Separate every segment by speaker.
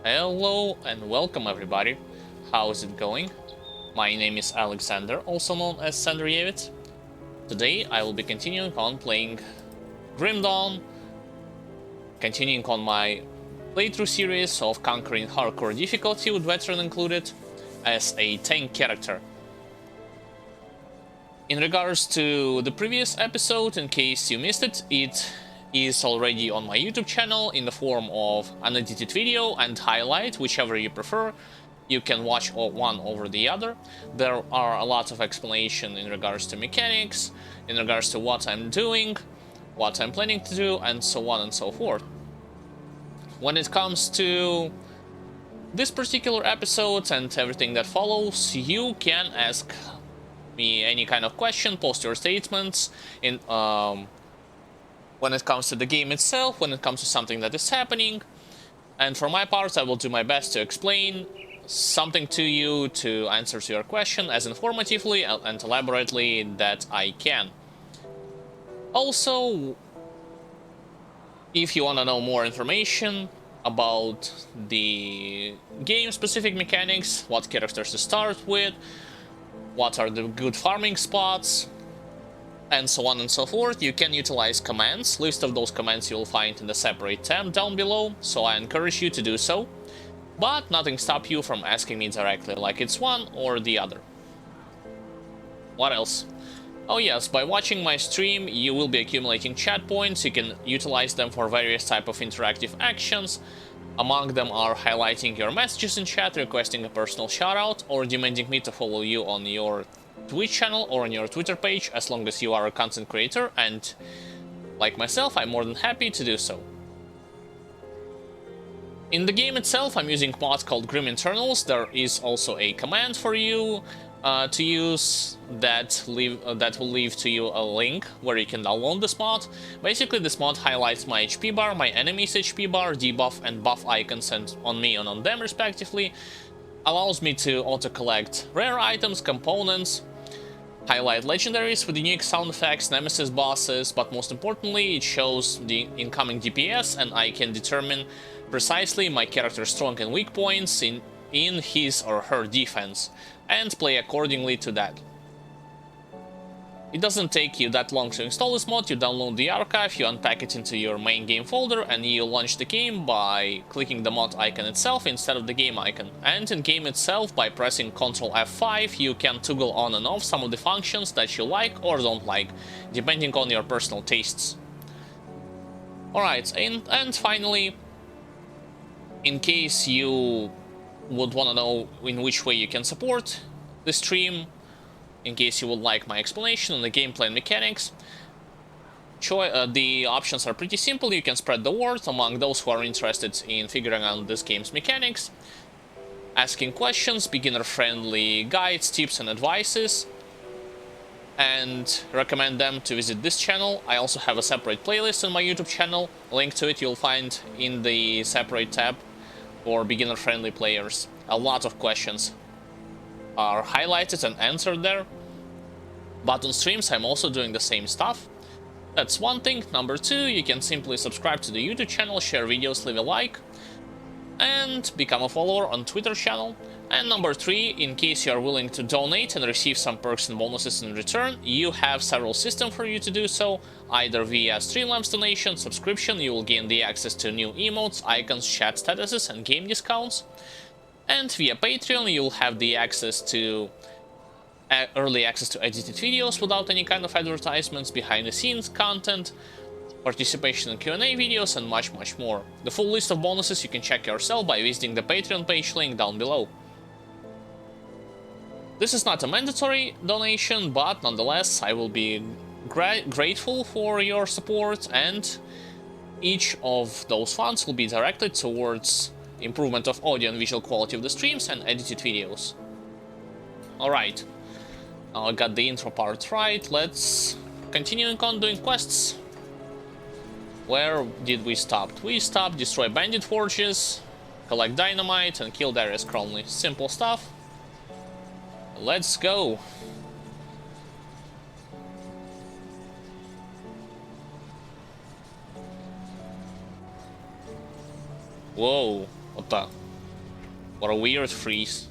Speaker 1: Hello and welcome everybody. How's it going? My name is Alexander, also known as Sandrievit. Today I will be continuing on playing Grim Dawn, continuing on my playthrough series of conquering hardcore difficulty with veteran included as a tank character. In regards to the previous episode, in case you missed it, it is already on my YouTube channel in the form of an edited video and highlight, whichever you prefer. You can watch one over the other. There are a lot of explanation in regards to mechanics, in regards to what I'm doing, what I'm planning to do, and so on and so forth. When it comes to this particular episode and everything that follows, you can ask me any kind of question, post your statements in when it comes to the game itself, when it comes to something that is happening, and for my part I will do my best to explain something to you, to answer to your question as informatively and elaborately that I can. Also, if you want to know more information about the game specific mechanics, what characters to start with, what are the good farming spots, and so on and so forth, you can utilize commands. List of those commands you'll find in the separate tab down below, so I encourage you to do so. But nothing stops you from asking me directly, like it's one or the other. What else? Oh yes, by watching my stream, you will be accumulating chat points. You can utilize them for various type of interactive actions. Among them are highlighting your messages in chat, requesting a personal shoutout, or demanding me to follow you on your Twitch channel or on your Twitter page, as long as you are a content creator, and like myself, I'm more than happy to do so. In the game itself, I'm using a mod called Grim Internals. There is also a command for you to use that will leave to you a link where you can download this mod. Basically, this mod highlights my HP bar, my enemy's HP bar, debuff and buff icons and on me and on them respectively. Allows me to auto-collect rare items, components, highlight legendaries with unique sound effects, nemesis bosses, but most importantly it shows the incoming DPS and I can determine precisely my character's strong and weak points in his or her defense and play accordingly to that. It doesn't take you that long to install this mod. You download the archive, you unpack it into your main game folder, and you launch the game by clicking the mod icon itself instead of the game icon. And in game itself, by pressing Ctrl F5, you can toggle on and off some of the functions that you like or don't like, depending on your personal tastes. Alright, and finally, in case you would want to know in which way you can support the stream, in case you would like my explanation on the gameplay and mechanics, the options are pretty simple. You can spread the word among those who are interested in figuring out this game's mechanics, asking questions, beginner-friendly guides, tips and advices, and recommend them to visit this channel. I also have a separate playlist on my YouTube channel. Link to it you'll find in the separate tab for beginner-friendly players. A lot of questions are highlighted and answered there, but on streams I'm also doing the same stuff. That's one thing. Number two, you can simply subscribe to the YouTube channel, share videos, leave a like, and become a follower on Twitter channel. And number three, in case you are willing to donate and receive some perks and bonuses in return, you have several systems for you to do so. Either via Streamlabs donation, subscription, you will gain the access to new emotes, icons, chat statuses, and game discounts. And via Patreon, you'll have the access to early access to edited videos without any kind of advertisements, behind-the-scenes content, participation in Q&A videos, and much more. The full list of bonuses you can check yourself by visiting the Patreon page link down below. This is not a mandatory donation, but nonetheless I will be grateful for your support, and each of those funds will be directed towards improvement of audio and visual quality of the streams and edited videos. Alright, now I got the intro part right. Let's continuing on doing quests. Where did we stop? We stopped destroy bandit forges, collect dynamite, and kill Darius Cromley. Simple stuff. Let's go. Whoa, what the? What a weird freeze.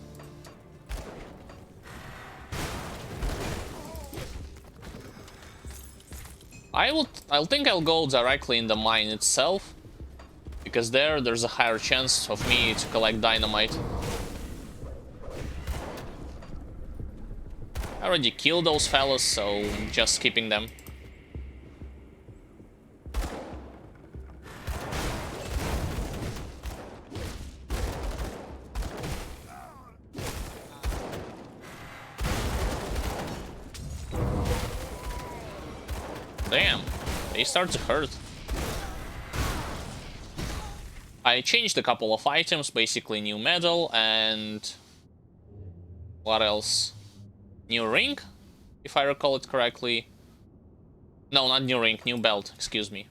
Speaker 1: I think I'll go directly in the mine itself, because there's a higher chance of me to collect dynamite. I already killed those fellas, so just skipping them. Damn, they start to hurt. I changed a couple of items, basically new medal and... what else? New ring, if I recall it correctly. No, not new ring, new belt, excuse me.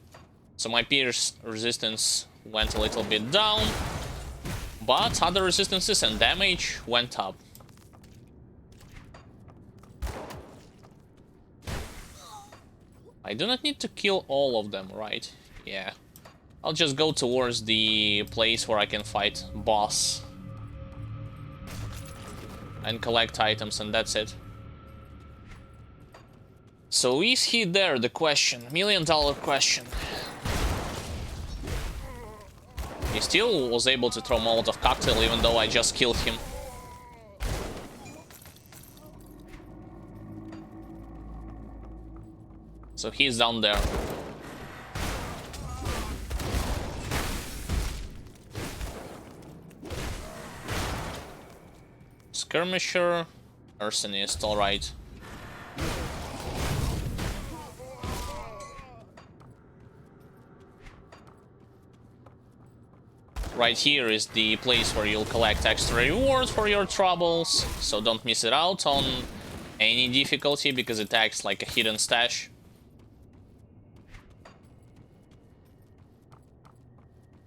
Speaker 1: So my pierce resistance went a little bit down, but other resistances and damage went up. I do not need to kill all of them, right? Yeah. I'll just go towards the place where I can fight boss and collect items, and that's it. So is he there? The question. $1,000,000 question. He still was able to throw Molotov cocktail even though I just killed him. So he's down there. Skirmisher, arsonist, alright. Right here is the place where you'll collect extra rewards for your troubles, so don't miss it out on any difficulty because it acts like a hidden stash.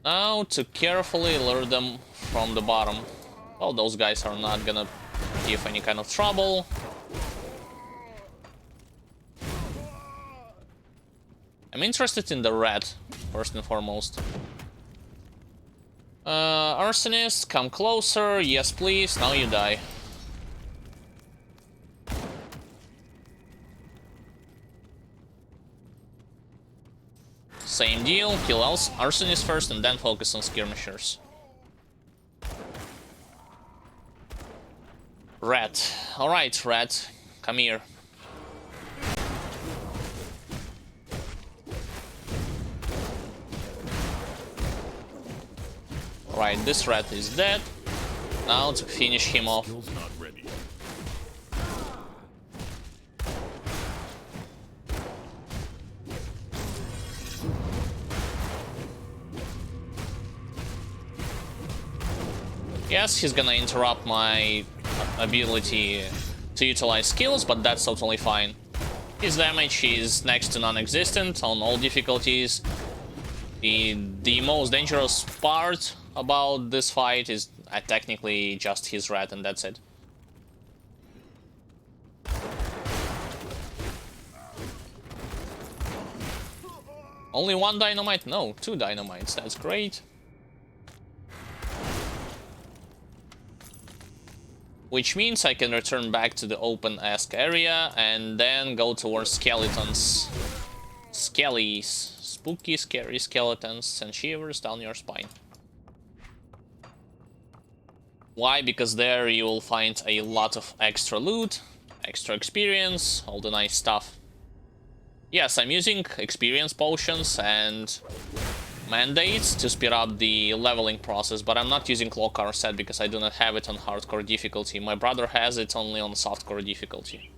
Speaker 1: Now to carefully lure them from the bottom. Well, those guys are not gonna give any kind of trouble. I'm interested in the rat, first and foremost. Arsonist, come closer. Yes, please. Now you die. Same deal. Kill Arsonist first and then focus on skirmishers. Rat. Alright, rat. Come here. Alright, this rat is dead. Now to finish him off. Yes, he's gonna interrupt my ability to utilize skills, but that's totally fine. His damage is next to non-existent on all difficulties. The most dangerous part about this fight is technically just his rat, and that's it. Only one dynamite? No, 2 dynamites. That's great. Which means I can return back to the open-esque area and then go towards skeletons. Skellies. Spooky, scary skeletons send shivers down your spine. Why? Because there you will find a lot of extra loot, extra experience, all the nice stuff. Yes, I'm using experience potions and mandates to speed up the leveling process, but I'm not using Lockar set because I do not have it on hardcore difficulty. My brother has it only on softcore difficulty.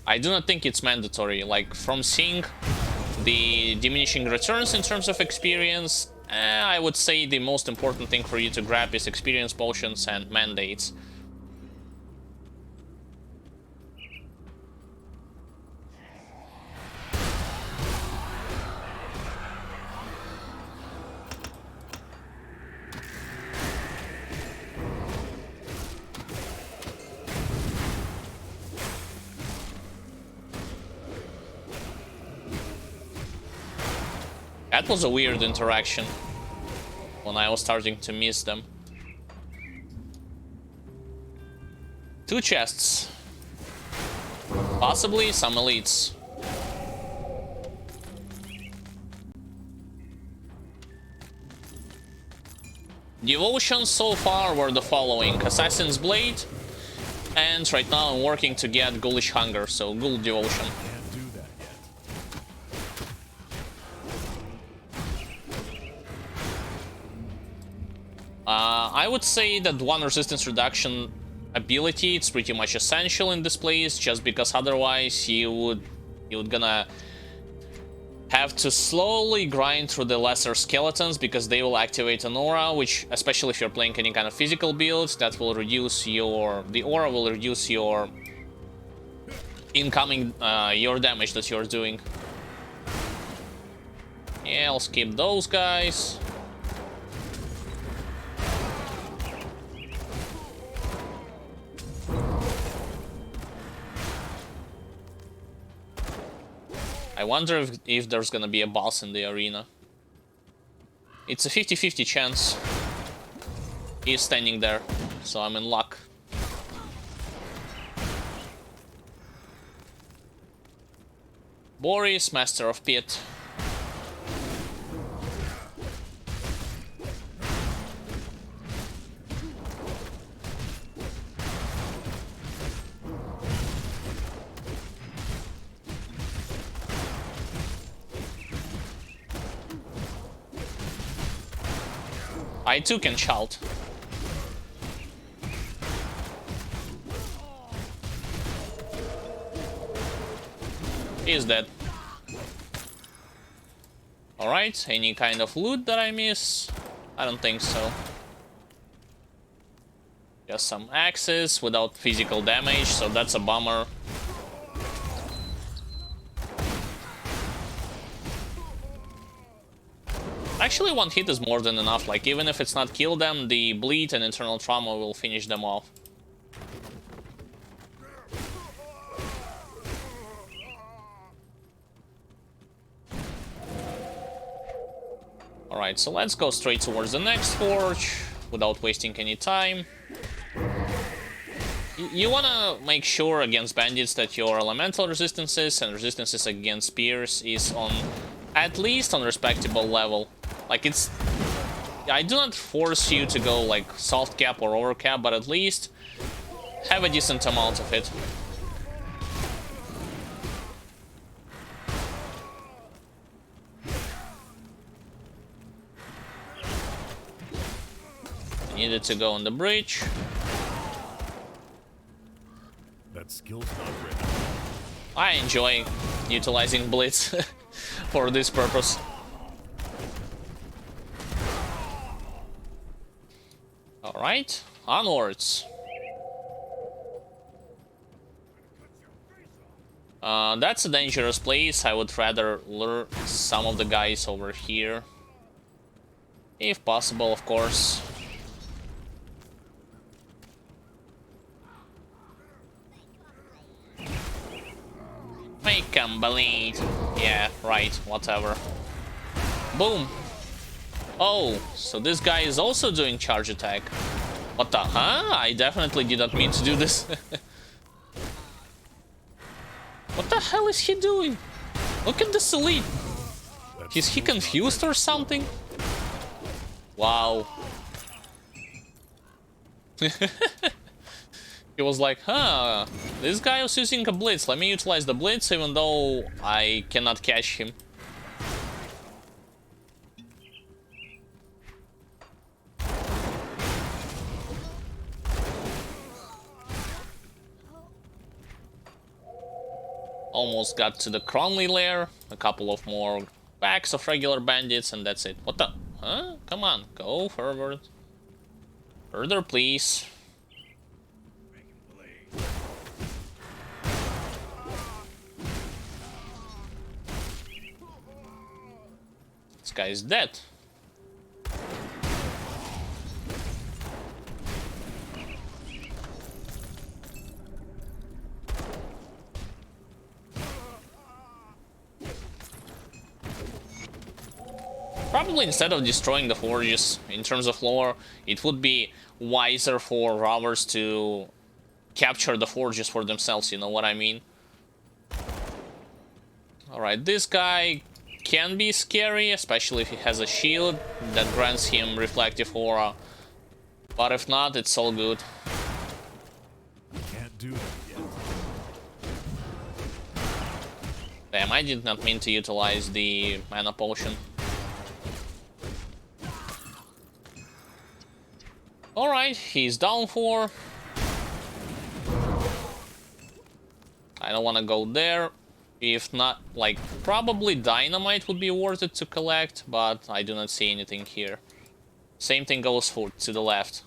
Speaker 1: I do not think it's mandatory. Like, from seeing the diminishing returns in terms of experience, I would say the most important thing for you to grab is experience potions and mandates. That was a weird interaction. when I was starting to miss them. 2 chests. Possibly some elites. Devotions so far were the following: Assassin's Blade, and right now I'm working to get Ghoulish Hunger, so Ghoul Devotion. I would say that 1 resistance reduction ability, it's pretty much essential in this place, just because otherwise you're gonna have to slowly grind through the lesser skeletons, because they will activate an aura, which, especially if you're playing any kind of physical build, that will reduce the aura will reduce your incoming, your damage that you're doing. Yeah, I'll skip those guys. I wonder if there's gonna be a boss in the arena. It's a 50-50 chance. He's standing there, so I'm in luck. Boris, Master of Pit. I too can shout. He's dead. Alright, any kind of loot that I miss? I don't think so. Just some axes without physical damage, so that's a bummer. Actually, 1 hit is more than enough. Like, even if it's not kill them, the bleed and internal trauma will finish them off. Alright, so let's go straight towards the next forge without wasting any time. You wanna make sure against bandits that your elemental resistances and resistances against spears is on at least on respectable level. Like, it's... I do not force you to go like soft cap or overcap, but at least have a decent amount of it. Needed to go on the bridge.
Speaker 2: That skill's not ready.
Speaker 1: I enjoy utilizing Blitz for this purpose. Alright, onwards. That's a dangerous place. I would rather lure some of the guys over here. If possible, of course. Make 'em bleed. Yeah, right, whatever. Boom. Oh, so this guy is also doing charge attack. What the, huh? I definitely did not mean to do this. What the hell is he doing? Look at this elite. Is he confused or something? Wow. He was like, huh, this guy was using a blitz. Let me utilize the blitz even though I cannot catch him. Almost got to the Cronley lair. A couple of more packs of regular bandits and that's it. What the? Huh? Come on, go further. Further, please. This guy is dead. Probably instead of destroying the forges, in terms of lore, it would be wiser for Rovers to capture the forges for themselves, you know what I mean? Alright, this guy can be scary, especially if he has a shield that grants him reflective aura. But if not, it's all good.
Speaker 2: Can't do that yet.
Speaker 1: Damn, I did not mean to utilize the mana potion. Alright, he's down 4. I don't want to go there. If not, like, probably dynamite would be worth it to collect, but I do not see anything here. Same thing goes for to the left.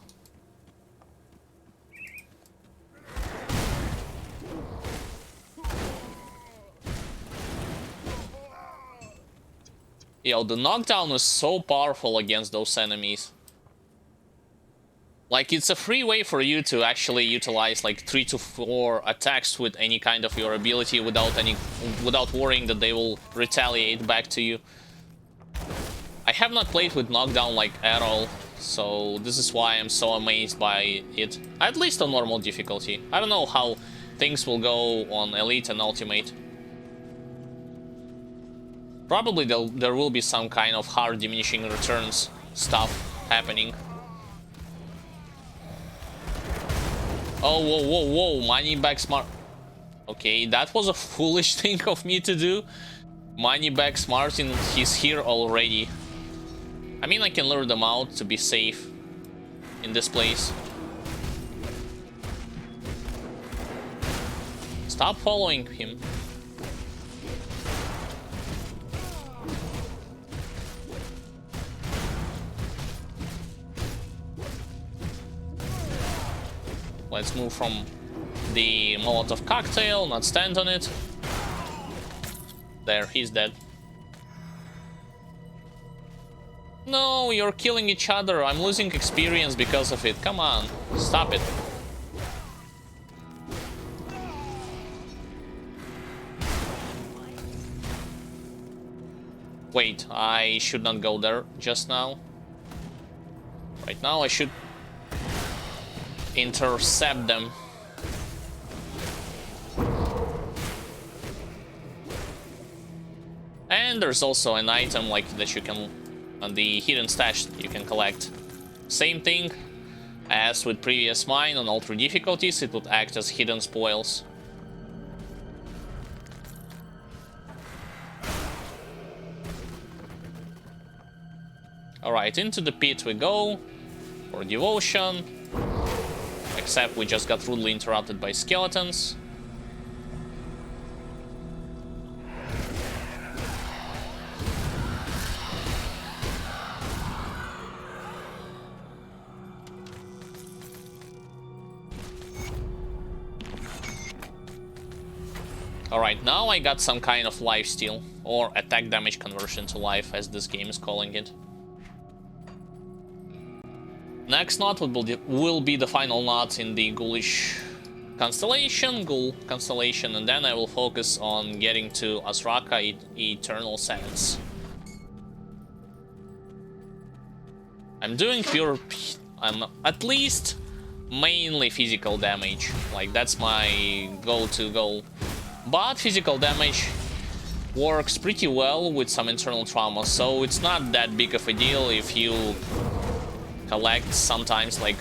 Speaker 1: Yo, the knockdown is so powerful against those enemies. Like, it's a free way for you to actually utilize like 3 to 4 attacks with any kind of your ability without worrying that they will retaliate back to you. I have not played with knockdown like at all, so this is why I'm so amazed by it. At least on normal difficulty. I don't know how things will go on Elite and Ultimate. Probably there will be some kind of hard diminishing returns stuff happening. Oh, whoa, whoa, whoa, money back smart. Okay, that was a foolish thing of me to do. Money back smart, and he's here already. I mean, I can lure them out to be safe in this place. Stop following him. Let's move from the Molotov cocktail, not stand on it. There, he's dead. No, you're killing each other. I'm losing experience because of it. Come on, stop it. Wait, I should not go there just now. Right now I should intercept them. And there's also an item like that you can, the hidden stash that you can collect. Same thing as with previous mine on all 3 difficulties, it would act as hidden spoils. Alright, into the pit we go for devotion. Except we just got rudely interrupted by skeletons. Alright, now I got some kind of lifesteal, or attack damage conversion to life, as this game is calling it. Next knot will be the final knot in the ghoulish constellation, ghoul constellation, and then I will focus on getting to Azraka Eternal Sands. I'm doing I'm at least mainly physical damage, like that's my go-to goal. But physical damage works pretty well with some internal trauma, so it's not that big of a deal if you collect sometimes like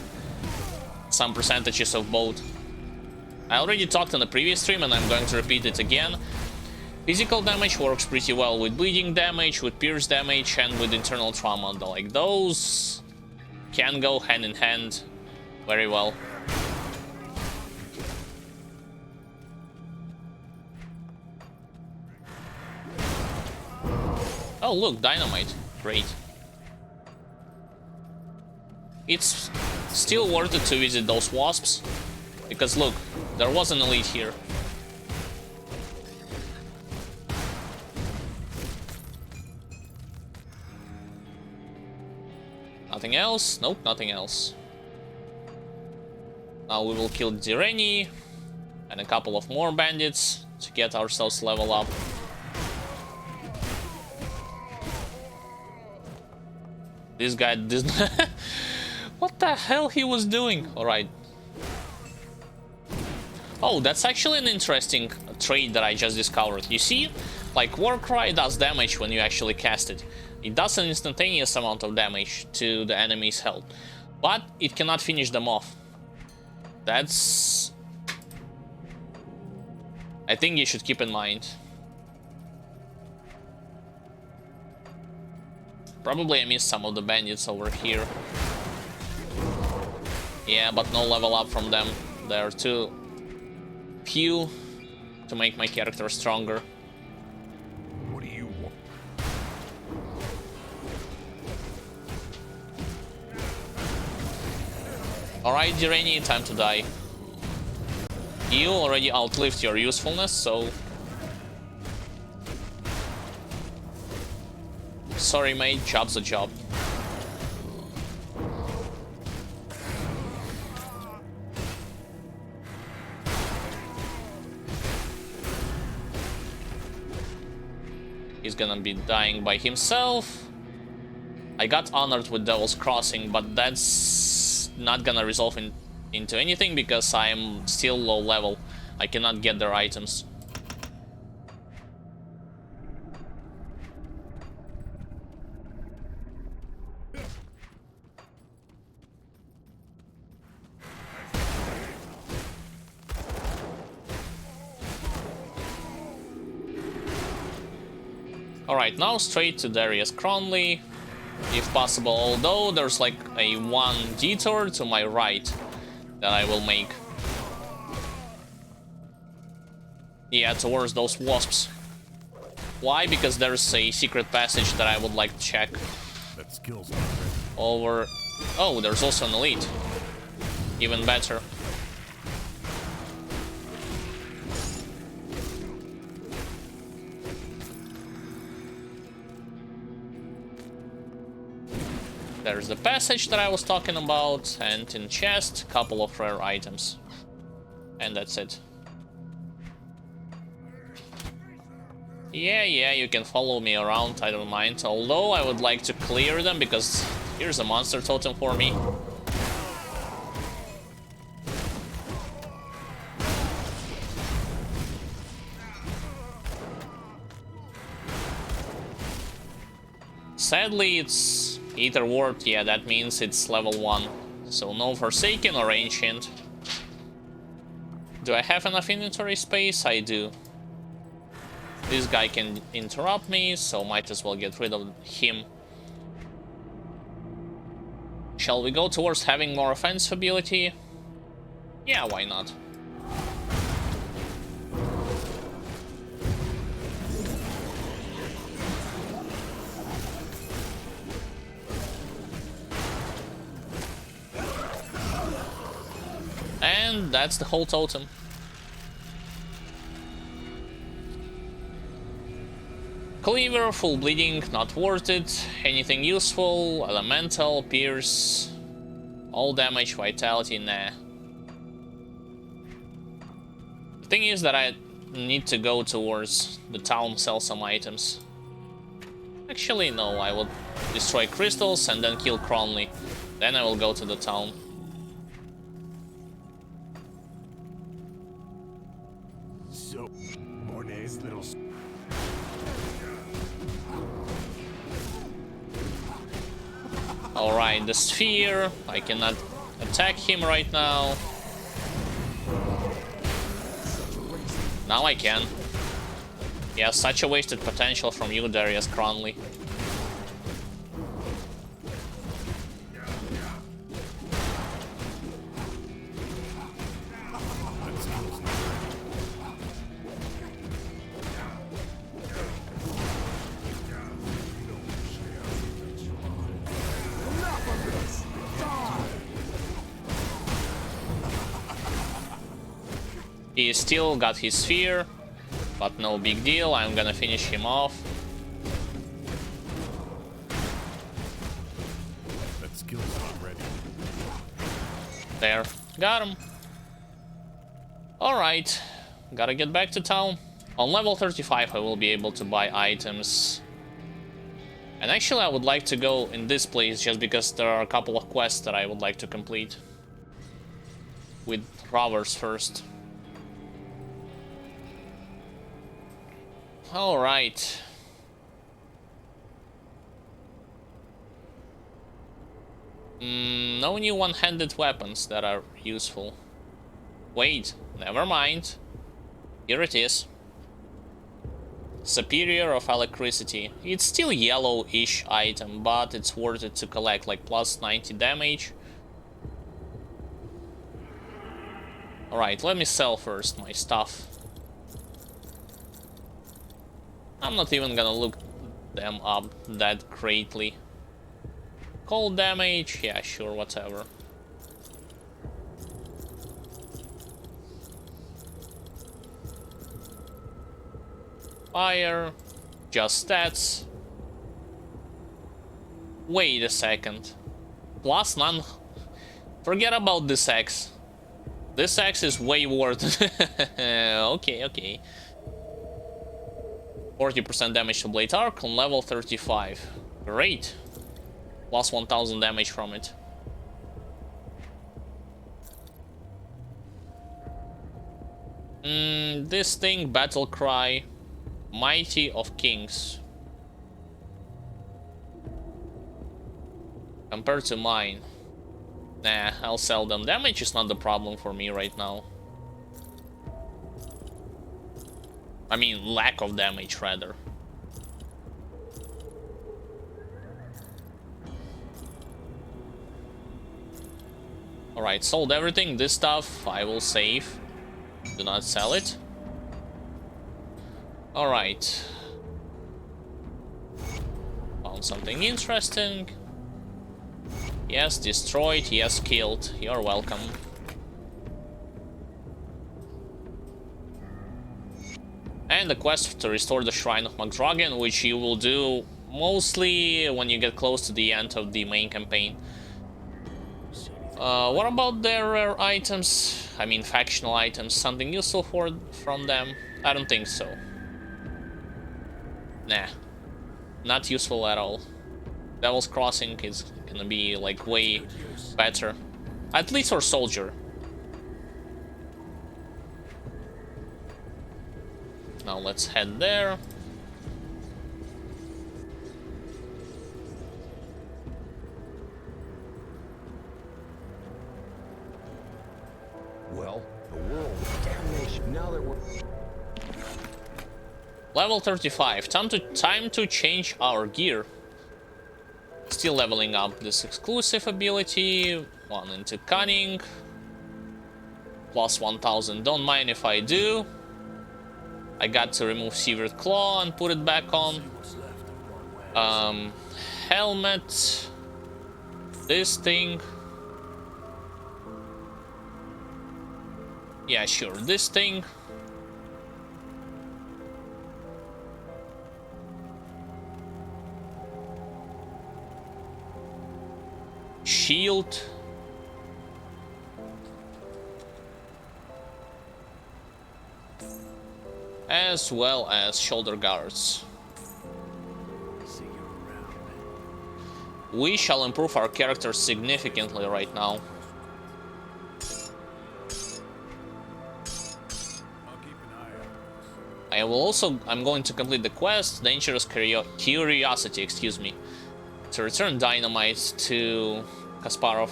Speaker 1: some percentages of both. I already talked on the previous stream and I'm going to repeat it again. Physical damage works pretty well with bleeding damage, with pierce damage, and with internal trauma. Like those can go hand in hand very well. Oh look, dynamite. Great. It's still worth it to visit those wasps, because look, there was an elite here. Nothing else? Nope, nothing else. Now we will kill Direni and a couple of more bandits to get ourselves level up. This guy didn't... What the hell he was doing? Alright. Oh, that's actually an interesting trait that I just discovered. You see, like Warcry does damage when you actually cast it. It does an instantaneous amount of damage to the enemy's health, but it cannot finish them off. That's... I think you should keep in mind. Probably I missed some of the bandits over here. Yeah, but no level up from them. They're too few to make my character stronger.
Speaker 2: What do you want?
Speaker 1: Alright, Direni, time to die. You already outlived your usefulness, so... Sorry mate, job's a job. He's gonna be dying by himself. I got honored with Devil's Crossing, but that's not gonna resolve into anything because I'm still low level. I cannot get their items. Alright, now straight to Darius Cronley, if possible, although there's like a one detour to my right that I will make. Yeah, towards those wasps. Why? Because there's a secret passage that I would like to check.
Speaker 2: That skill's not ready.
Speaker 1: Over... Oh, there's also an elite. Even better. There's the passage that I was talking about, and in chest, couple of rare items. And that's it. Yeah, you can follow me around, I don't mind. Although I would like to clear them, because here's a monster totem for me. Sadly, it's Ether Ward, yeah, that means it's level 1. So no Forsaken or Ancient. Do I have enough inventory space? I do. This guy can interrupt me, so might as well get rid of him. Shall we go towards having more offensive ability? Yeah, why not? And that's the whole totem. Cleaver, full bleeding, not worth it. Anything useful, elemental, pierce, all damage, vitality, nah. The thing is that I need to go towards the town, sell some items. Actually, no, I will destroy crystals and then kill Cronley. Then I will go to the town.
Speaker 2: So, Mornay's little...
Speaker 1: Alright, the sphere. I cannot attack him right now. Now I can. Yeah, such a wasted potential from you, Darius Cronley. He still got his sphere, but no big deal, I'm gonna finish him off.
Speaker 2: That skill's not ready.
Speaker 1: There, got him. Alright, gotta get back to town. On level 35 I will be able to buy items. And actually I would like to go in this place just because there are a couple of quests that I would like to complete. With Rovers first. Alright. No new one-handed weapons that are useful. Wait, never mind. Here it is. Superior of electricity. It's still yellowish item, but it's worth it to collect, like plus 90 damage. Alright, let me sell first my stuff. I'm not even gonna look them up that greatly. Cold damage, yeah, sure, whatever. Fire, just stats. Wait a second. Plus none. Forget about this axe. This axe is way worth. Okay. 40% damage to Blade Arc on level 35. Great. Plus 1000 damage from it. This thing, Battle Cry. Mighty of Kings. Compared to mine. Nah, I'll sell them. Damage is not the problem for me right now. I mean, lack of damage, rather. Alright, sold everything. This stuff I will save. Do not sell it. Alright. Found something interesting. Yes, destroyed. Yes, killed. You're welcome. And the quest to restore the Shrine of McDragon, which you will do mostly when you get close to the end of the main campaign. What about their rare items? I mean, factional items. Something useful from them? I don't think so. Nah. Not useful at all. Devil's Crossing is gonna be, like, way better. At least for Soldier. Now let's head there.
Speaker 2: Well, the world. Damnation. Now that we're...
Speaker 1: Level 35. Time to change our gear. Still leveling up this exclusive ability. 1 into Cunning. Plus 1000. Don't mind if I do. I got to remove Severed Claw and put it back on. Helmet. This thing. Yeah, sure, this thing. Shield. As well as shoulder guards. We shall improve our characters significantly right now. I'm going to complete the quest, Dangerous Curiosity, excuse me, to return dynamite to Kasparov.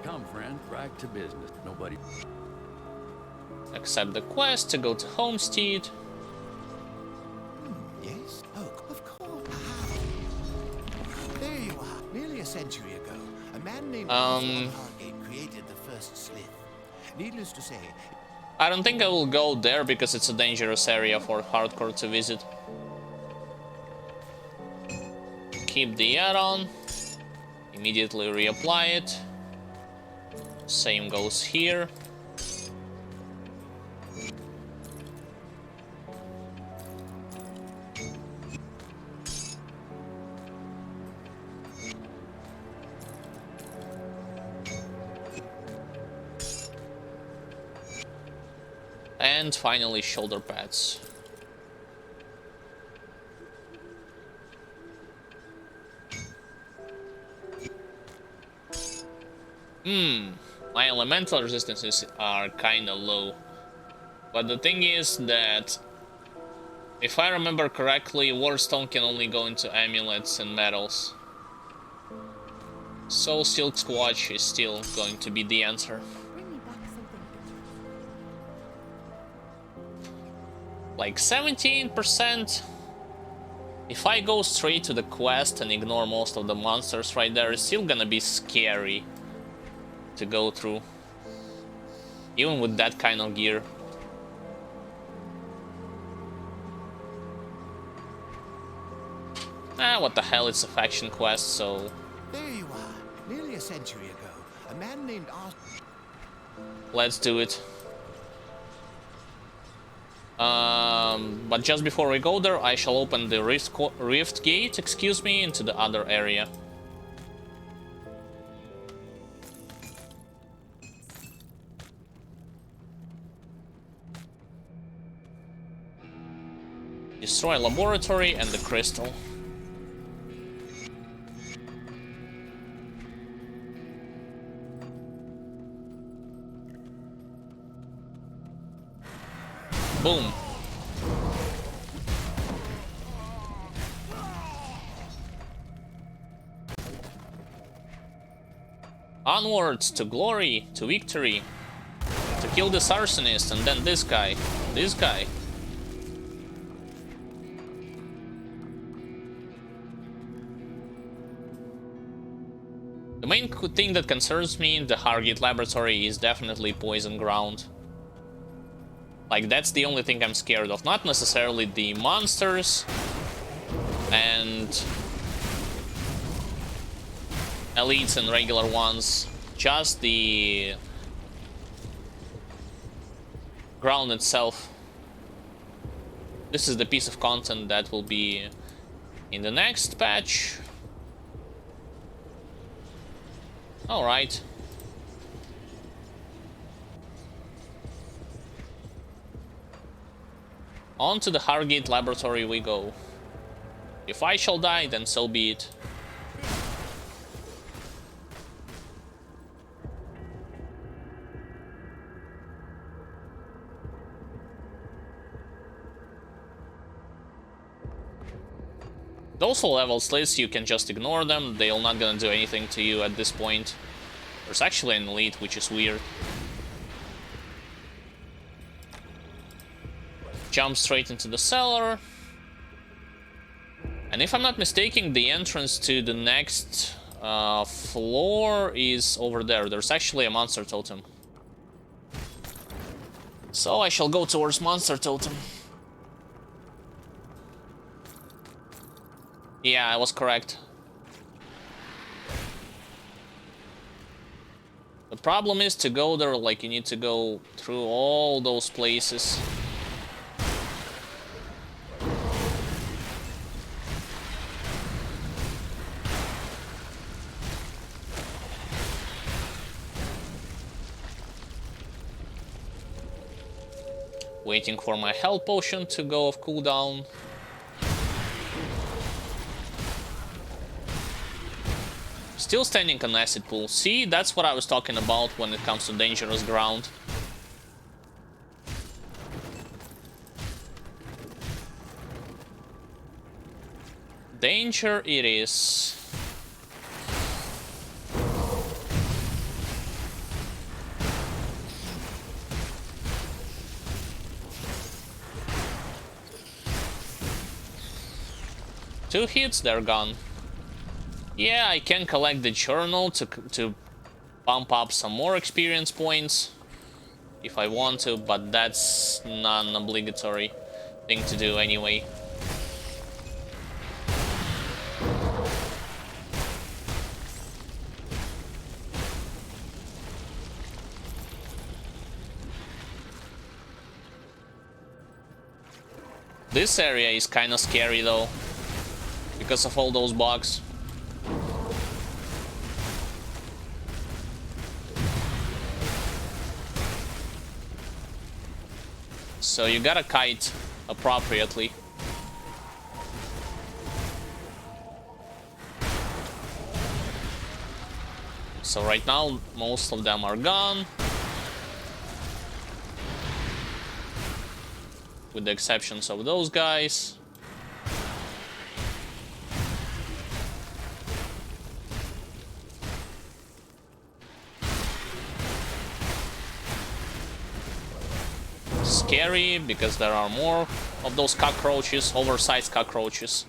Speaker 3: Come, friend, right to business. Nobody.
Speaker 1: Accept the quest to go to Homestead.
Speaker 4: Yes? Oh, of course. There you are. Nearly a century ago, a man named Hargate created the first slith. Needless to say,
Speaker 1: I don't think I will go there because it's a dangerous area for hardcore to visit. Keep the add-on. Immediately reapply it. Same goes here. And finally, shoulder pads. My elemental resistances are kinda low. But the thing is that, if I remember correctly, Warstone can only go into amulets and metals. So Silk Squatch is still going to be the answer. Like 17%. If I go straight to the quest and ignore most of the monsters right there, it's still gonna be scary to go through. Even with that kind of gear. What the hell, it's a faction quest, so...
Speaker 4: There you are. Nearly a century ago, a man named
Speaker 1: let's do it. But just before we go there, I shall open the rift gate, excuse me, into the other area. Destroy laboratory and the crystal. Boom. Onwards to glory, to victory. To kill this arsonist and then this guy. This guy. The main thing that concerns me in the Hargate laboratory is definitely poison ground. Like, that's the only thing I'm scared of. Not necessarily the monsters and elites and regular ones. Just the ground itself. This is the piece of content that will be in the next patch. Alright. On to the Hargate laboratory we go. If I shall die, then so be it. Those level slits, you can just ignore them. They're not gonna do anything to you at this point. There's actually an elite, which is weird. Jump straight into the cellar. And if I'm not mistaken, the entrance to the next floor is over there. There's actually a monster totem. So I shall go towards monster totem. Yeah, I was correct. The problem is to go there, like, you need to go through all those places. Waiting for my health potion to go off cooldown. Still standing on acid pool. See, that's what I was talking about when it comes to dangerous ground. Danger it is. Two hits, they're gone. Yeah, I can collect the journal to pump up some more experience points if I want to, but that's non-obligatory thing to do anyway. This area is kind of scary though, because of all those bugs. So you gotta kite appropriately. So right now, most of them are gone. With the exceptions of those guys. Scary, because there are more of those cockroaches, oversized cockroaches.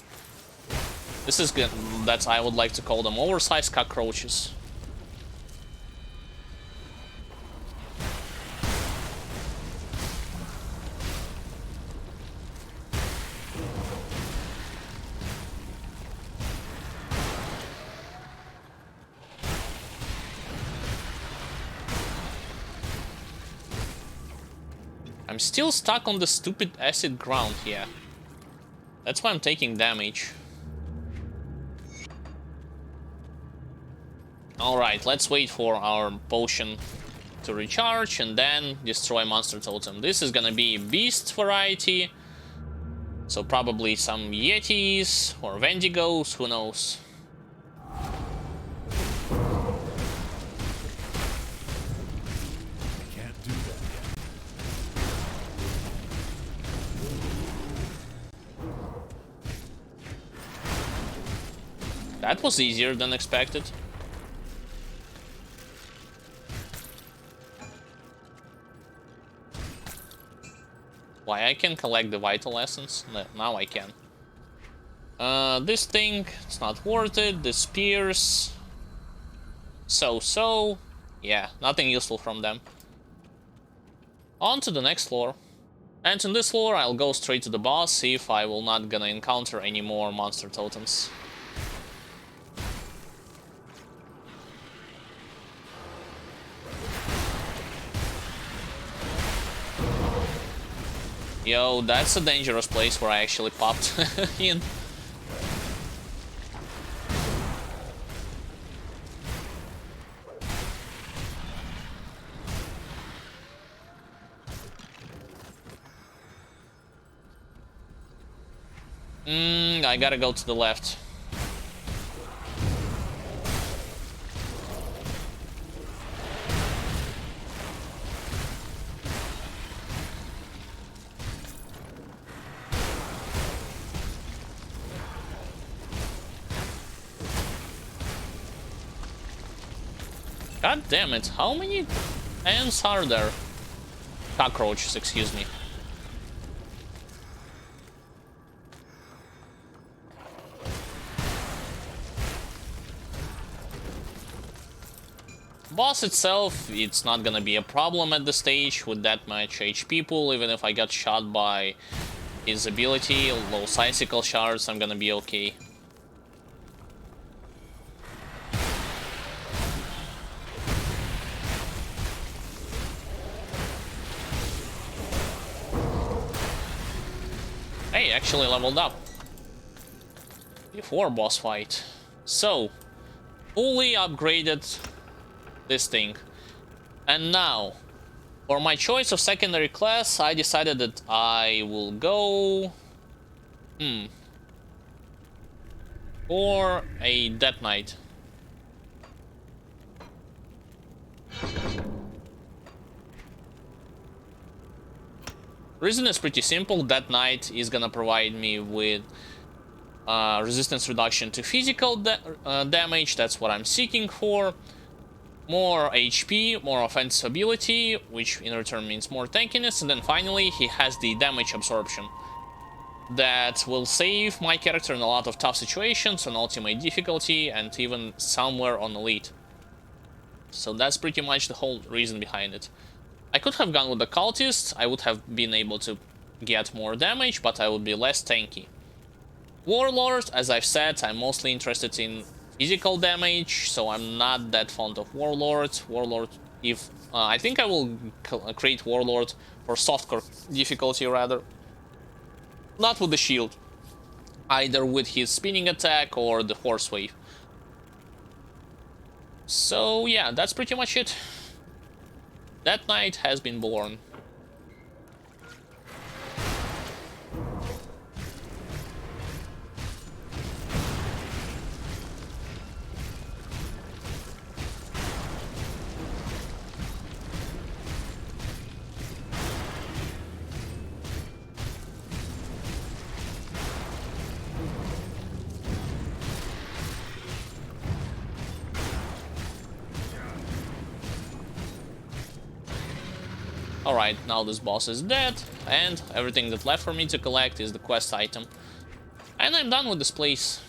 Speaker 1: This is good. That's, I would like to call them oversized cockroaches. I'm still stuck on the stupid acid ground here. That's why I'm taking damage. Alright, let's wait for our potion to recharge and then destroy monster totem. This is gonna be beast variety. So probably some yetis or wendigos, who knows. That was easier than expected. Why, I can collect the vital essence? Now I can. This thing, it's not worth it. The spears. So. Yeah, nothing useful from them. On to the next floor. And in this floor, I'll go straight to the boss, see if I will not gonna encounter any more monster totems. Yo, that's a dangerous place where I actually popped in. I gotta go to the left. God damn it, how many ants are there? Cockroaches, excuse me. Boss itself, it's not gonna be a problem at the stage with that much HP pool. Even if I got shot by his ability, low icicle shards, I'm gonna be okay. Hey, actually leveled up before boss fight. So, fully upgraded this thing. And now, for my choice of secondary class, I decided that I will go... for a Death Knight. Reason is pretty simple. Death Knight is gonna provide me with resistance reduction to physical damage. That's what I'm seeking for. More HP, more offensive ability, which in return means more tankiness. And then finally, he has the damage absorption. That will save my character in a lot of tough situations on ultimate difficulty and even somewhere on elite. So that's pretty much the whole reason behind it. I could have gone with the cultist, I would have been able to get more damage, but I would be less tanky. Warlord, as I've said, I'm mostly interested in physical damage, so I'm not that fond of Warlord. Warlord, if I think I will create Warlord for softcore difficulty rather. Not with the shield, either with his spinning attack or the horse wave. So yeah, that's pretty much it. That Knight has been born. Alright, now this boss is dead, and everything that's left for me to collect is the quest item. And I'm done with this place.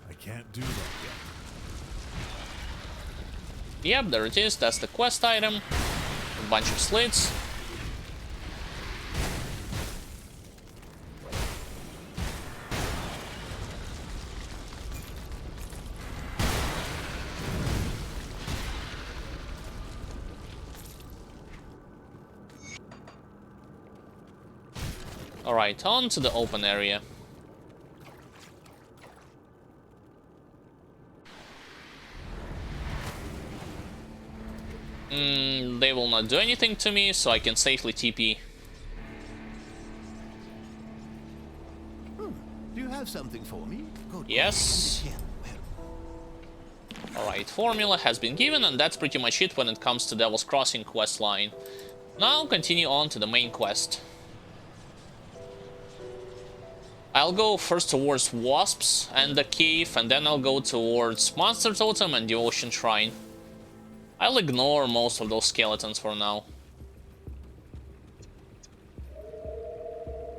Speaker 5: I can't do that yet.
Speaker 1: Yep, there it is, that's the quest item. A bunch of slits. Alright, on to the open area. They will not do anything to me, so I can safely TP.
Speaker 4: Do you have something for me? Good.
Speaker 1: Yes.
Speaker 4: Here. Well,
Speaker 1: Alright, formula has been given, and that's pretty much it when it comes to Devil's Crossing quest line. Now continue on to the main quest. I'll go first towards Wasps and the Cave, and then I'll go towards Monster Totem and the Ocean Shrine. I'll ignore most of those skeletons for now.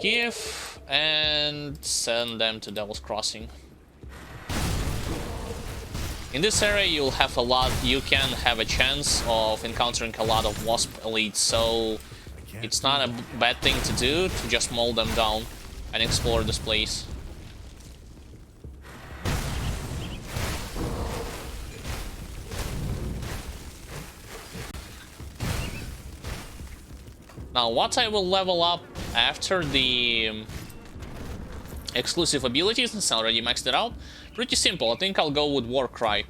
Speaker 1: Give and send them to Devil's Crossing. In this area you can have a chance of encountering a lot of Wasp elites, so it's not a bad thing to do to just mow them down and explore this place. Now, what I will level up after the exclusive abilities, since I already maxed it out, pretty simple. I think I'll go with Warcry.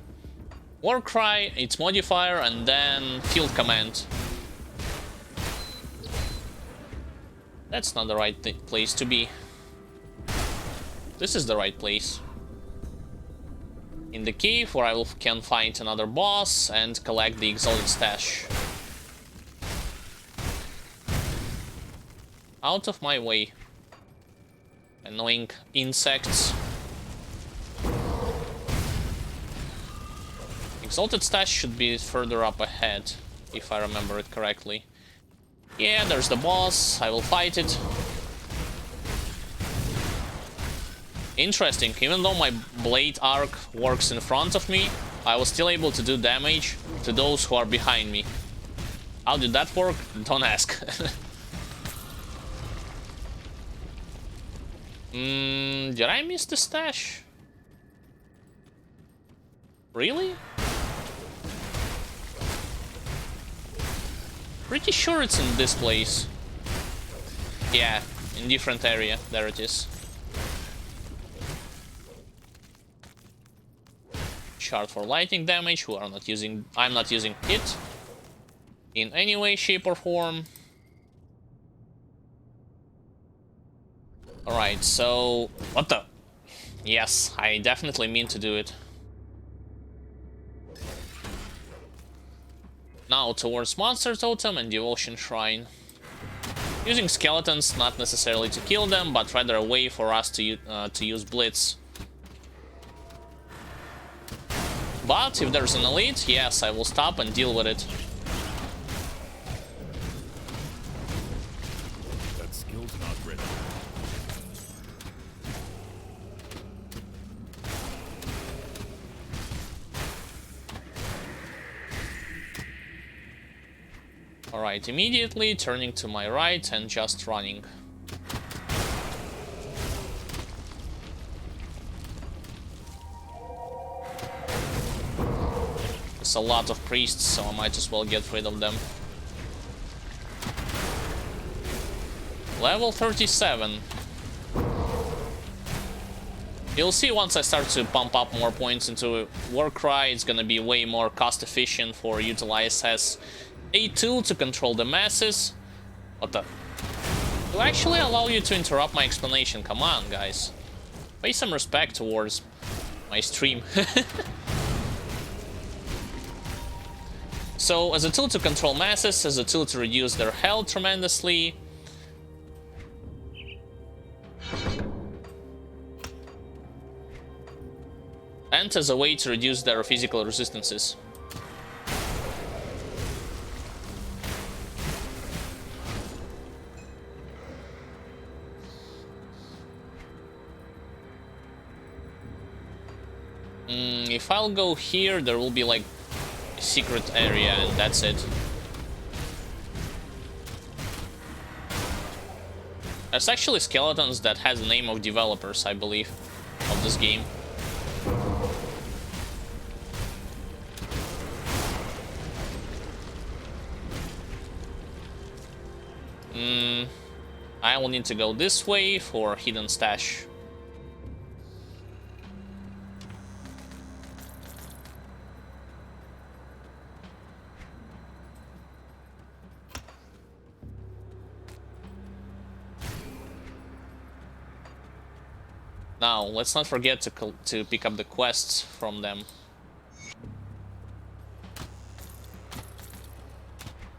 Speaker 1: Warcry, its modifier, and then Field Command. That's not the right place to be. This is the right place. In the cave, where I can find another boss and collect the Exalted Stash. Out of my way. Annoying insects. Exalted Stash should be further up ahead, if I remember it correctly. Yeah, there's the boss. I will fight it. Interesting, even though my blade arc works in front of me, I was still able to do damage to those who are behind me. How did that work? Don't ask. Did I miss the stash? Really? Pretty sure it's in this place. Yeah, in different area. There it is. Shard for lightning damage. I'm not using it in any way, shape, or form. Alright, so... What the... Yes, I definitely mean to do it. Now towards Monster Totem and Devotion Shrine. Using skeletons, not necessarily to kill them, but rather a way for us to use Blitz. But if there's an elite, yes, I will stop and deal with it.
Speaker 5: That skill's not ready.
Speaker 1: Alright, immediately turning to my right and just running. There's a lot of priests, so I might as well get rid of them. Level 37. You'll see once I start to pump up more points into Warcry, it's gonna be way more cost efficient for utilize as a tool to control the masses. What the? To actually allow you to interrupt my explanation. Come on, guys. Pay some respect towards my stream. So, as a tool to control masses, as a tool to reduce their health tremendously. and as a way to reduce their physical resistances. If I'll go here, there will be like a secret area and that's it. There's actually skeletons that has the name of developers, I believe, of this game. I will need to go this way for hidden stash. Now, let's not forget to pick up the quests from them.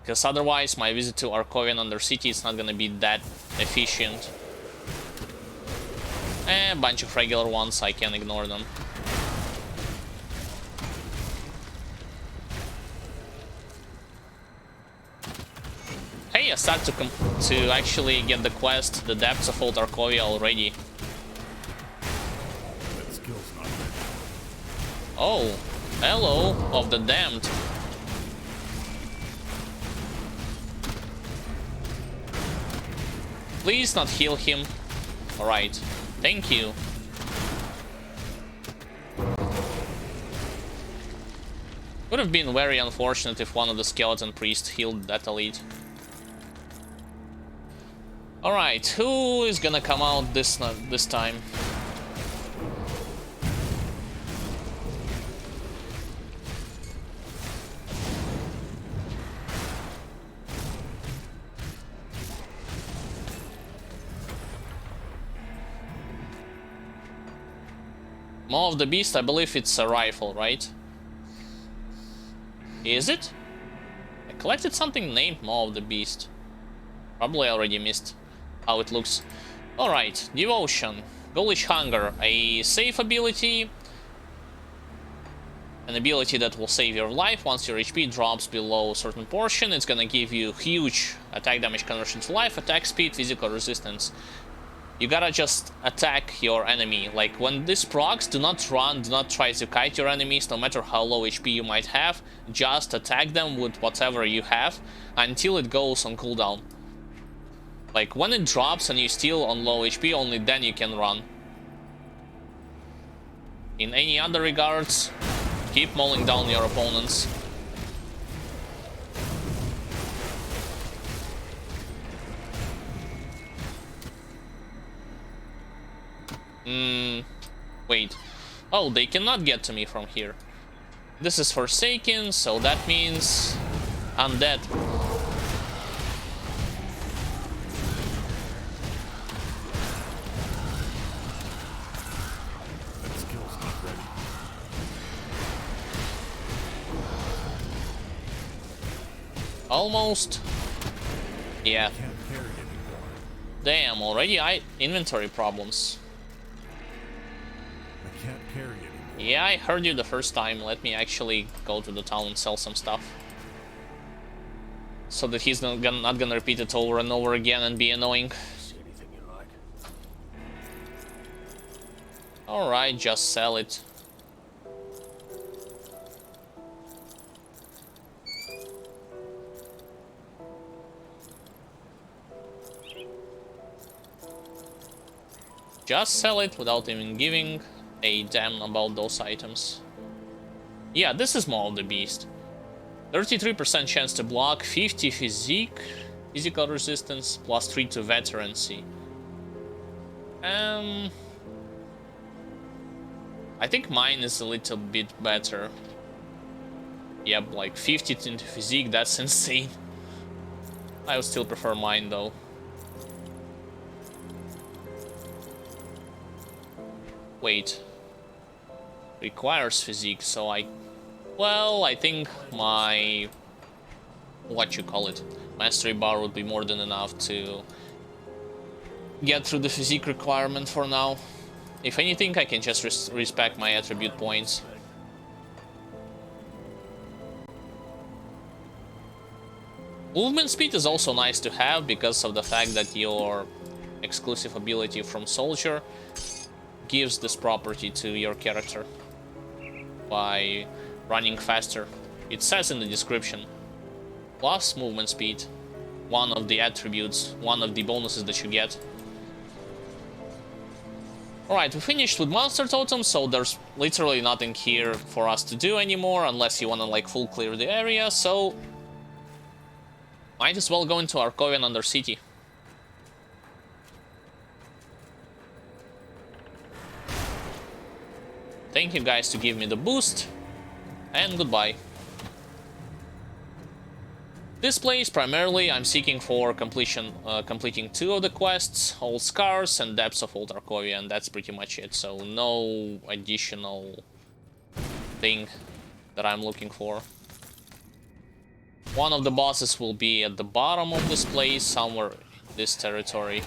Speaker 1: Because otherwise, my visit to Arkovian Undercity is not gonna be that efficient. A bunch of regular ones, I can ignore them. Hey, I start to actually get the quest, The Depths of Old Arkovia already. Oh, hello, of the damned. Please not heal him. Alright, thank you. Would have been very unfortunate if one of the skeleton priests healed that elite. Alright, who is gonna come out this time? Maw of the Beast, I believe it's a rifle, right? Is it? I collected something named Maw of the Beast. Probably already missed how it looks. Alright, Devotion. Ghoulish Hunger. A safe ability. An ability that will save your life. Once your HP drops below a certain portion, it's gonna give you huge attack damage conversion to life, attack speed, physical resistance. You gotta just attack your enemy. Like, when this procs, do not run, do not try to kite your enemies, no matter how low HP you might have. Just attack them with whatever you have until it goes on cooldown. Like, when it drops and you're still on low HP, only then you can run. In any other regards, keep mauling down your opponents. Wait. Oh, they cannot get to me from here. This is Forsaken, so that means undead.
Speaker 5: That skill's not ready.
Speaker 1: Almost. Yeah.
Speaker 5: Can't carry anymore.
Speaker 1: Damn, already inventory problems.
Speaker 5: I can't carry anymore.
Speaker 1: Yeah, I heard you the first time. Let me actually go to the town and sell some stuff. So that he's not gonna repeat it over and over again and be annoying.
Speaker 2: See anything you like?
Speaker 1: Alright, just sell it. Just sell it without even giving a damn about those items. Yeah, this is Maw of the Beast. 33% chance to block, 50 physical resistance, plus 3 to veterancy. I think mine is a little bit better. Yep, like 50 into physique, that's insane. I would still prefer mine though. Wait. Requires physique, so well, I think my... what you call it? Mastery bar would be more than enough to get through the physique requirement for now. If anything, I can just respec my attribute points. Movement speed is also nice to have because of the fact that your exclusive ability from Soldier gives this property to your character by running faster. It says in the description, plus movement speed, one of the attributes, one of the bonuses that you get. Alright, we finished with monster totems, so there's literally nothing here for us to do anymore unless you wanna like full clear the area, so might as well go into Arkovian Undercity. Thank you guys to give me the boost, and goodbye. This place, primarily, I'm seeking for completing 2 of the quests, Old Scars and Depths of Old Arkovia, and that's pretty much it, so no additional thing that I'm looking for. One of the bosses will be at the bottom of this place, somewhere in this territory.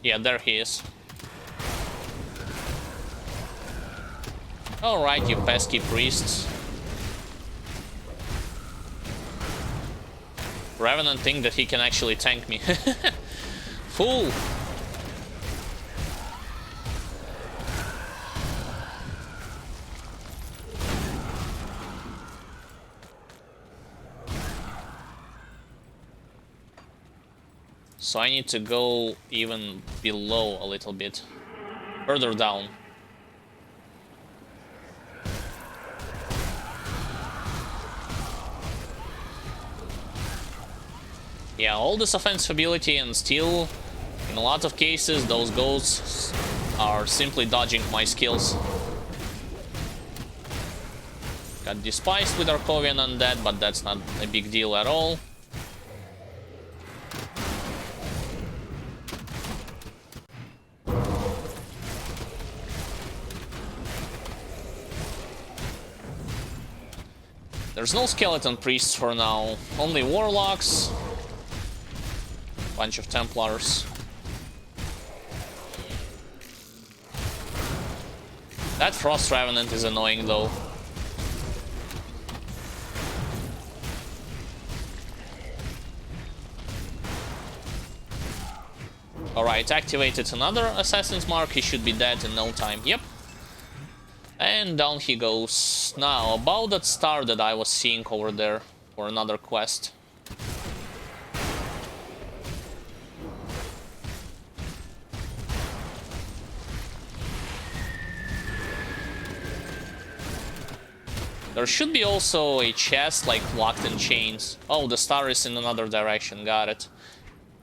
Speaker 1: Yeah, there he is. Alright, you pesky priests. Revenant think that he can actually tank me. Fool! So I need to go even below a little bit. Further down. Yeah, all this offensive ability, and still, in a lot of cases, those ghosts are simply dodging my skills. Got despised with Arkovian Undead, but that's not a big deal at all. There's no skeleton priests for now, only warlocks, bunch of Templars. That Frost Revenant is annoying though. Alright, activated another Assassin's Mark, he should be dead in no time, yep. And down he goes. Now, about that star that I was seeing over there for another quest. There should be also a chest, like, locked in chains. Oh, the star is in another direction, got it.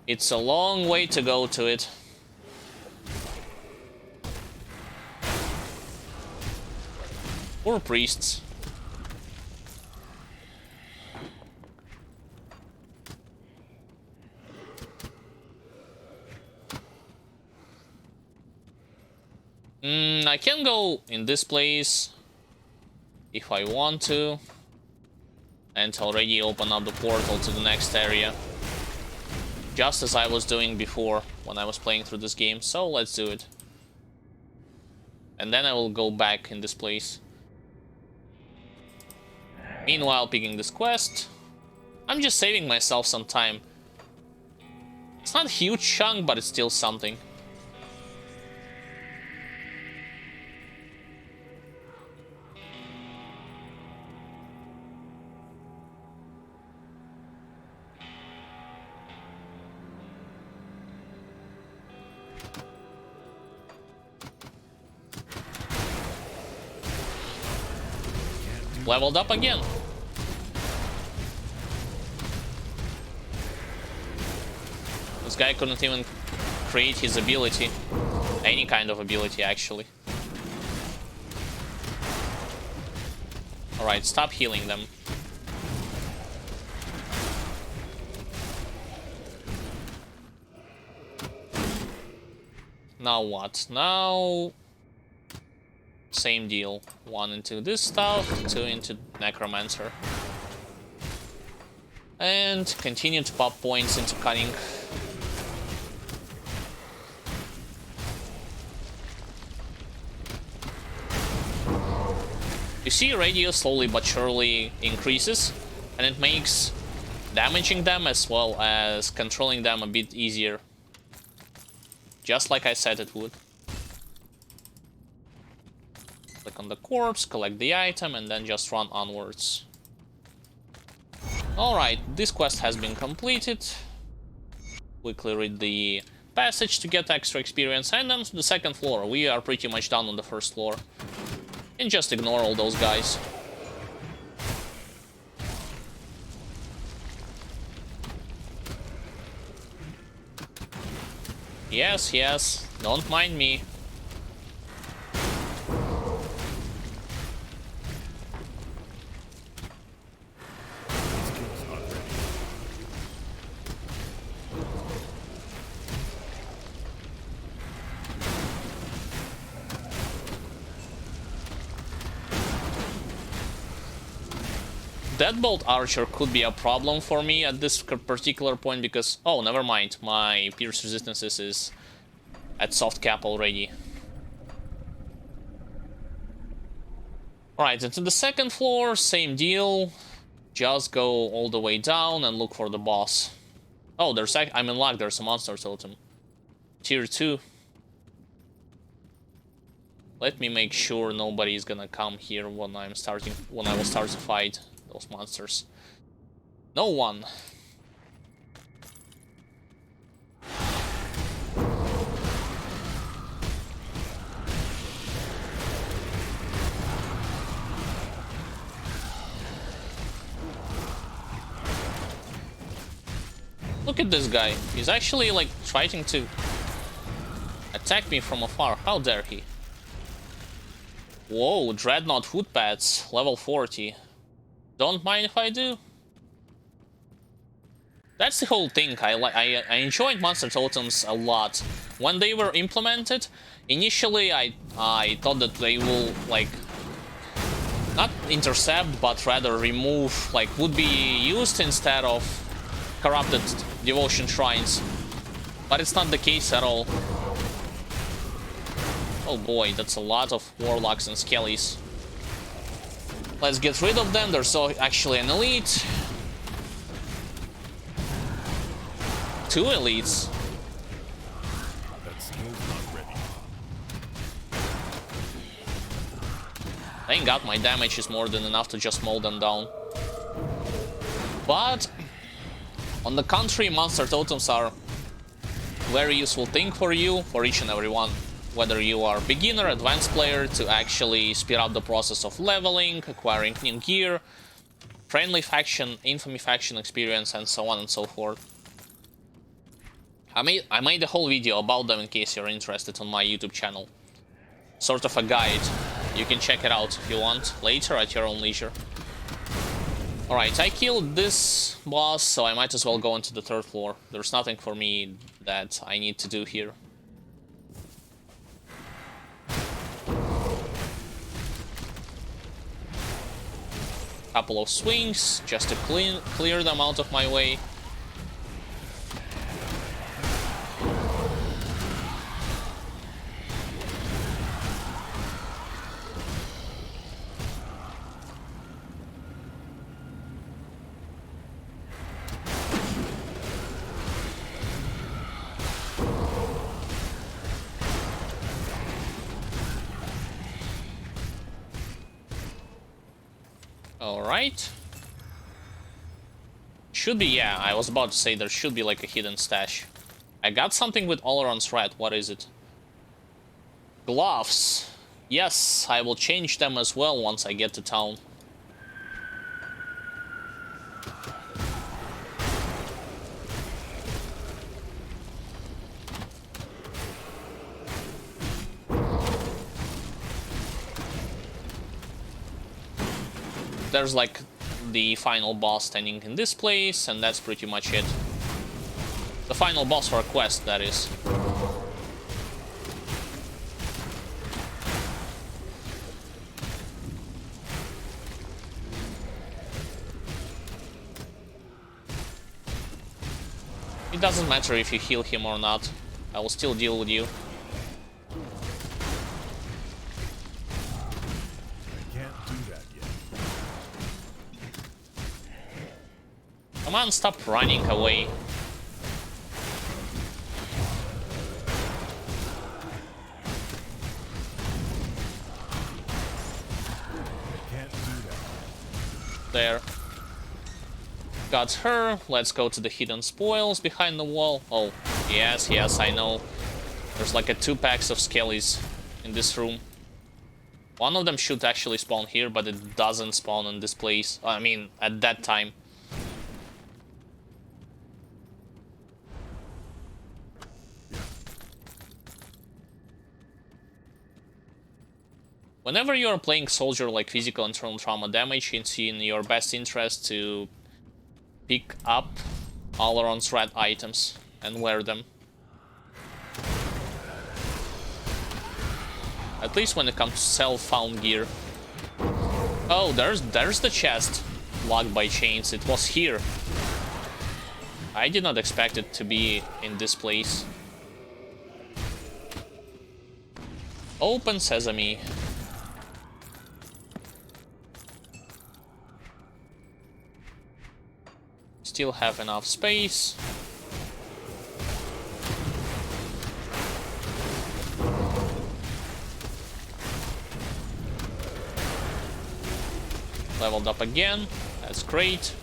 Speaker 1: It's a long way to go to it. Poor priests. I can go in this place if I want to, and already open up the portal to the next area, just as I was doing before when I was playing through this game, so let's do it. And then I will go back in this place. Meanwhile, picking this quest, I'm just saving myself some time. It's not a huge chunk, but it's still something. Leveled up again. This guy couldn't even create his ability. Any kind of ability, actually. Alright, stop healing them. Now what? Now... Same deal. 1 into this stuff, 2 into Necromancer. And continue to pop points into cunning. You see, radius slowly but surely increases, and it makes damaging them as well as controlling them a bit easier. Just like I said it would. Click on the corpse, collect the item, and then just run onwards. Alright, this quest has been completed. Quickly read the passage to get extra experience, and then the second floor. We are pretty much done on the first floor. And just ignore all those guys. Yes, yes, don't mind me. Deadbolt Archer could be a problem for me at this particular point because... Oh, never mind. My Pierce Resistances is at soft cap already. Alright, into the second floor, same deal. Just go all the way down and look for the boss. Oh, there's... I'm in luck, there's a monster totem. Tier 2. Let me make sure nobody's gonna come here when I will start to fight those monsters. No one. Look at this guy. He's actually like trying to attack me from afar. How dare he? Whoa, Dreadnought Footpads, level 40. Don't mind if I do. That's the whole thing. I enjoyed monster totems a lot. When they were implemented, initially I thought that they will like not intercept but rather remove, like would be used instead of corrupted devotion shrines. But it's not the case at all. Oh boy, that's a lot of warlocks and skellies. Let's get rid of them. There's actually an elite. 2 elites.
Speaker 5: That skill's not ready.
Speaker 1: Thank God my damage is more than enough to just mow them down. But on the contrary, monster totems are a very useful thing for you, for each and every one. Whether you are beginner, advanced player, to actually speed up the process of leveling, acquiring new gear, friendly faction, infamy faction experience, and so on and so forth. I made a whole video about them in case you're interested on my YouTube channel. Sort of a guide. You can check it out if you want, later at your own leisure. Alright, I killed this boss, so I might as well go into the third floor. There's nothing for me that I need to do here. Couple of swings just to clear them out of my way. Alright. Should be, yeah, I was about to say there should be like a hidden stash. I got something with Oleron's Rat, what is it? Gloves. Yes, I will change them as well once I get to town. There's like the final boss standing in this place, and that's pretty much it. The final boss for a quest, that is. doesn't matter if you heal him or not. I will still deal with you.
Speaker 5: I can't do that yet.
Speaker 1: Come on, stop running away.
Speaker 5: Can't do that.
Speaker 1: There. Got her. Let's go to the hidden spoils behind the wall. Oh, yes, yes, I know. There's like a 2 packs of skellies in this room. One of them should actually spawn here, but it doesn't spawn in this place. I mean, at that time. Whenever you are playing soldier like physical internal trauma damage, it's in your best interest to pick up all around threat items and wear them. At least when it comes to self-found gear. Oh, there's the chest locked by chains. It was here. I did not expect it to be in this place. Open sesame. Still have enough space. Leveled up again. That's great.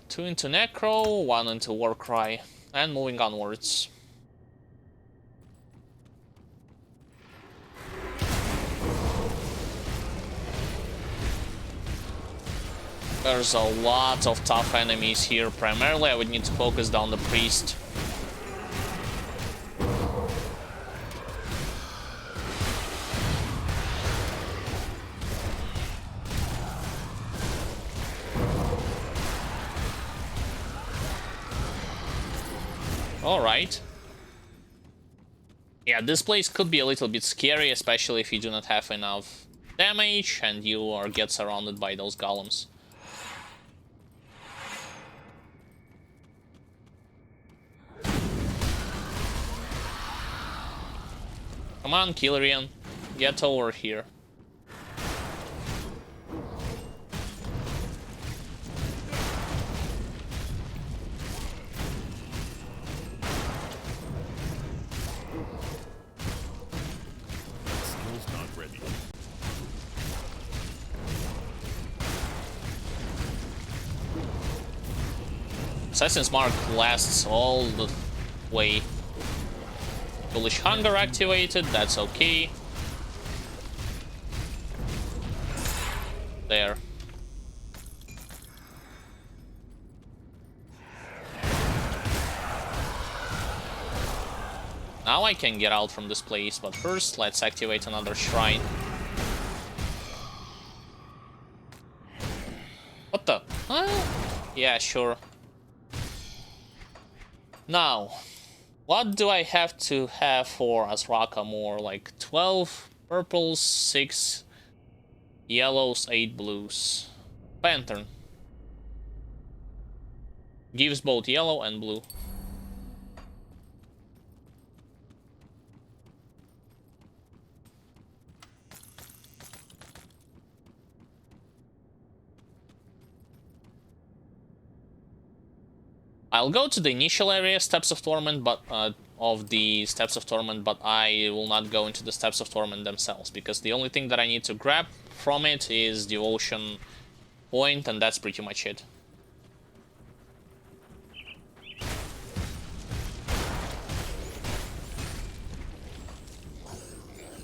Speaker 1: Two into Necro, one into Warcry, and moving onwards. There's a lot of tough enemies here. Primarily, I would need to focus down the priest. Alright. Yeah, this place could be a little bit scary, especially if you do not have enough damage and you get surrounded by those golems. Come on, Killerian, get over here.
Speaker 5: Skill's not ready.
Speaker 1: Assassin's Mark lasts all the way. Foolish Hunger activated, that's okay. There. Now I can get out from this place, but first let's activate another shrine. What the? Yeah, sure. Now, what do I have to have for Azraka more? Like 12 purples, 6 yellows, 8 blues. Panther. Gives both yellow and blue. I'll go to the initial area, Steps of Torment, but I will not go into the Steps of Torment themselves, because the only thing that I need to grab from it is Devotion Point, and that's pretty much it.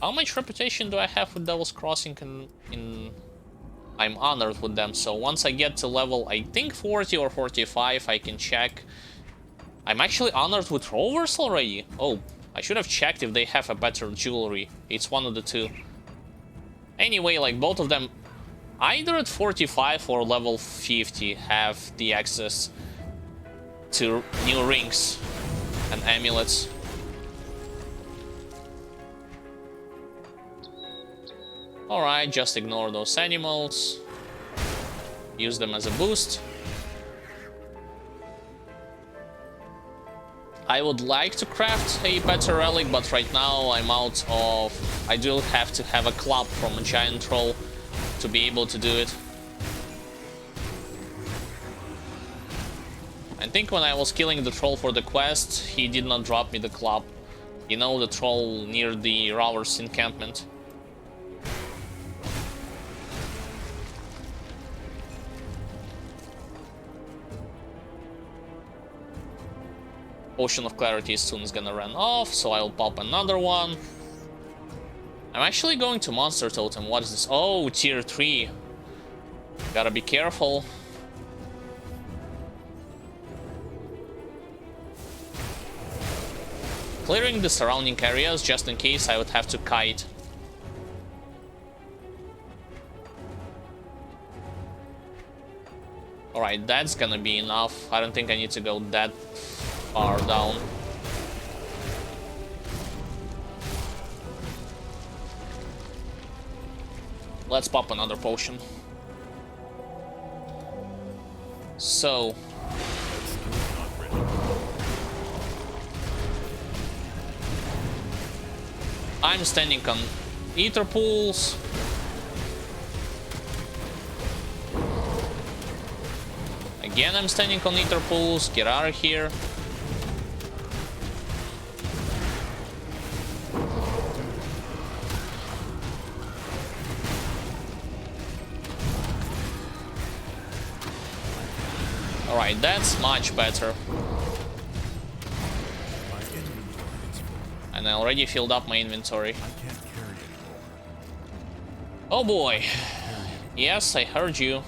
Speaker 1: How much reputation do I have with Devil's Crossing in... I'm honored with them, so once I get to level, I think 40 or 45, I can check. I'm actually honored with Rovers already? Oh, I should have checked if they have a better jewelry. It's one of the two. Anyway, like both of them, either at 45 or level 50, have the access to new rings and amulets. Alright, just ignore those animals. use them as a boost. I would like to craft a better relic, but right now I'm out of... I do have to have a club from a giant troll to be able to do it. I think when I was killing the troll for the quest, he did not drop me the club. You know, the troll near the Rovers encampment. Potion of Clarity soon is gonna run off, so I'll pop another one. I'm actually going to Monster Totem. What is this? Oh, tier 3. Gotta be careful. Clearing the surrounding areas just in case I would have to kite. Alright, that's gonna be enough. I don't think I need to go that far down. Let's pop another potion. So... I'm standing on ether pools. Again, I'm standing on ether pools. Get out of here. Alright, that's much better. And I already filled up my inventory. Oh boy. Yes, I heard you.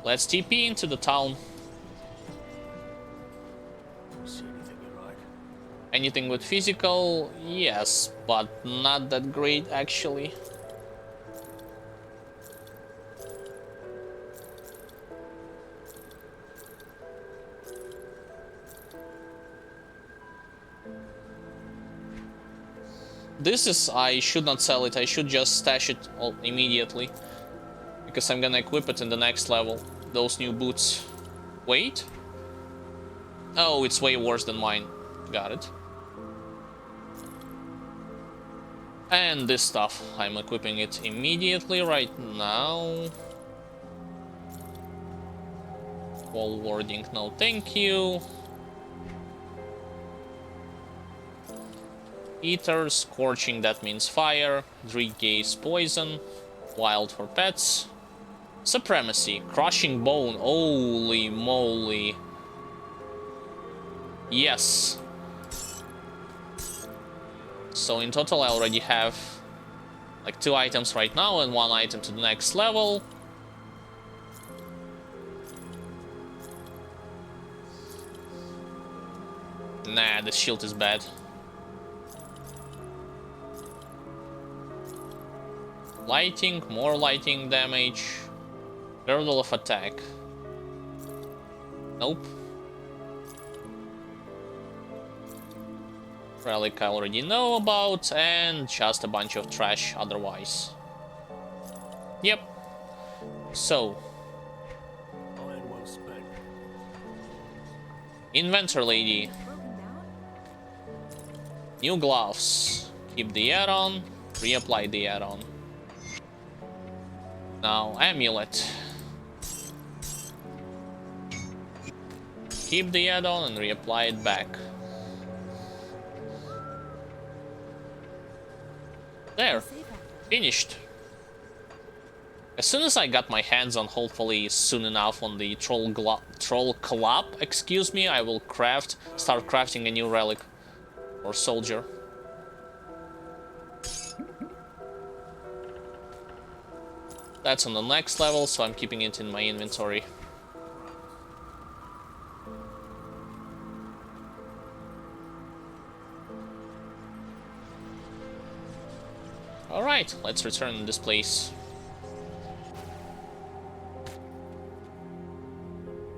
Speaker 1: Let's TP into the town. Anything with physical? Yes, but not that great actually. This is... I should not sell it, I should just stash it all immediately. Because I'm gonna equip it in the next level. Those new boots. Wait. Oh, it's way worse than mine. Got it. And this stuff, I'm equipping it immediately right now. Wall warding, no thank you. Ether, scorching, that means fire. Dread gaze, poison. Wild for pets. Supremacy, crushing bone, holy moly. Yes. So in total I already have like 2 items right now and 1 item to the next level. Nah, the shield is bad. Lighting, more lighting damage. Girdle of attack. Nope. Relic I already know about, and just a bunch of trash otherwise. Yep. So. Inventor lady. New gloves. Keep the add-on. Reapply the add-on. Now, amulet. Keep the add-on and reapply it back. There. Finished. As soon as I got my hands on, hopefully soon enough, on the troll club, excuse me, I will start crafting a new relic or soldier. That's on the next level, so I'm keeping it in my inventory. Alright, let's return to this place.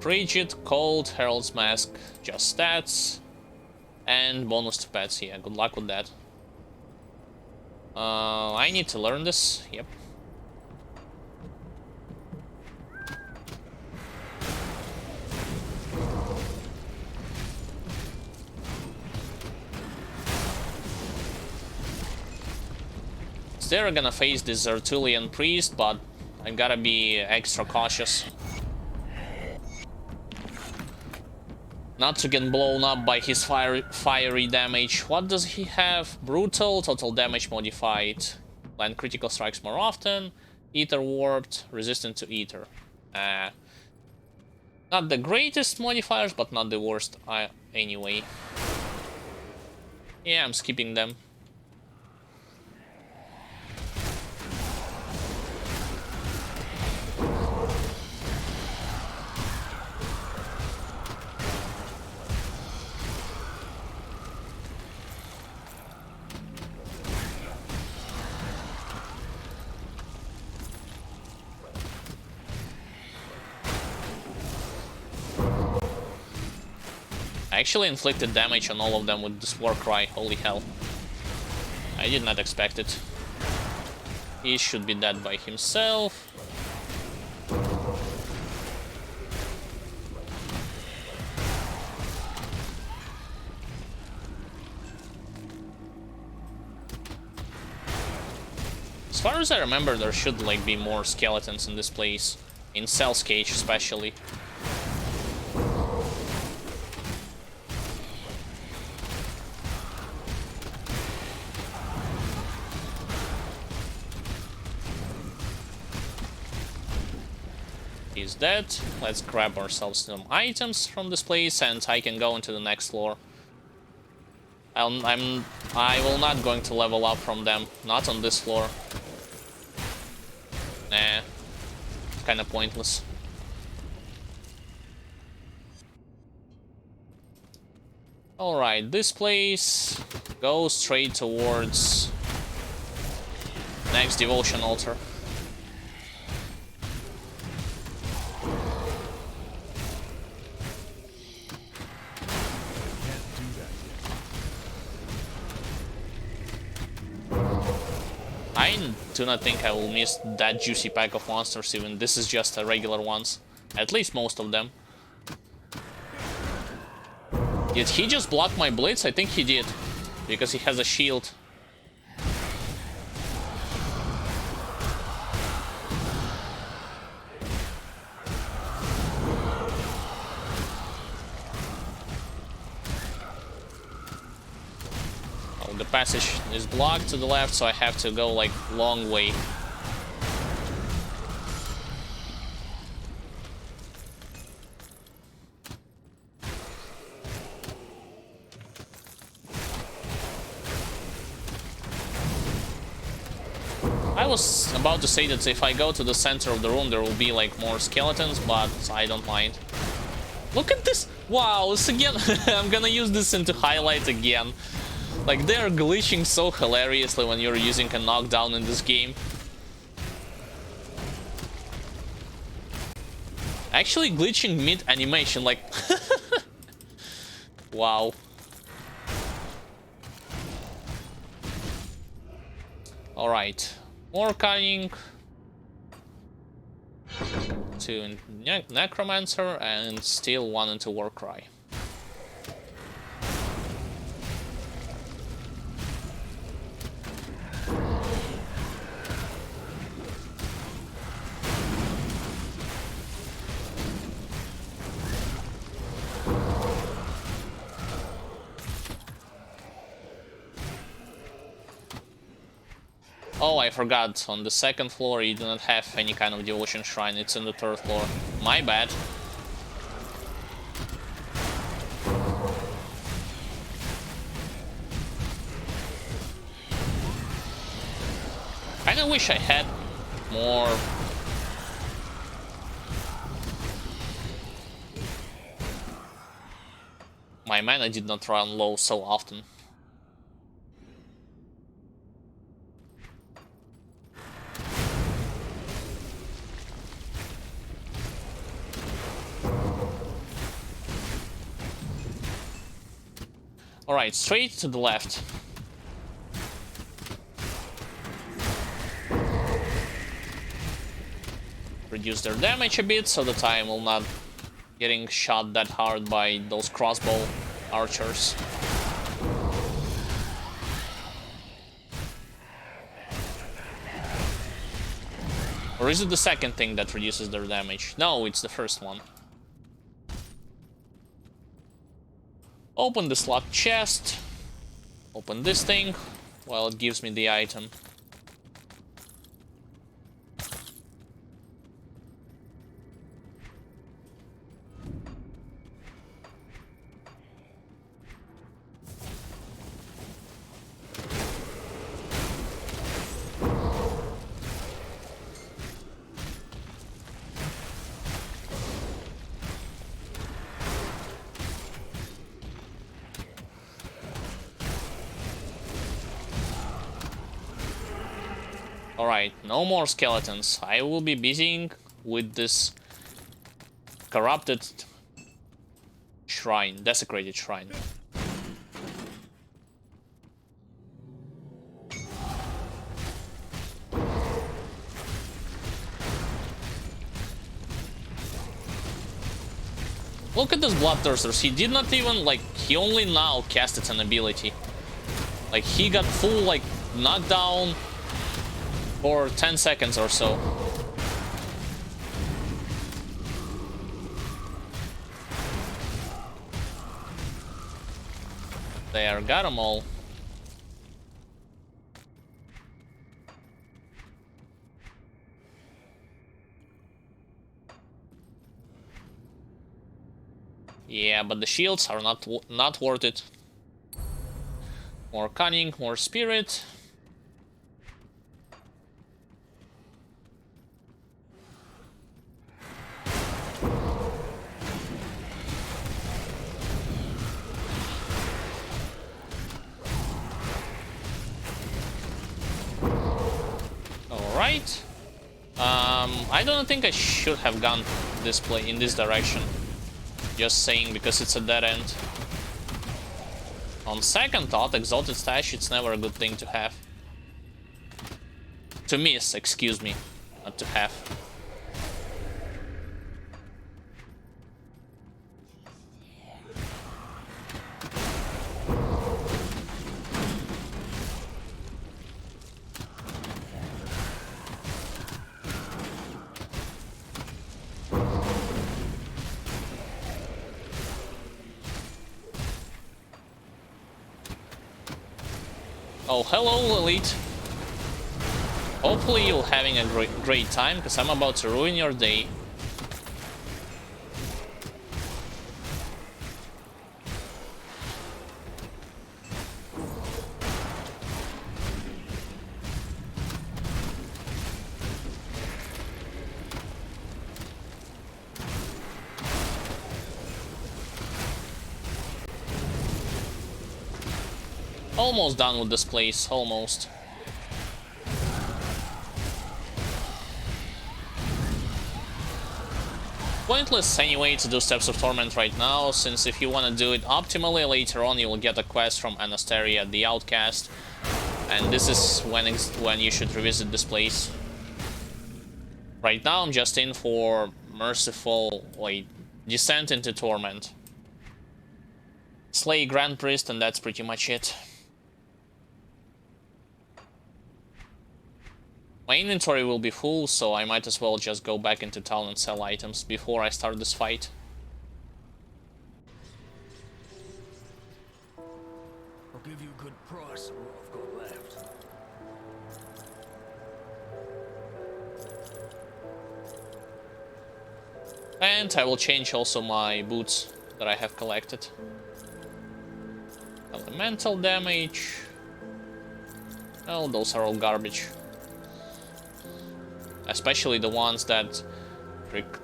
Speaker 1: Frigid, Cold, Herald's Mask, just stats. And bonus to pets, yeah, good luck with that. I need to learn this. Yep. They're gonna face this Zertulian priest, but I gotta be extra cautious. Not to get blown up by his fiery damage. What does he have? Brutal, total damage modified. Land critical strikes more often. Ether warped, resistant to ether. Not the greatest modifiers, but not the worst anyway. Yeah, I'm skipping them. I actually inflicted damage on all of them with this war cry, holy hell. I did not expect it. He should be dead by himself. As far as I remember, there should like be more skeletons in this place. In Cell's Cage especially. He's dead. Let's grab ourselves some items from this place, and I can go into the next floor. I will not going to level up from them. Not on this floor. Nah, kind of pointless. All right, this place goes straight towards next devotion altar. I do not think I will miss that juicy pack of monsters even. This is just a regular ones. At least most of them. Did he just block my blitz? I think he did. Because he has a shield. The passage is blocked to the left, so I have to go like long way. I was about to say that if I go to the center of the room there will be like more skeletons, but I don't mind. Look at this! Wow, this again. I'm gonna use this into highlight again. Like, they are glitching so hilariously when you're using a knockdown in this game. Actually glitching mid-animation, like... Wow. Alright. More cunning. To Necromancer, and still one into Warcry. Oh, I forgot, on the second floor you do not have any kind of devotion shrine, it's in the third floor. My bad. Kinda wish I had more... My mana did not run low so often. Alright, straight to the left. reduce their damage a bit so that I will not getting shot that hard by those crossbow archers. Or is it the second thing that reduces their damage? No, it's the first one. Open this locked chest. Open this thing while it gives me the item. Alright, no more skeletons. I will be busy with this corrupted shrine, desecrated shrine. Look at this Bloodthirsters, he did not even, like, he only now casted an ability. Like, he got full, like, knockdown for 10 seconds or so. There, got them all. Yeah, but the shields are not worth it. More cunning, more spirit. Alright. I don't think I should have gone this play in this direction. Just saying, because it's a dead end. On second thought, exalted stash, it's never a good thing to have. To miss, excuse me, not to have. Oh, hello, Elite. Hopefully you're having a great time, because I'm about to ruin your day. Almost done with this place, almost. Pointless anyway to do Steps of Torment right now, since if you want to do it optimally later on, you will get a quest from Anastasia the Outcast, and this is when you should revisit this place. Right now I'm just in for merciful, like, descent into torment. Slay Grand Priest, and that's pretty much it. My inventory will be full, so I might as well just go back into town and sell items before I start this fight.
Speaker 3: I'll give you a good price on what I've got left.
Speaker 1: And I will change also my boots that I have collected. Elemental damage. Well, those are all garbage. Especially the ones that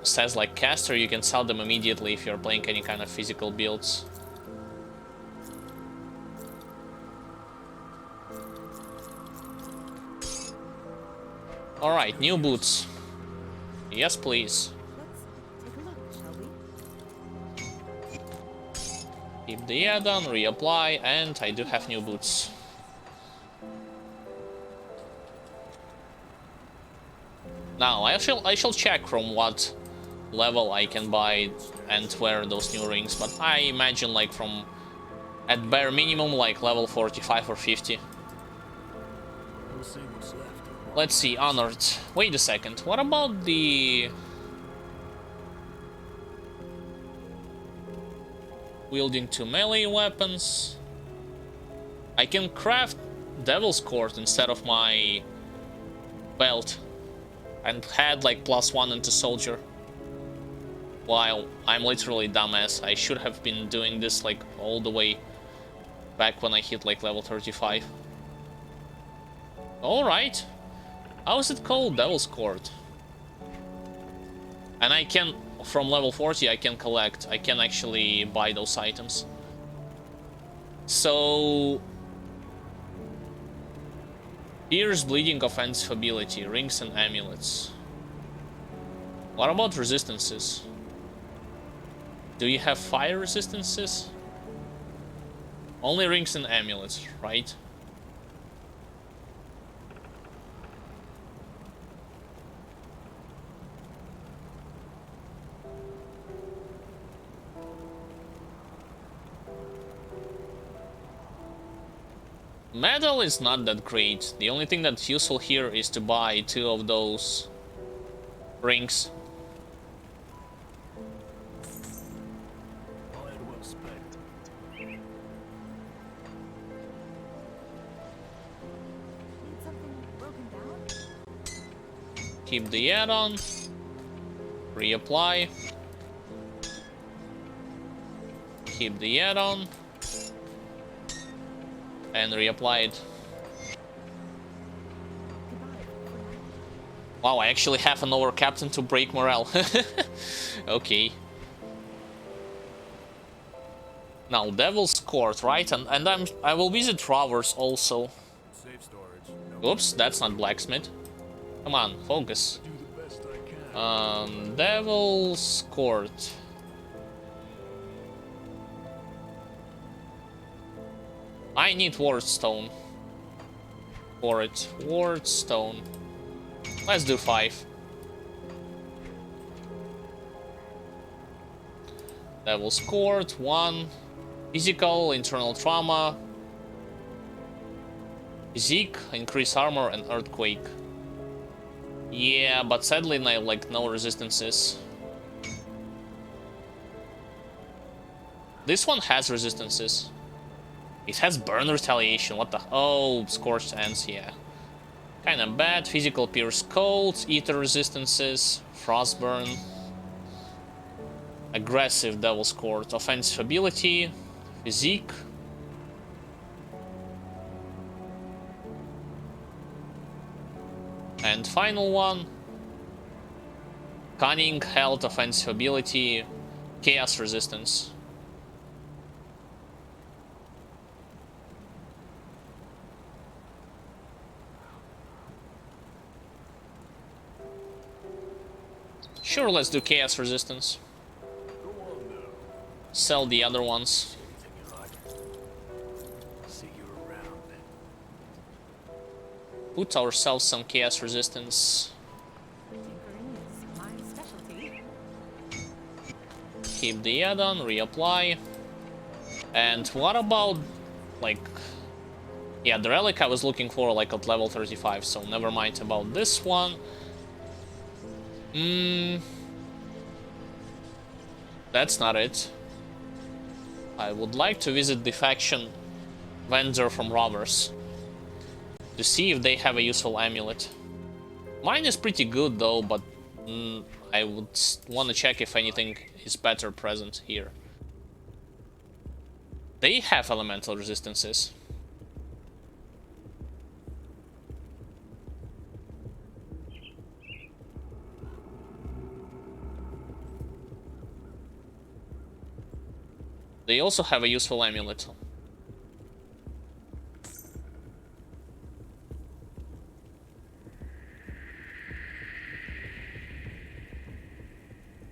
Speaker 1: says like caster, you can sell them immediately if you're playing any kind of physical builds. Alright, new boots. Yes, please.
Speaker 6: Let's take a look, shall we?
Speaker 1: Keep the add-on, reapply, and I do have new boots. Now I shall check from what level I can buy and wear those new rings, but I imagine like from at bare minimum like level 45 or 50.
Speaker 3: We'll see what's left.
Speaker 1: Let's see, honored. Wait a second. What about the wielding 2 melee weapons? I can craft Devil's Court instead of my belt and had like +1 into soldier. While I'm literally dumbass, I should have been doing this like all the way back when I hit like level 35. Alright. How is it called? Devil's Court. And I can, from level 40, I can collect. I can actually buy those items. So... Here's bleeding offensive ability, rings and amulets. What about resistances? Do you have fire resistances? Only rings and amulets, right? Metal is not that great. The only thing that's useful here is to buy 2 of those rings.
Speaker 3: All in well spent.
Speaker 6: Need something broken down?
Speaker 1: Keep the add-on. Reapply. Keep the add-on. And reapply it. Wow, I actually have an overcaptain to break morale. Okay. Now, Devil's Court, right? And I will visit Rovers also.
Speaker 5: Safe storage. No
Speaker 1: Oops, that's not blacksmith. Come on, focus.
Speaker 3: Do the best I can.
Speaker 1: Devil's Court. I need Wardstone for it. Wardstone. Let's do 5. Devil's Court, 1. Physical, internal trauma. Physique, increase armor, and earthquake. Yeah, but sadly, like no resistances. This one has resistances. It has burn retaliation. What the? Oh, scorched ends. Yeah, kind of bad. Physical pierce cold, ether resistances, frostburn. Aggressive Devil's Court, offensive ability, physique. And final one. Cunning, health, offensive ability, chaos resistance. Sure, let's do chaos resistance.
Speaker 3: Go on now.
Speaker 1: Sell the other ones.
Speaker 3: Anything you like. See you around.
Speaker 1: Put ourselves some chaos resistance.
Speaker 6: Tinkering is my specialty.
Speaker 1: Keep the add-on, reapply. And what about, like... Yeah, the relic I was looking for, like, at level 35, so never mind about this one. That's not it. I would like to visit the faction vendor from Rovers to see if they have a useful amulet. Mine is pretty good though, but I would want to check if anything is better present here. They have elemental resistances. They also have a useful amulet.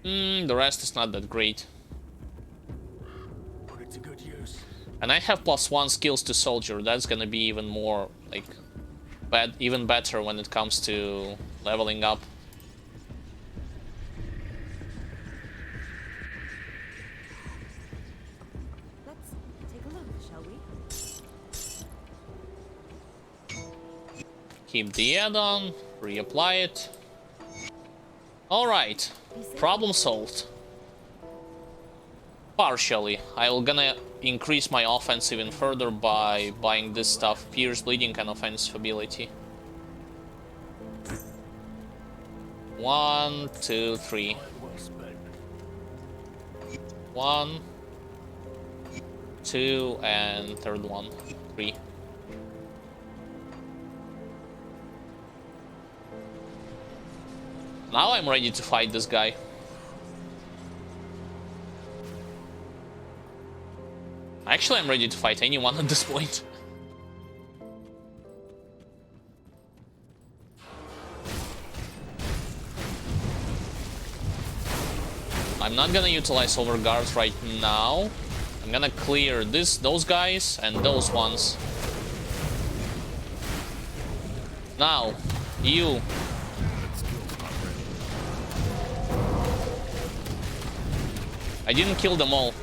Speaker 1: The rest is not that great.
Speaker 3: Put it to good use.
Speaker 1: And I have +1 skills to soldier. That's gonna be even more, like, even better when it comes to leveling up. Keep the add-on, reapply it. Alright, problem solved. Partially. I'm gonna increase my offense even further by buying this stuff. Pierce, bleeding, and offensive ability. 1, 2, 3. 1, 2, and third one. 3. Now I'm ready to fight this guy. Actually, I'm ready to fight anyone at this point. I'm not gonna utilize overguards right now. I'm gonna clear those guys and those ones. Now, you. I didn't kill them all.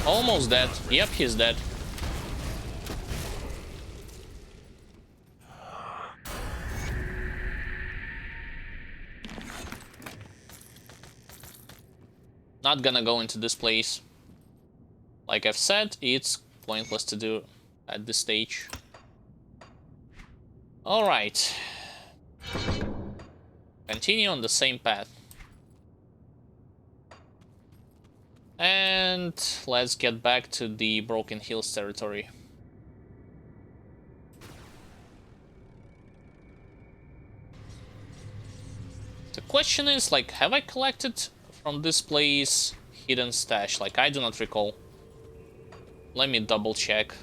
Speaker 1: Almost dead. Yep, he's dead. Not gonna go into this place. Like I've said, it's pointless to do at this stage. Alright. Continue on the same path. And let's get back to the Broken Hills territory. The question is, like, have I collected from this place hidden stash? Like, I do not recall. Let me double check.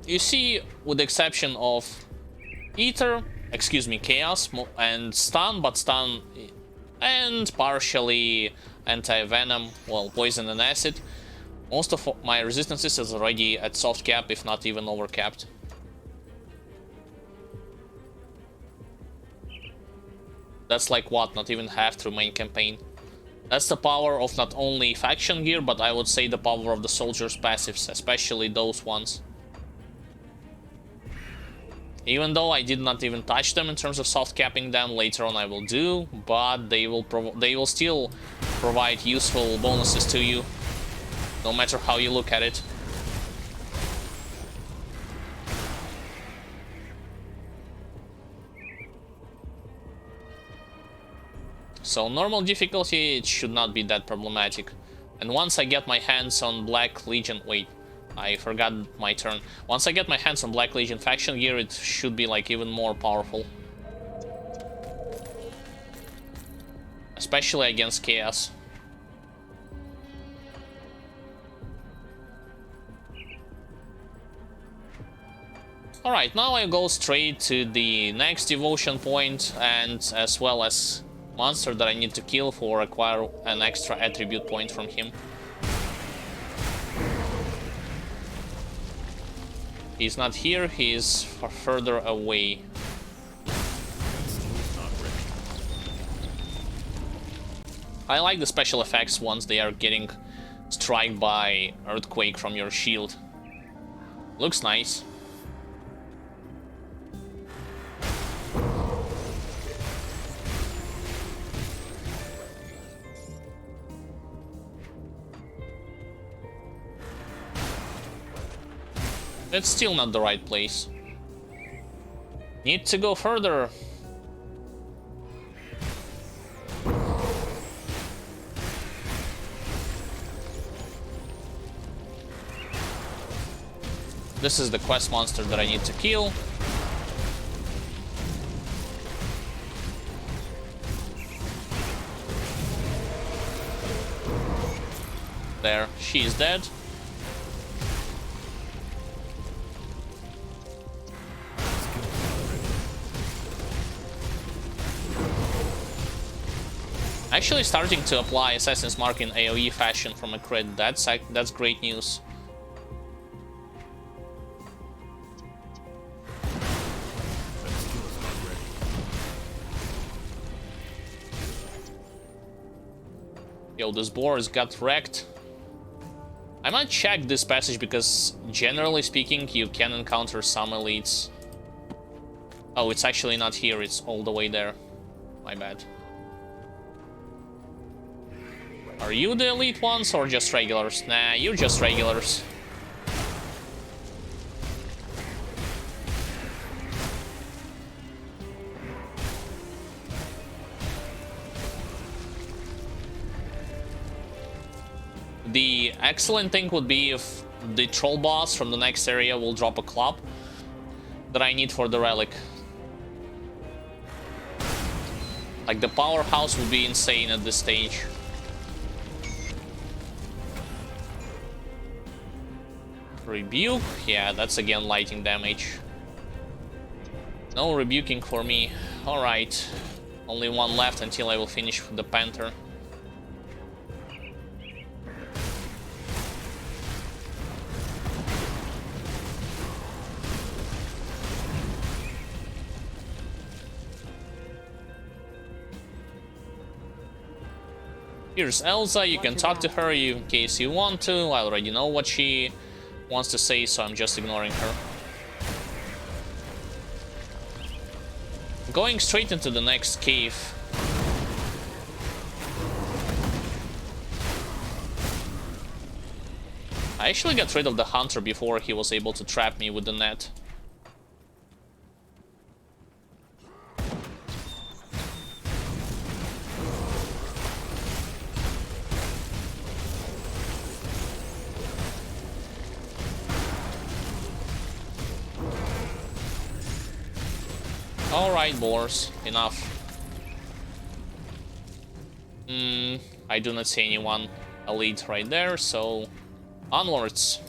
Speaker 1: You see, with the exception of Ether, excuse me, Chaos and Stun, but Stun and partially Anti-Venom, well, Poison and Acid, most of my resistances is already at soft cap, if not even overcapped. That's like what, not even half through main campaign. That's the power of not only faction gear, but I would say the power of the soldiers' passives, especially those ones. Even though I did not even touch them in terms of soft capping them, later on I will do, but they will still provide useful bonuses to you, no matter how you look at it. So normal difficulty, it should not be that problematic. And once I get my hands on Black Legion, wait, I forgot my turn. Once I get my hands on Black Legion faction gear, it should be like even more powerful. Especially against Chaos. Alright, now I go straight to the next devotion point, and as well as monster that I need to kill for acquire an extra attribute point from him. He's not here, he is further away. I like the special effects once they are getting struck by earthquake from your shield. Looks nice. It's still not the right place. Need to go further. This is the quest monster that I need to kill. There, she is dead. Actually starting to apply Assassin's Mark in AoE fashion from a crit, that's great news. Yo, this boars got wrecked. I might check this passage because, generally speaking, you can encounter some elites. Oh, it's actually not here, it's all the way there. My bad. Are you the elite ones or just regulars? Nah, you're just regulars. The excellent thing would be if the troll boss from the next area will drop a club that I need for the relic. Like, the powerhouse would be insane at this stage. Rebuke? Yeah, that's again lighting damage. No rebuking for me. Alright. Only one left until I will finish the Panther. Here's Elsa, you can talk to her in case you want to. I already know what she wants to say, so I'm just ignoring her. Going straight into the next cave. I actually got rid of the hunter before he was able to trap me with the net. Alright, boars, enough. I do not see anyone elite right there, so onwards.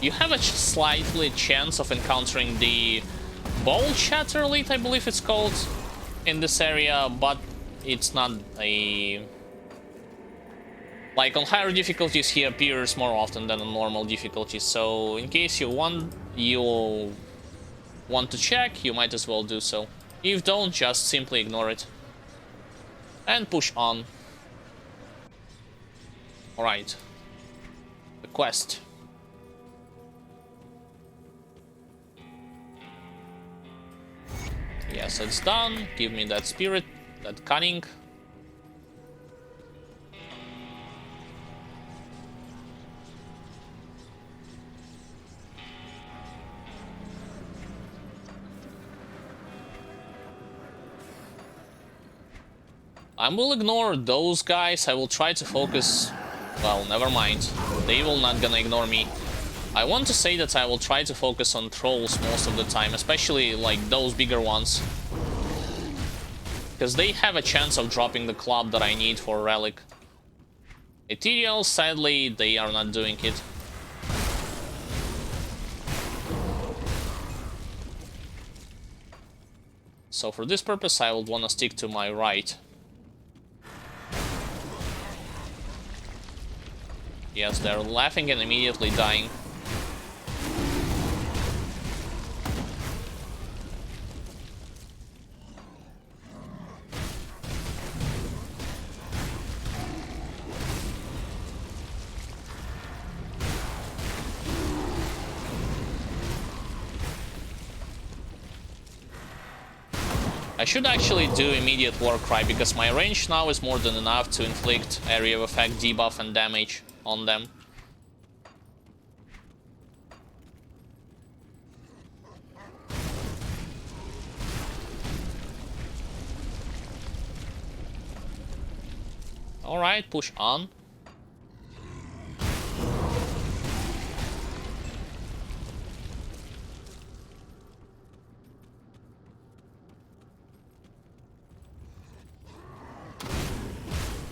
Speaker 1: You have a slightly chance of encountering the Ball Shatter Elite, I believe it's called, in this area, but it's not a... Like, on higher difficulties he appears more often than on normal difficulties, so in case you want to check, you might as well do so. If don't, just simply ignore it. And push on. Alright. The quest. Yes, it's done. Give me that spirit, that cunning. I will ignore those guys. I will try to focus... Well, never mind. They will not gonna ignore me. I want to say that I will try to focus on trolls most of the time, especially like those bigger ones. Because they have a chance of dropping the club that I need for relic. Ethereal, sadly, they are not doing it. So for this purpose, I would want to stick to my right. Yes, they're laughing and immediately dying. I should actually do immediate war cry because my range now is more than enough to inflict area of effect, debuff and damage on them. Alright, push on.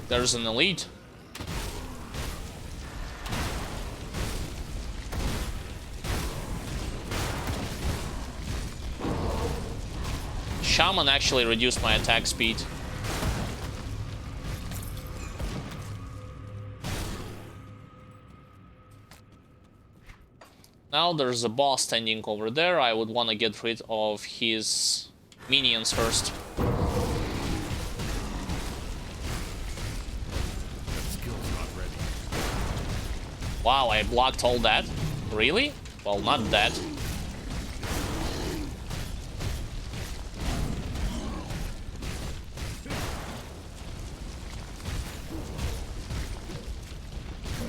Speaker 1: There's an elite. summon actually reduced my attack speed. Now there's a boss standing over there. I would want to get rid of his minions first. Wow, I blocked all that? Really? Well, not that.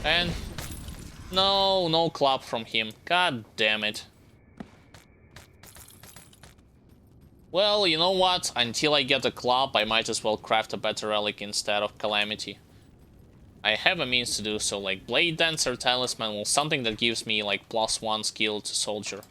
Speaker 1: And no club from him. God damn it. Well, you know what? Until I get a club, I might as well craft a better relic instead of Calamity. I have a means to do so, like Blade Dancer, Talisman, well, something that gives me like +1 skill to Soldier.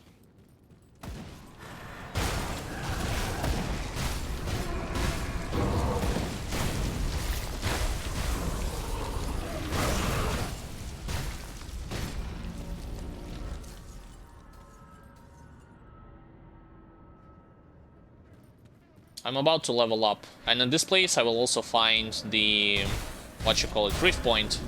Speaker 1: I'm about to level up, and in this place I will also find the, what you call it, Rift Point.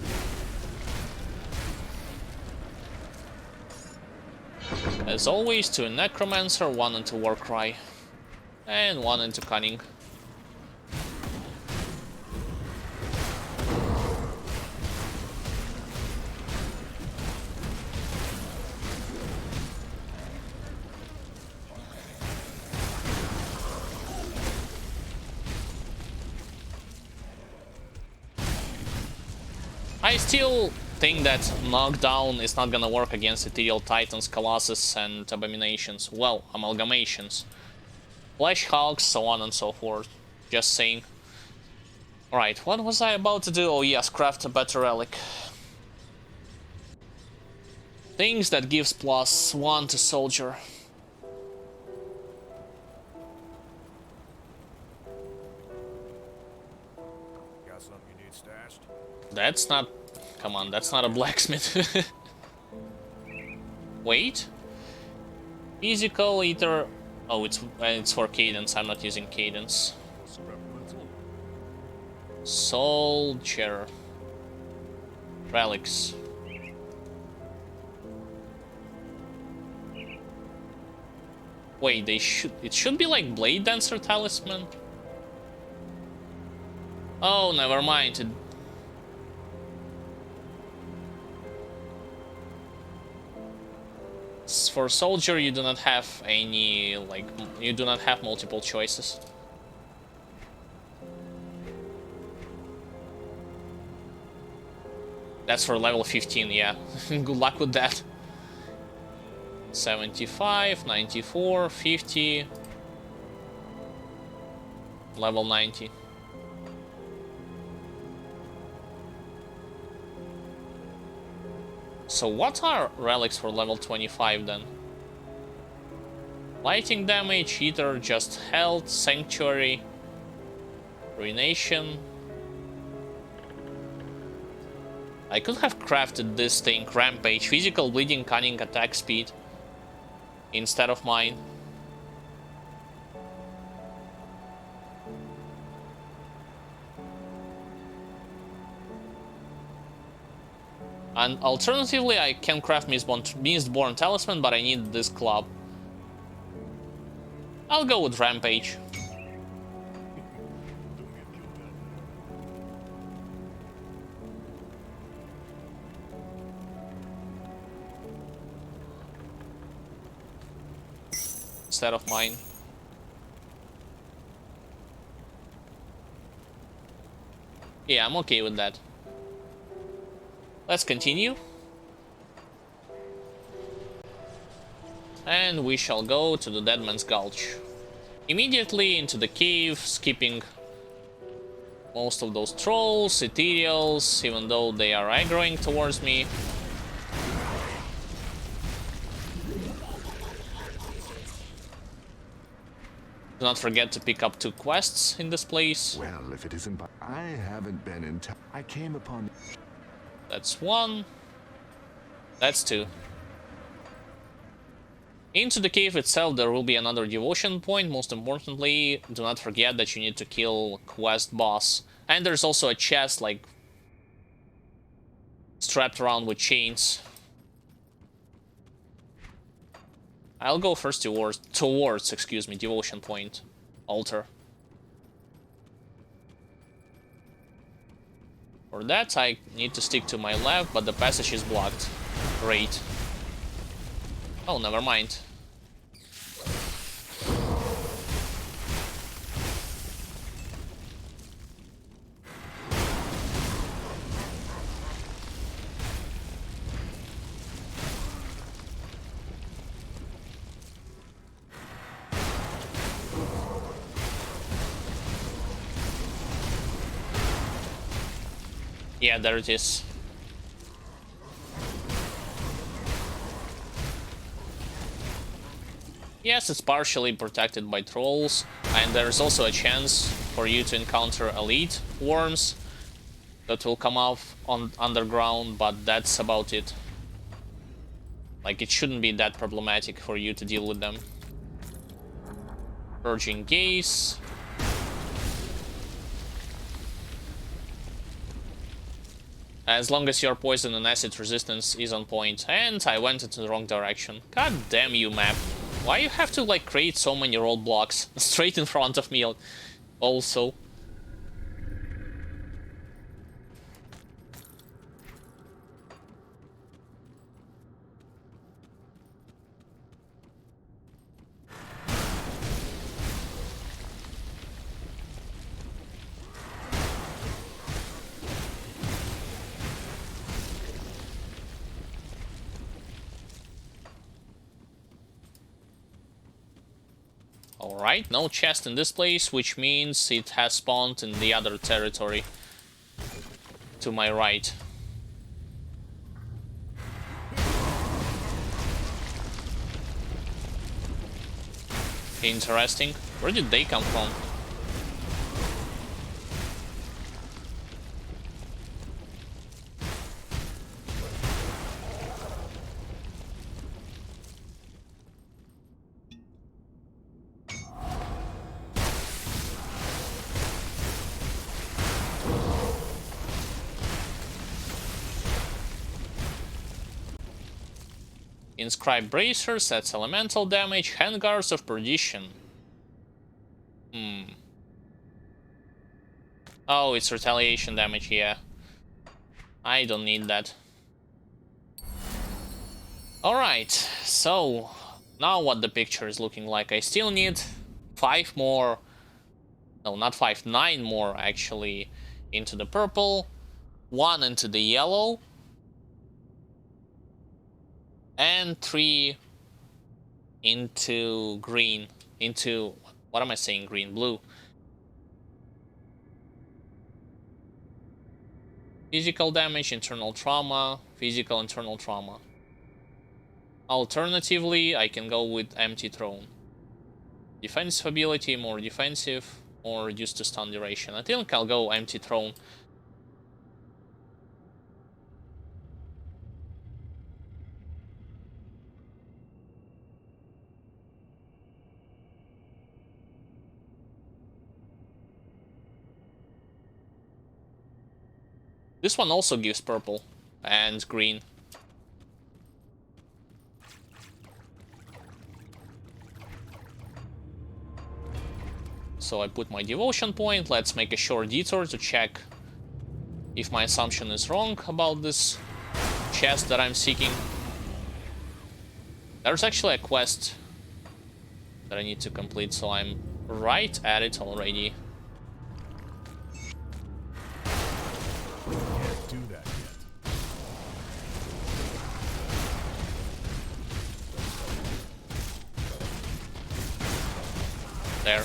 Speaker 1: As always, 2 Necromancer, 1 into Warcry, and 1 into Cunning. I still think that knockdown is not gonna work against Ethereal Titans, Colossus, and Abominations. Well, Amalgamations. Flesh Hulks, so on and so forth. Just saying. Alright, what was I about to do? Oh yes, craft a better relic. Things that gives +1 to Soldier.
Speaker 5: Got something you need stashed?
Speaker 1: That's not... Come on, that's not a blacksmith. Wait. Physical Ether... Oh, it's for Cadence. I'm not using Cadence. Soldier. Relics. Wait, it should be like Blade Dancer Talisman? Oh, never mind. For Soldier, you do not have any, like, you do not have multiple choices. That's for level 15, yeah. Good luck with that. 75, 94, 50, level 90. So what are relics for level 25 then? Lighting damage, either just health, sanctuary, ruination. I could have crafted this thing, rampage, physical bleeding, cunning, attack speed, instead of mine. And alternatively, I can craft Mistborn Talisman, but I need this club. I'll go with Rampage. Instead of mine. Yeah, I'm okay with that. Let's continue. And we shall go to the Deadman's Gulch. Immediately into the cave, skipping most of those trolls, ethereals, even though they are aggroing towards me. Do not forget to pick up 2 quests in this place.
Speaker 2: Well, if it isn't, I haven't been in town. I came upon.
Speaker 1: That's 1. That's 2. Into the cave itself there will be another devotion point. Most importantly, do not forget that you need to kill quest boss. And there's also a chest like strapped around with chains. I'll go first towards excuse me, devotion point. Altar. For that I need to stick to my left, but the passage is blocked. Great. Oh, never mind. Yeah, there it is. Yes, it's partially protected by trolls, and there's also a chance for you to encounter elite worms that will come out on underground, but that's about it. Like, it shouldn't be that problematic for you to deal with them. Purging gaze. As long as your poison and acid resistance is on point. And I went into the wrong direction. God damn you, map. Why you have to, like, create so many roadblocks straight in front of me also? Alright, no chest in this place, which means it has spawned in the other territory to my right. Interesting. Where did they come from? Inscribed bracers, that's elemental damage, handguards of perdition. Oh, it's retaliation damage, yeah. I don't need that. Alright, so now what the picture is looking like. I still need 5 more, no, not 5, 9 more actually into the purple, 1 into the yellow, and 3 into green, into, what am I saying, green, blue. Physical damage, internal trauma, physical, internal trauma. Alternatively, I can go with empty throne. Defensive ability, more defensive, or reduced to stun duration. I think I'll go empty throne. This one also gives purple and green. So I put my devotion point. Let's make a short detour to check if my assumption is wrong about this chest that I'm seeking. There's actually a quest that I need to complete, so I'm right at it already.
Speaker 5: Can't do that yet.
Speaker 1: There.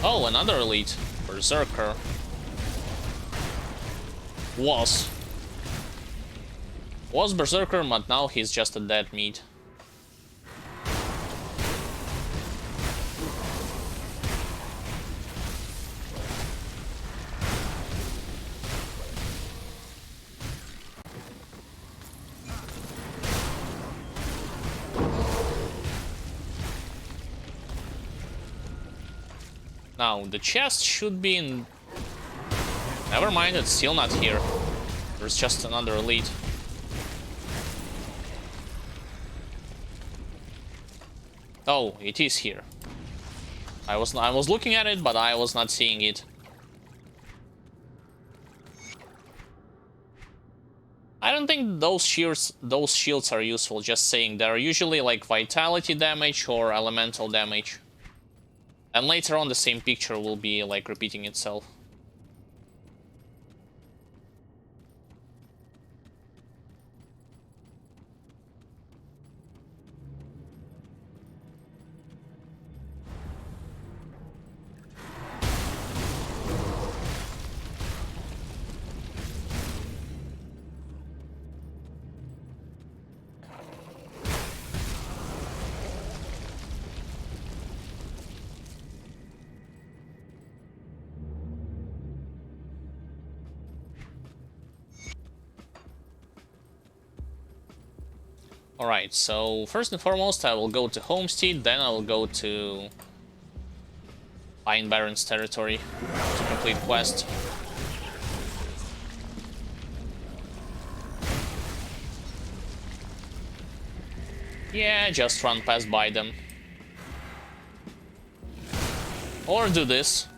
Speaker 1: Oh, another elite. Berserker. Was Berserker, but now he's just a dead meat. Now, the chest should be in... Never mind, it's still not here. There's just another elite. Oh, it is here. I was looking at it, but I was not seeing it. I don't think those shields are useful, just saying. They're usually like vitality damage or elemental damage. And later on the same picture will be like repeating itself. Alright, so first and foremost I will go to Homestead, then I will go to Pine Barrens territory to complete quest. Yeah, just run past by them. Or do this.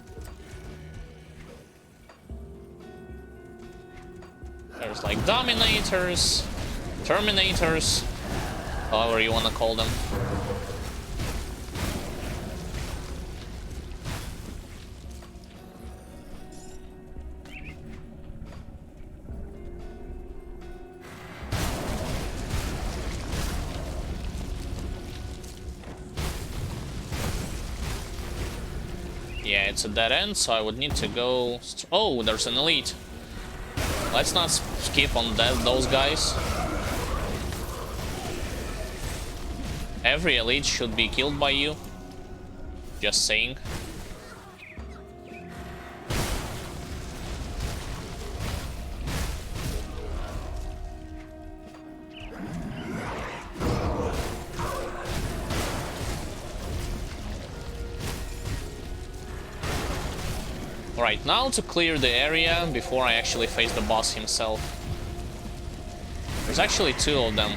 Speaker 1: There's like Dominators, Terminators, however you want to call them. Yeah, it's a dead end, so I would need to go... Oh, there's an elite. Let's not skip on those guys. Every elite should be killed by you. Just saying. Alright, now to clear the area before I actually face the boss himself. There's actually two of them.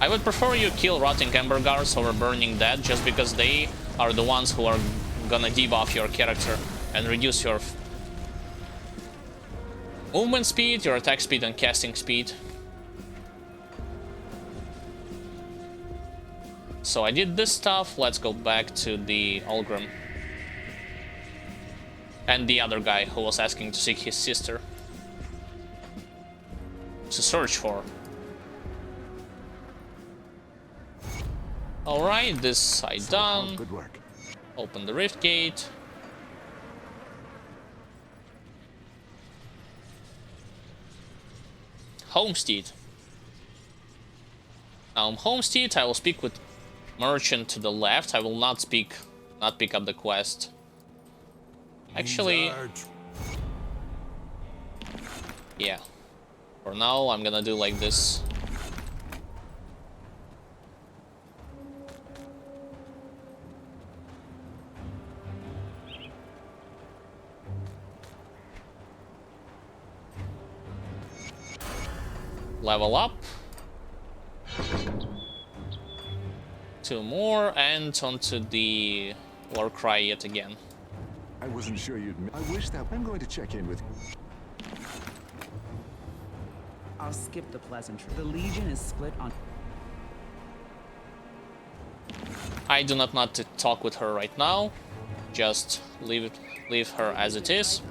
Speaker 1: I would prefer you kill Rotting Ember Guards over Burning Dead, just because they are the ones who are gonna debuff your character and reduce your movement speed, your attack speed, and casting speed. So I did this stuff, let's go back to the Ulgrim. And the other guy who was asking to seek his sister. To search for. Alright, this side done.
Speaker 2: Good work.
Speaker 1: Open the Rift Gate. Homestead. Now in Homestead I will speak with Merchant to the left. I will not pick up the quest. Actually, yeah. For now I'm gonna do like this. Level up. 2 more, and onto the Warcry yet again.
Speaker 2: I wasn't sure you'd... I wish that... I'm going to check in with...
Speaker 7: I'll skip the pleasantry. The Legion is split on...
Speaker 1: I do not want to talk with her right now. Just leave her as it is.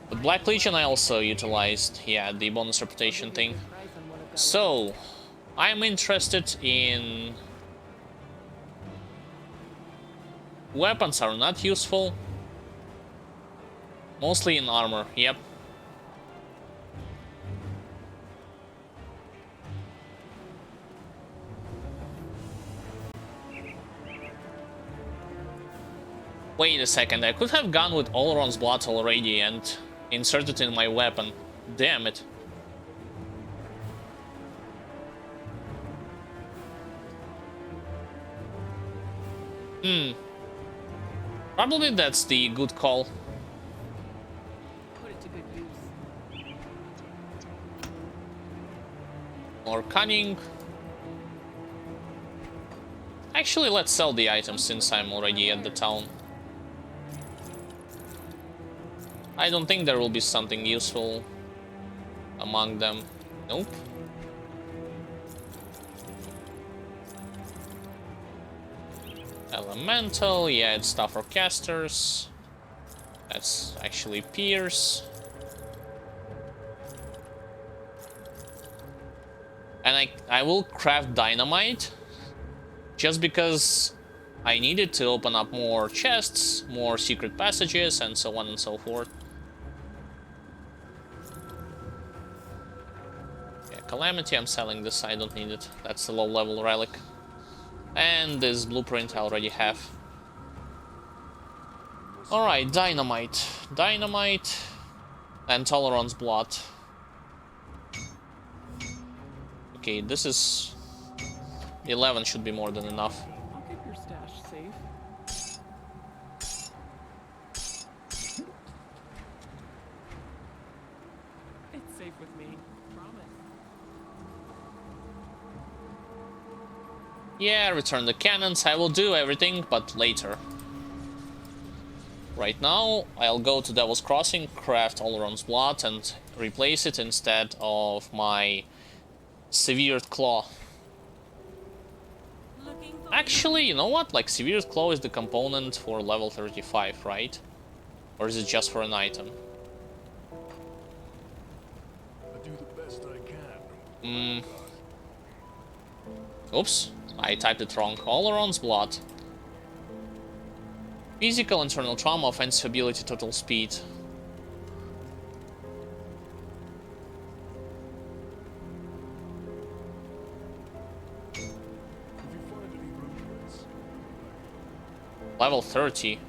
Speaker 1: With Black Legion I also utilized, yeah, the bonus reputation thing. So, I'm interested in... Weapons are not useful. Mostly in armor, yep. Wait a second, I could have gone with Oleron's blood already and inserted in my weapon. Damn it. Probably that's the good call.
Speaker 7: Put it to good use.
Speaker 1: More cunning. Actually, let's sell the items since I'm already at the town. I don't think there will be something useful among them. Nope. Elemental, yeah, it's stuff for casters. That's actually Pierce. And I will craft dynamite just because I needed to open up more chests, more secret passages, and so on and so forth. Yeah, Calamity, I'm selling this, I don't need it. That's a low-level relic. And this blueprint I already have. Alright, dynamite. Dynamite and Toleron's blood. Okay, this is 11 should be more than enough.
Speaker 7: I'll keep your stash safe. It's safe with me. Promise.
Speaker 1: Yeah, return the cannons. I will do everything, but later. Right now, I'll go to Devil's Crossing, craft Oleron's blood, and replace it instead of my Severed Claw. Actually, you know what? Like, Severed Claw is the component for level 35, right? Or is it just for an item?
Speaker 5: I do the best I can.
Speaker 1: Oops, I typed it wrong. Oleron's blood. Physical, internal trauma, offensive ability, total speed.
Speaker 5: If you find any blueprints,
Speaker 1: Level 30.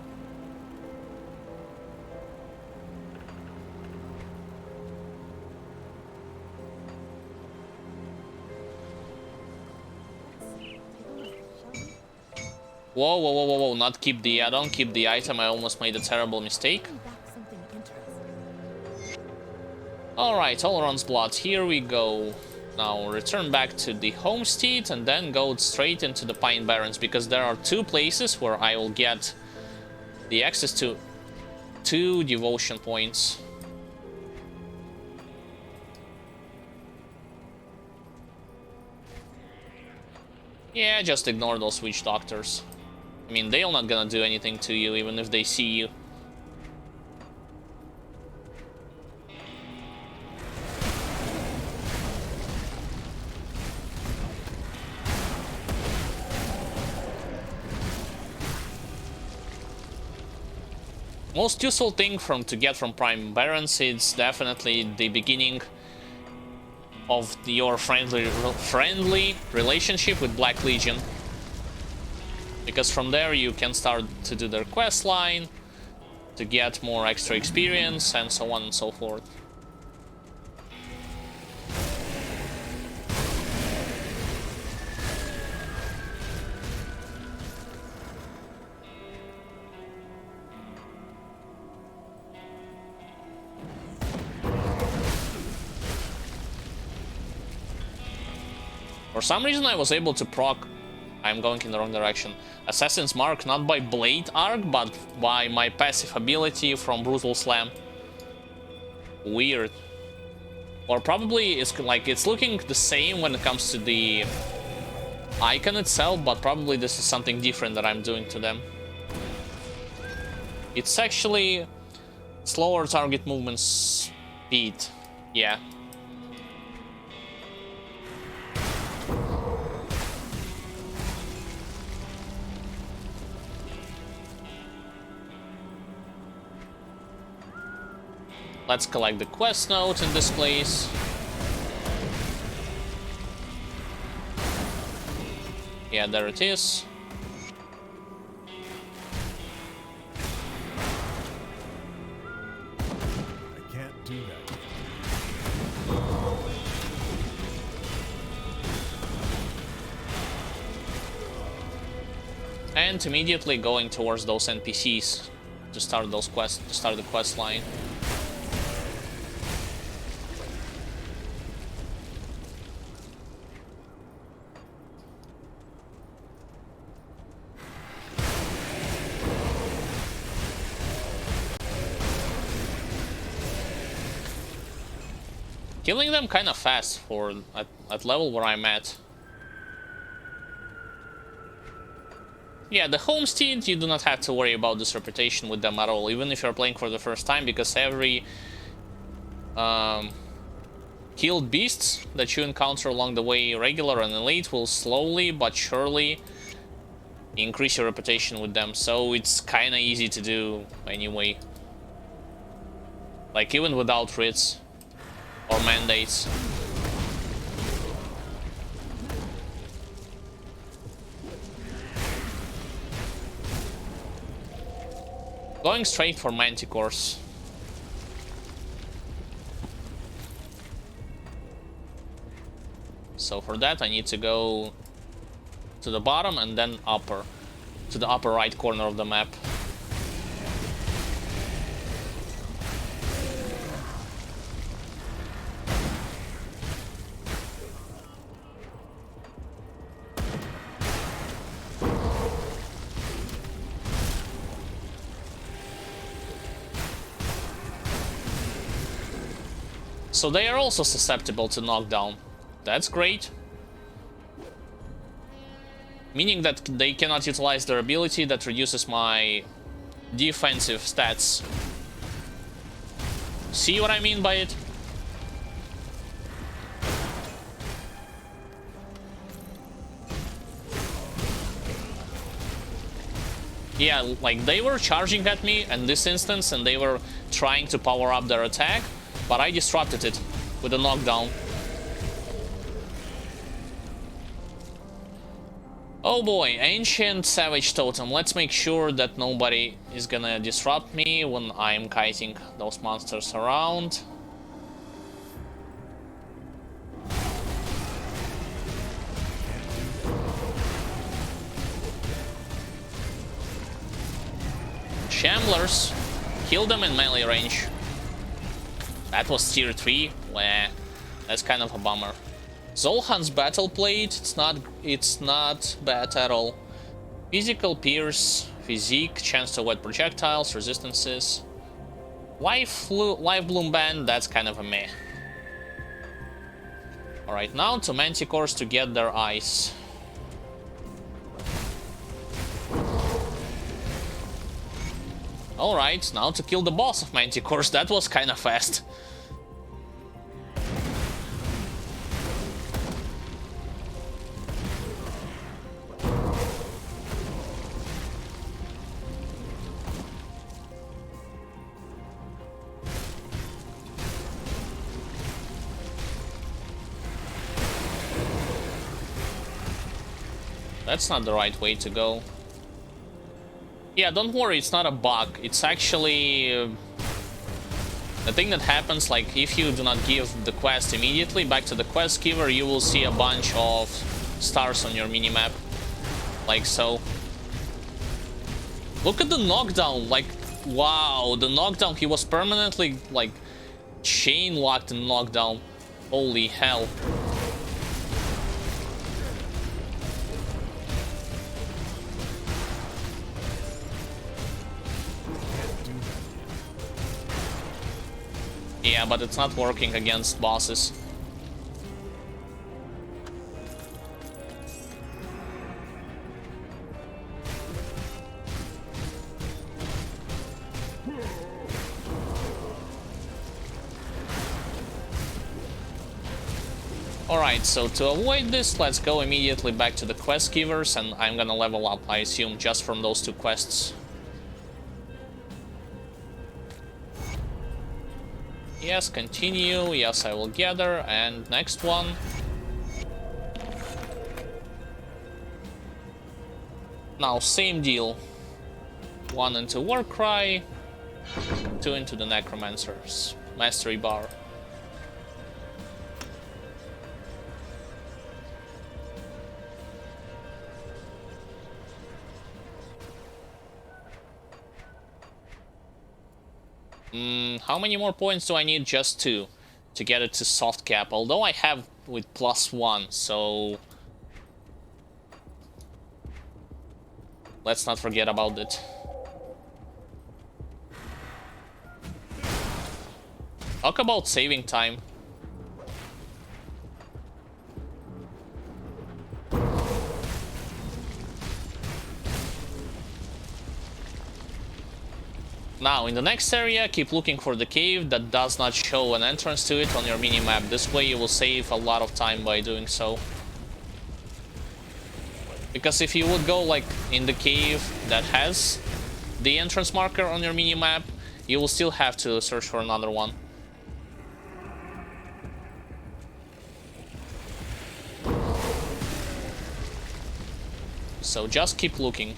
Speaker 1: Whoa, whoa, whoa, whoa, whoa, not keep the add-on, keep the item. I almost made a terrible mistake. Alright, Oleron's blood, here we go. Now return back to the homestead and then go straight into the Pine Barrens, because there are two places where I will get the access to 2 devotion points. Yeah, just ignore those witch doctors. I mean, they're not gonna do anything to you, even if they see you. Most useful thing to get from Prime Barons is definitely the beginning of your friendly relationship with Black Legion. Because from there you can start to do their quest line, to get more extra experience, and so on and so forth. For some reason I was able to proc... I'm going in the wrong direction. Assassin's Mark not by Blade Arc, but by my passive ability from Brutal Slam. Weird. Or probably it's like it's looking the same when it comes to the icon itself, but probably this is something different that I'm doing to them. It's actually slower target movement speed. Yeah. Let's collect the quest note in this place. Yeah, there it is. and immediately going towards those NPCs to start those quests, to start the quest line. Killing them kind of fast for at level where I'm at. Yeah, the homestead, you do not have to worry about this reputation with them at all, even if you're playing for the first time, because every killed beasts that you encounter along the way, regular and elite, will slowly but surely increase your reputation with them, so it's kinda easy to do anyway. Like, even without writs or mandates. Going straight for manticores. So for that I need to go to the bottom and then upper, to the upper right corner of the map. So they are also susceptible to knockdown. That's great. Meaning that they cannot utilize their ability that reduces my defensive stats. See what I mean by it? Yeah, like they were charging at me in this instance and they were trying to power up their attack, but I disrupted it with a knockdown. Oh boy, Ancient Savage Totem. Let's make sure that nobody is gonna disrupt me when I'm kiting those monsters around. Shamblers. Kill them in melee range. That was tier 3. Wah. That's kind of a bummer. Zolhan's Battle Plate, it's not bad at all. Physical Pierce, Physique, Chance to Wet Projectiles, Resistances. Life Bloom Band, that's kind of a meh. Alright, now to Manticores to get their eyes. Alright, now to kill the boss of Manticores, that was kinda fast. That's not the right way to go. Yeah, don't worry, it's not a bug. It's actually the thing that happens, like, if you do not give the quest immediately back to the quest giver, you will see a bunch of stars on your minimap. Like so. Look at the knockdown, like, wow, the knockdown, he was permanently, like, chain locked in knockdown. Holy hell. Yeah, but it's not working against bosses. Alright, so to avoid this, let's go immediately back to the quest givers, and I'm gonna level up, I assume, just from those two quests. Yes, continue. Yes, I will gather. And next one. Now, same deal. 1 into Warcry, 2 into the Necromancer's Mastery Bar. How many more points do I need? Just 2 to get it to soft cap. Although I have with +1, so let's not forget about it. Talk about saving time. Now, in the next area, keep looking for the cave that does not show an entrance to it on your minimap. This way you will save a lot of time by doing so. Because if you would go like in the cave that has the entrance marker on your minimap, you will still have to search for another one. So just keep looking.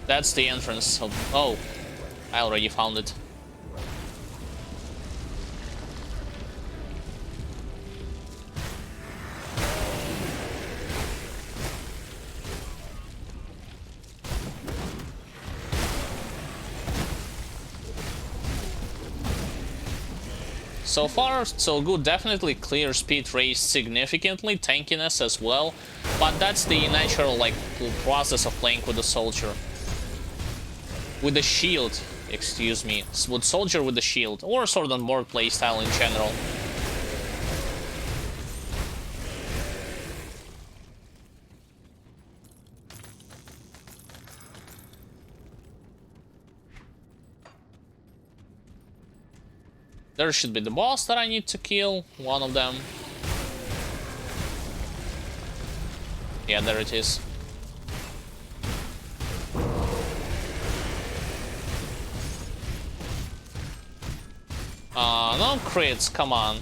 Speaker 1: That's the entrance of... Oh, I already found it. So far, so good. Definitely clear speed raised significantly, tankiness as well, but that's the natural like process of playing with the soldier. With the shield, excuse me, with soldier with the shield, or sword and board playstyle in general. There should be the boss that I need to kill, one of them. Yeah, there it is. No crits, come on.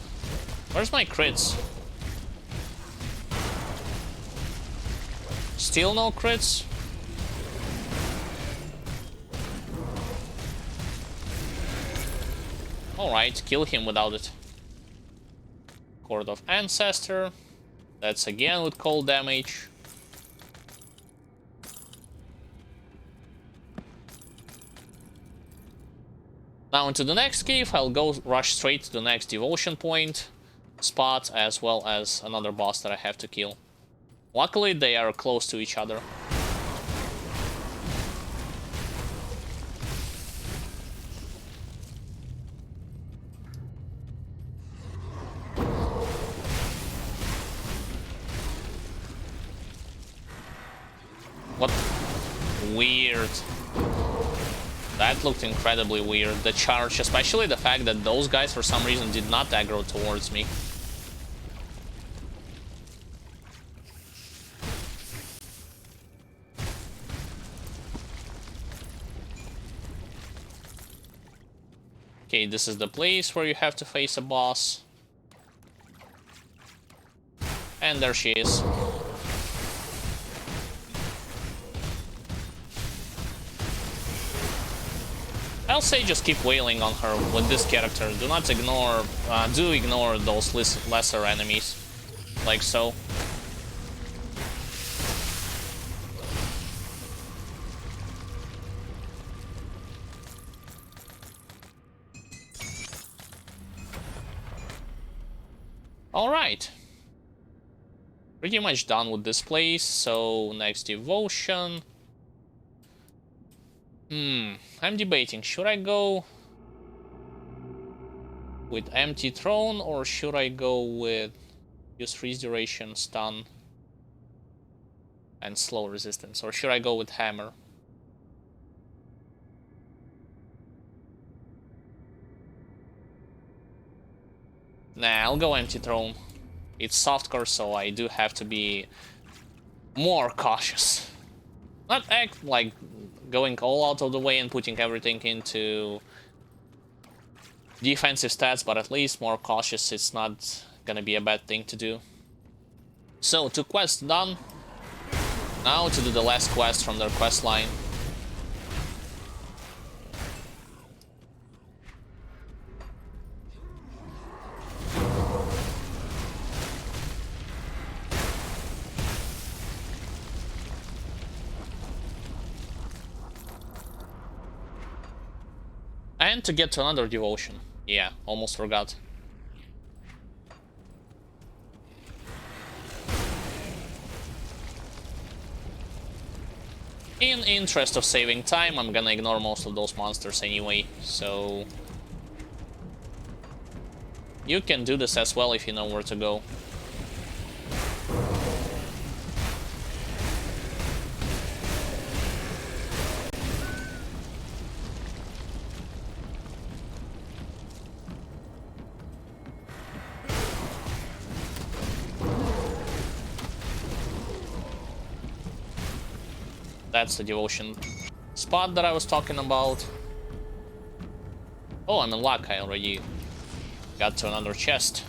Speaker 1: Where's my crits? Still no crits? Alright, kill him without it. Court of Ancestor. That's again with cold damage. Now into the next cave, I'll go rush straight to the next devotion point spot, as well as another boss that I have to kill. Luckily, they are close to each other. What? Weird. That looked incredibly weird. The charge, especially the fact that those guys for some reason did not aggro towards me. Okay, this is the place where you have to face a boss. And there she is. I'll say just keep wailing on her with this character. Do not ignore, do ignore those lesser enemies, like so. Alright. Pretty much done with this place, so next devotion. I'm debating, should I go with empty throne or should I go with use freeze duration, stun, and slow resistance, or should I go with hammer? Nah, I'll go empty throne. It's softcore, so I do have to be more cautious. Not act like going all out of the way and putting everything into defensive stats, but at least more cautious. It's not gonna be a bad thing to do. So, 2 quests done. Now to do the last quest from their quest line. And to get to another devotion. Yeah, almost forgot. In interest of saving time, I'm gonna ignore most of those monsters anyway, so... You can do this as well if you know where to go. That's the devotion spot that I was talking about. Oh, I'm in luck. I already got to another chest.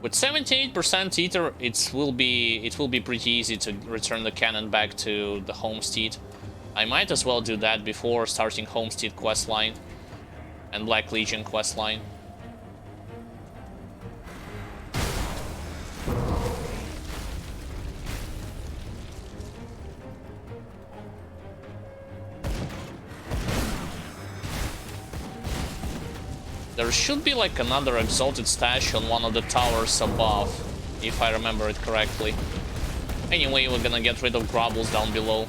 Speaker 1: With 78% ether, it will be pretty easy to return the cannon back to the homestead. I might as well do that before starting homestead questline and Black Legion questline. There should be like another exalted stash on one of the towers above, if I remember it correctly. Anyway, we're gonna get rid of Grubbles down below.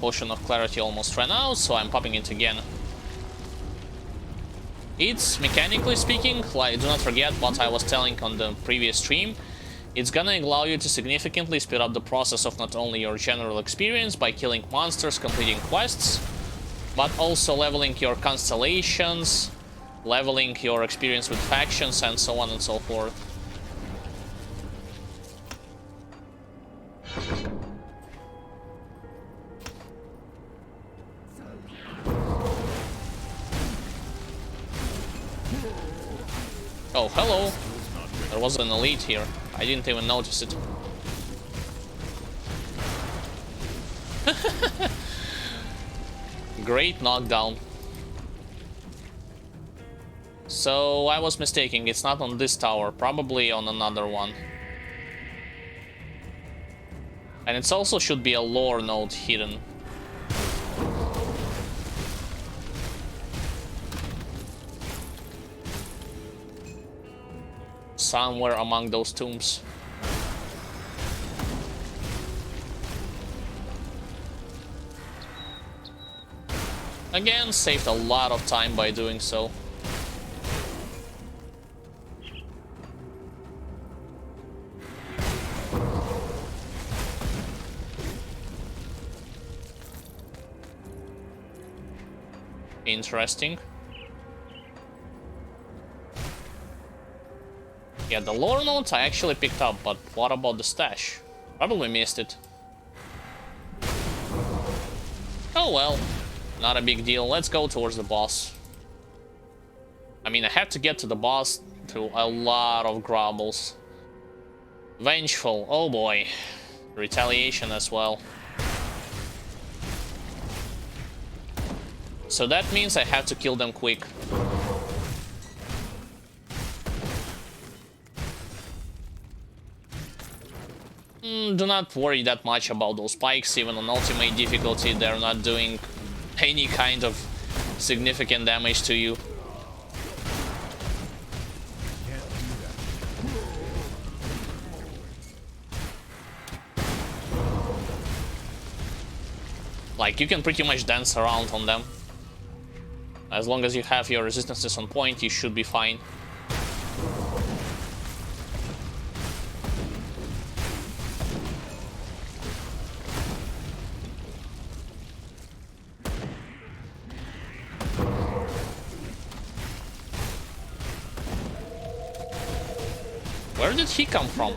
Speaker 1: Potion of Clarity almost ran out, so I'm popping it again. It's, mechanically speaking, like, do not forget what I was telling on the previous stream, it's gonna allow you to significantly speed up the process of not only your general experience by killing monsters, completing quests, but also leveling your constellations, leveling your experience with factions, and so on and so forth. Oh, hello! There was an elite here. I didn't even notice it. Great knockdown. So, I was mistaken. It's not on this tower. Probably on another one. And it also should be a lore node hidden. Somewhere among those tombs. Again, saved a lot of time by doing so. Interesting. Yeah, the lore notes I actually picked up, but what about the stash? Probably missed it. Oh well, not a big deal. Let's go towards the boss. I mean, I have to get to the boss through a lot of Grubbles. Vengeful, oh boy. Retaliation as well. So that means I have to kill them quick. Do not worry that much about those spikes. Even on ultimate difficulty, they're not doing any kind of significant damage to you. Like, you can pretty much dance around on them. As long as you have your resistances on point, you should be fine. Where did he come from?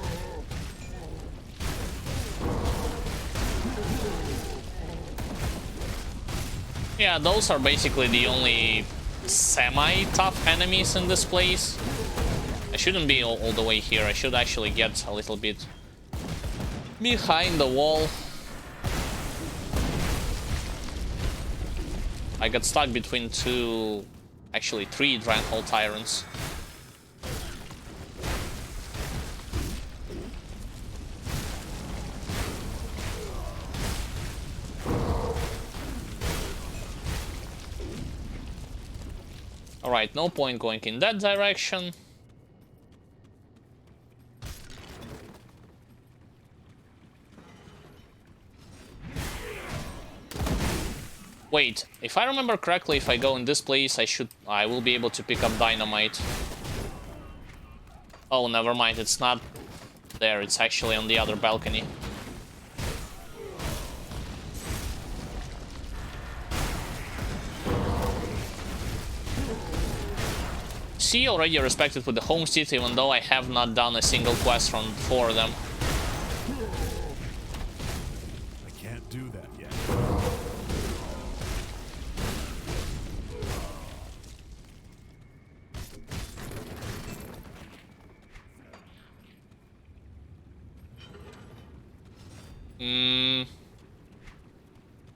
Speaker 1: Yeah, those are basically the only semi-tough enemies in this place. I shouldn't be all the way here. I should actually get a little bit behind the wall. I got stuck between two, actually 3 Dragonhole Tyrants. Alright, no point going in that direction. Wait, if I remember correctly, if I go in this place, I will be able to pick up dynamite. Oh, never mind, it's not there, it's actually on the other balcony. See, already respected with the homestead, even though I have not done a single quest from 4 of them.
Speaker 5: I can't do that yet.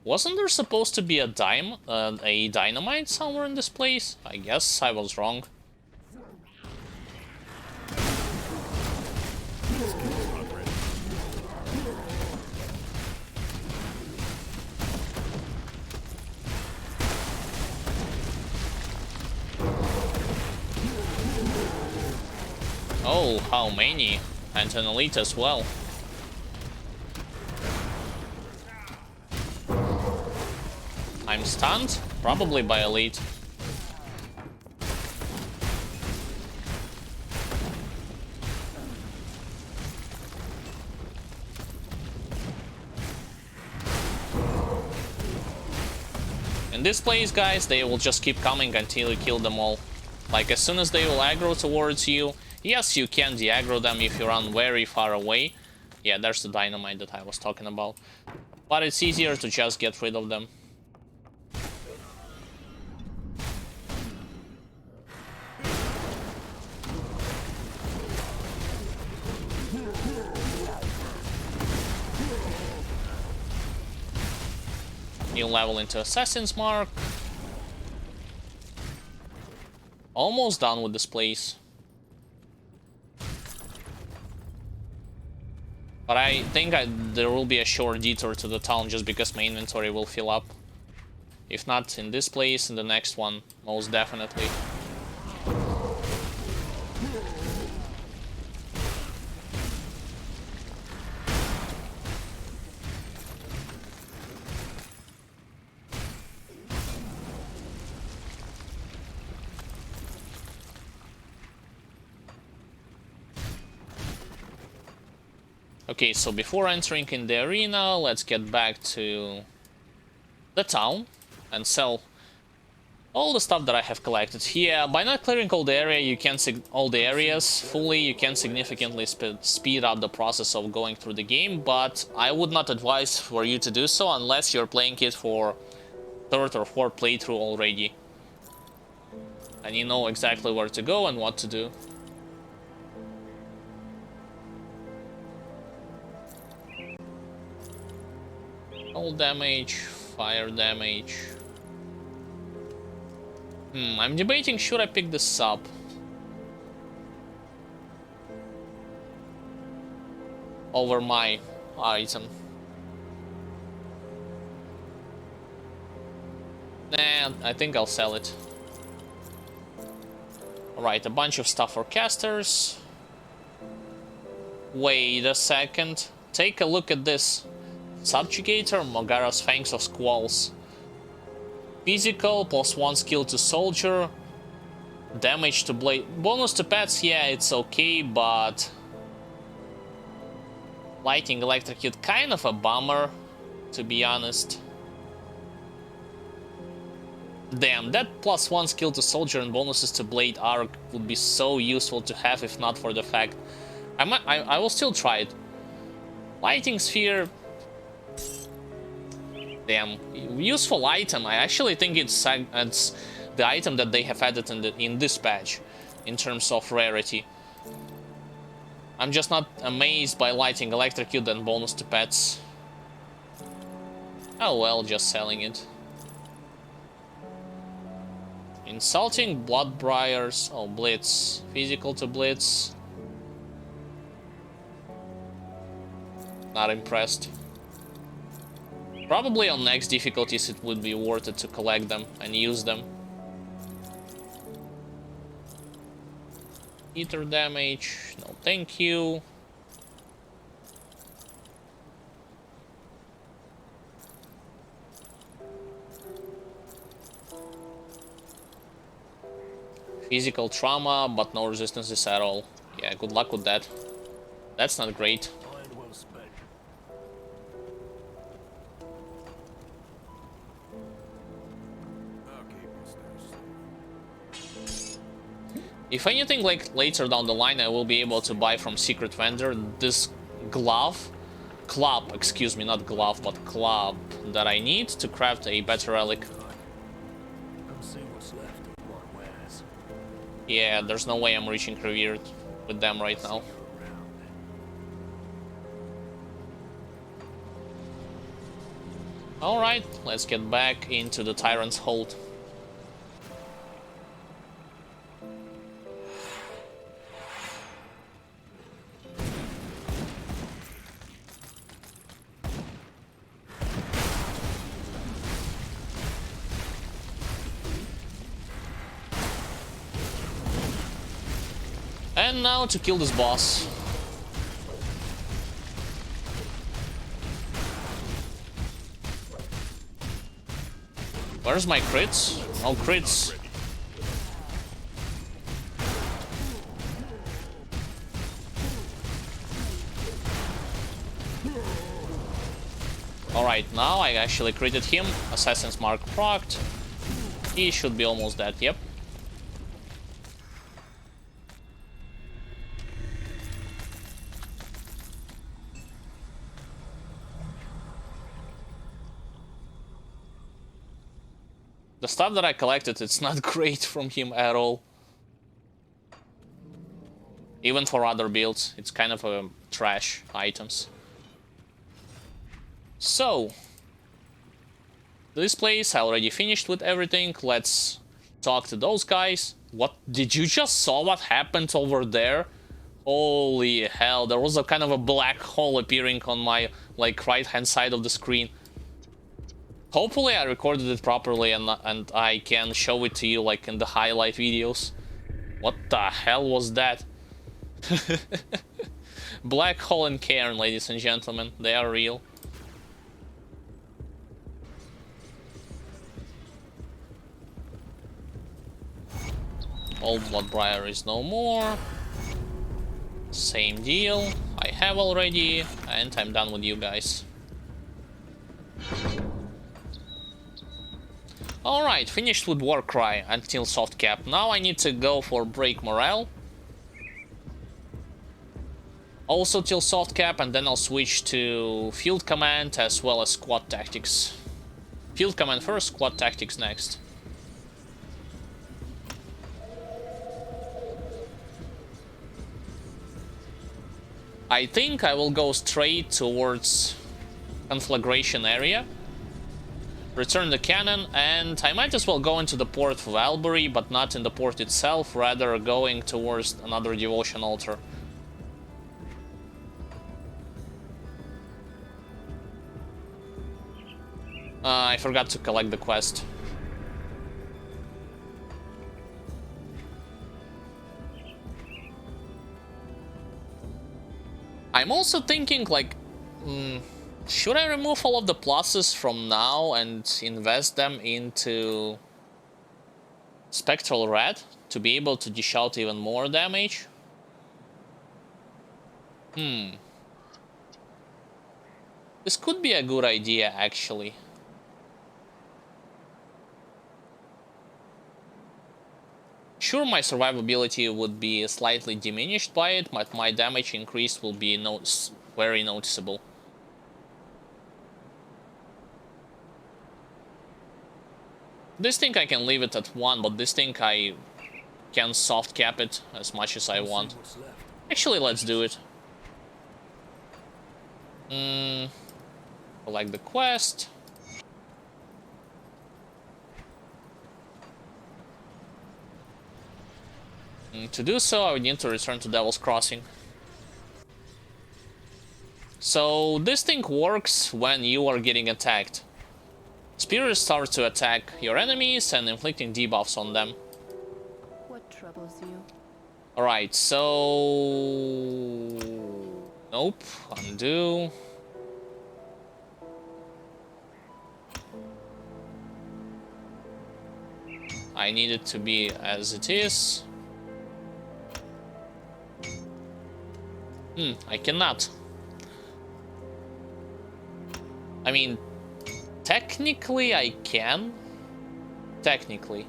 Speaker 1: Wasn't there supposed to be a dynamite somewhere in this place? I guess I was wrong. Oh, how many? And an elite as well. I'm stunned? Probably by elite. In this place, guys, they will just keep coming until you kill them all. Like, as soon as they will aggro towards you, yes, you can de-aggro them if you run very far away. Yeah, there's the dynamite that I was talking about. But it's easier to just get rid of them. New level into Assassin's Mark. Almost done with this place. But I think there will be a short detour to the town just because my inventory will fill up. If not in this place, in the next one, most definitely. Okay, so before entering in the arena, let's get back to the town and sell all the stuff that I have collected. Yeah, by not clearing all the area, you can all the areas fully, you can significantly speed up the process of going through the game, but I would not advise for you to do so unless you're playing it for 3rd or 4th playthrough already. And you know exactly where to go and what to do. All damage, fire damage. I'm debating, should I pick this up? Over my item. Nah, I think I'll sell it. Alright, a bunch of stuff for casters. Wait a second. Take a look at this. Subjugator, Mogara's Fangs of Squalls. Physical, +1 skill to soldier. Damage to blade. Bonus to pets, yeah, it's okay, but... Lightning Electrocute, kind of a bummer, to be honest. Damn, that +1 skill to soldier and bonuses to blade arc would be so useful to have if not for the fact I will still try it. Lighting sphere. Damn, useful item. I actually think it's the item that they have added in this patch, in terms of rarity. I'm just not amazed by lighting electrocute and bonus to pets. Oh well, just selling it. Insulting blood briars. Oh, blitz. Physical to blitz. Not impressed. Probably on next difficulties it would be worth it to collect them and use them. Ether damage. No, thank you. Physical trauma, but no resistances at all. Yeah, good luck with that. That's not great.
Speaker 3: Mind well spent. I'll keep you safe.
Speaker 1: If anything, like later down the line, I will be able to buy from secret vendor this club, excuse me, not glove, but club that I need to craft a better relic.
Speaker 3: Come see what's left of what wears.
Speaker 1: Yeah, there's no way I'm reaching Revered with them right now.
Speaker 3: Around.
Speaker 1: Alright, let's get back into the Tyrant's Hold. And now to kill this boss. Where's my crits? No crits. Alright, now I actually critted him. Assassin's Mark procced. He should be almost dead, yep. The stuff that I collected, it's not great from him at all. Even for other builds, it's kind of trash items. So, this place, I already finished with everything. Let's talk to those guys. What, did you just saw what happened over there? Holy hell, there was a kind of a black hole appearing on my, like, right-hand side of the screen. Hopefully I recorded it properly and I can show it to you like in the highlight videos. What the hell was that? Black hole and cairn, ladies and gentlemen, they are real. Old Bloodbriar is no more. Same deal, I have already, and I'm done with you guys. Alright, finished with Warcry until soft cap. Now I need to go for Break Morale. Also till soft cap, and then I'll switch to Field Command as well as Squad Tactics. Field Command first, Squad Tactics next. I think I will go straight towards Conflagration area. Return the cannon, and I might as well go into the port of Albury, but not in the port itself, rather going towards another devotion altar. I forgot to collect the quest. I'm also thinking, like, should I remove all of the pluses from now and invest them into Spectral Red to be able to dish out even more damage? This could be a good idea, actually. sure my survivability would be slightly diminished by it, but my damage increase will be very noticeable. This thing I can leave it at 1, but this thing I can soft cap it as much as I want. Actually, let's do it. Collect the quest. To do so, I would need to return to Devil's Crossing. So this thing works when you are getting attacked. Spirits start to attack your enemies and inflicting debuffs on them.
Speaker 6: What troubles you?
Speaker 1: Alright, so... Nope, undo. I need it to be as it is. I cannot. I mean, technically I can. Technically.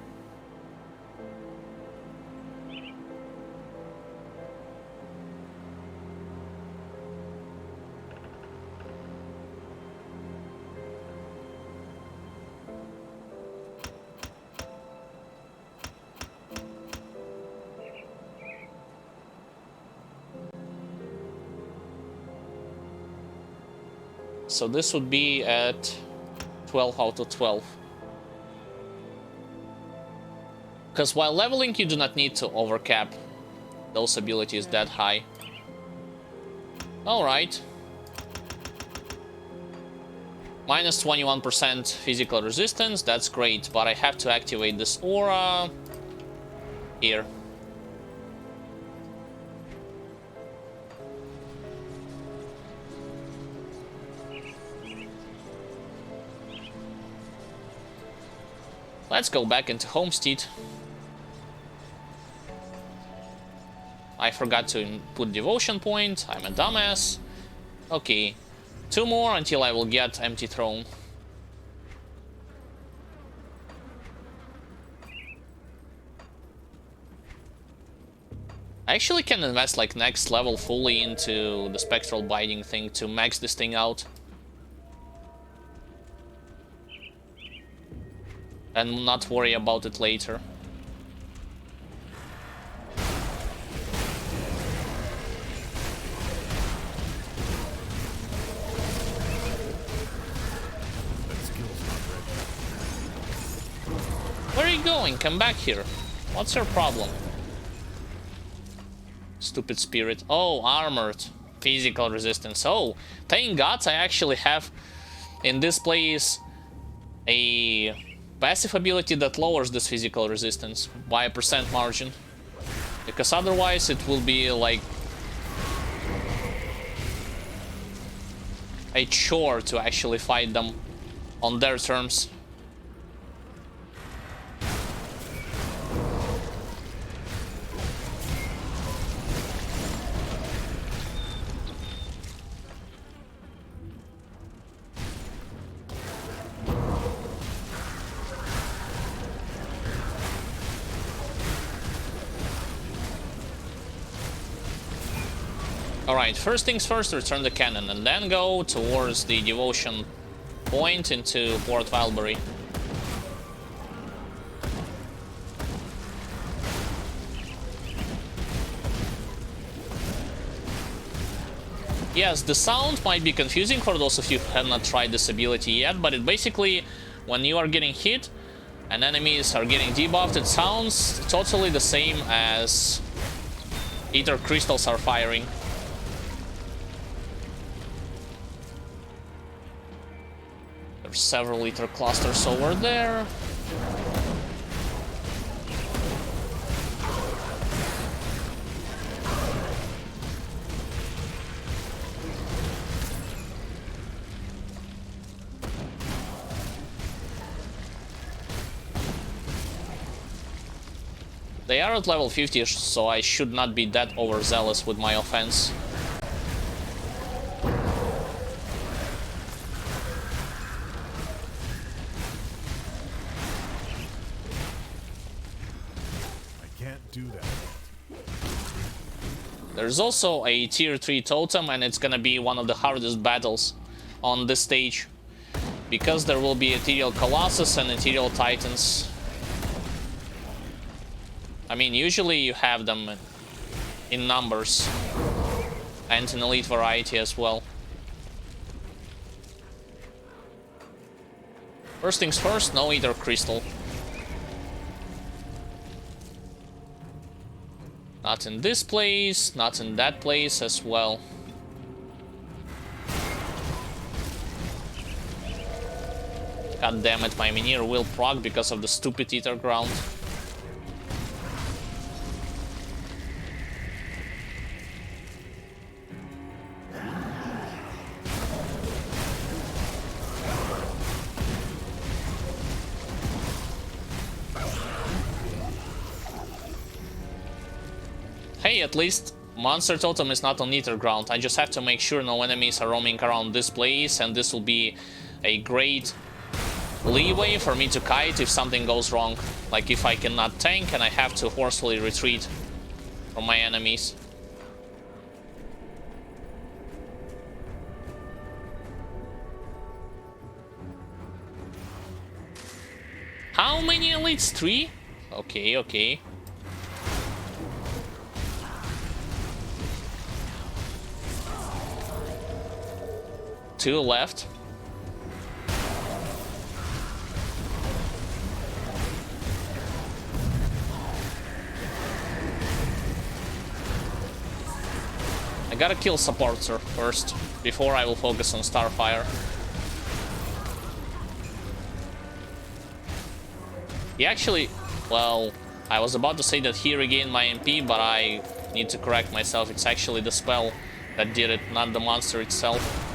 Speaker 1: So this would be at 12 out of 12. Because while leveling, you do not need to overcap those abilities that high. Alright. Minus 21% physical resistance, that's great, but I have to activate this aura here. Let's go back into Homestead. I forgot to put devotion point. I'm a dumbass. Okay, 2 more until I will get empty throne. I actually can invest like next level fully into the spectral binding thing to max this thing out. And not worry about it later. Where are you going? Come back here. What's your problem? Stupid spirit. Oh, armored. Physical resistance. Oh, thank God I actually have in this place a passive ability that lowers this physical resistance by a % margin. Because otherwise it will be like a chore to actually fight them on their terms. Alright, first things first, return the cannon, and then go towards the devotion point into Port Valbury. Yes, the sound might be confusing for those of you who have not tried this ability yet, but it basically, when you are getting hit and enemies are getting debuffed, it sounds totally the same as ether crystals are firing. There's several ether clusters over there. They are at level 50, so I should not be that overzealous with my offense.
Speaker 5: I can't do that.
Speaker 1: There's also a tier 3 totem, and it's gonna be one of the hardest battles on this stage, because there will be Ethereal Colossus and Ethereal Titans. I mean, usually you have them in numbers, and in elite variety as well. First things first, no Ether Crystal. Not in this place, not in that place as well. God damn it, my Minier will proc because of the stupid Ether Ground. Hey, at least Monster Totem is not on Ether Ground. I just have to make sure no enemies are roaming around this place, and this will be a great leeway for me to kite if something goes wrong. Like if I cannot tank and I have to forcefully retreat from my enemies. How many elites? 3? Okay, okay. 2 left. I gotta kill Supporter first, before I will focus on Starfire. He actually... well, I was about to say that he regained my MP, but I need to correct myself. It's actually the spell that did it, not the monster itself.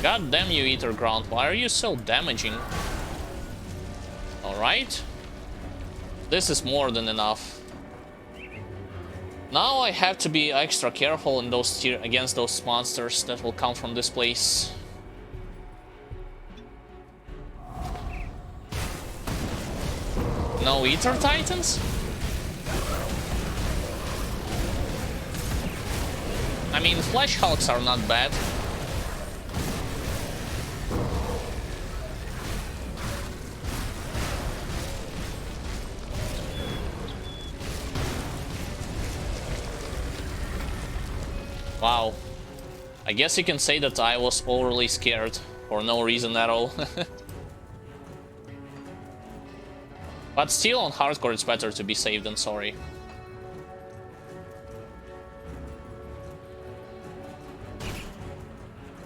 Speaker 1: God damn you, Ether Ground, why are you so damaging? Alright. This is more than enough. Now I have to be extra careful in those against those monsters that will come from this place. No Ether Titans? I mean, Flesh Hulks are not bad. Wow. I guess you can say that I was overly scared for no reason at all. But still, on hardcore it's better to be safe than sorry.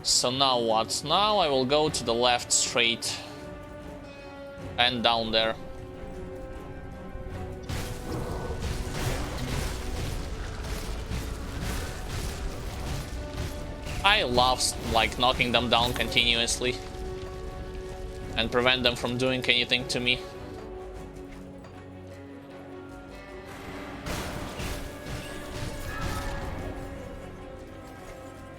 Speaker 1: So now what? Now I will go to the left straight. And down there. I love like knocking them down continuously and prevent them from doing anything to me.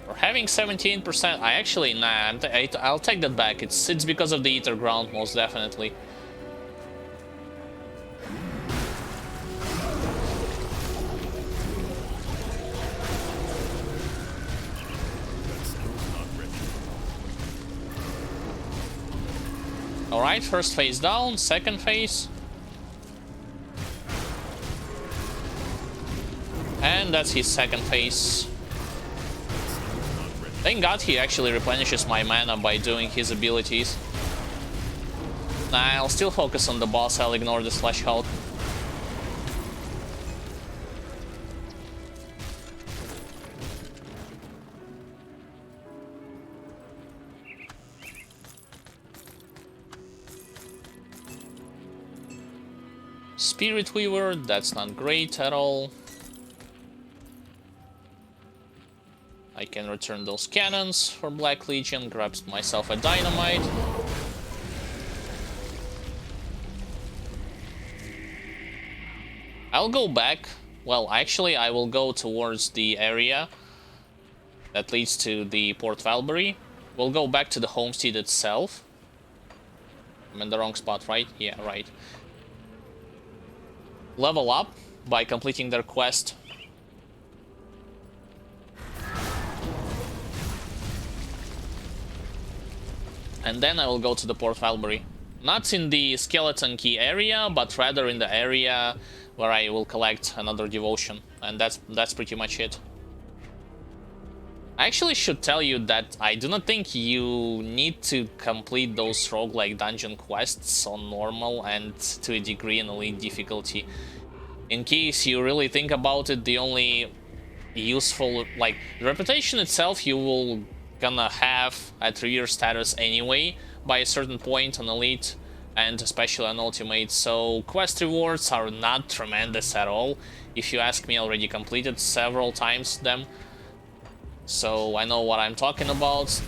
Speaker 1: For having 17%, I actually I'll take that back. It's because of the Ether Ground, most definitely. Alright, first phase down, second phase. And that's his second phase. Thank God he actually replenishes my mana by doing his abilities. Nah, I'll still focus on the boss, I'll ignore the Slash Hulk. Spirit Weaver, that's not great at all. I can return those cannons for Black Legion, grab myself a dynamite. I'll go back. Well, actually, I will go towards the area that leads to the Port Valbury. We'll go back to the homestead itself. I'm in the wrong spot, right? Yeah, right. Level up by completing their quest. And then I will go to the Port Falbury. Not in the Skeleton Key area, but rather in the area where I will collect another devotion. And that's pretty much it. I actually should tell you that I do not think you need to complete those roguelike dungeon quests on normal and to a degree in elite difficulty. In case you really think about it, the only useful, like, the reputation itself you will gonna have at Rear status anyway by a certain point on elite and especially on ultimate, so quest rewards are not tremendous at all. If you ask me, I already completed several times them, so I know what I'm talking about.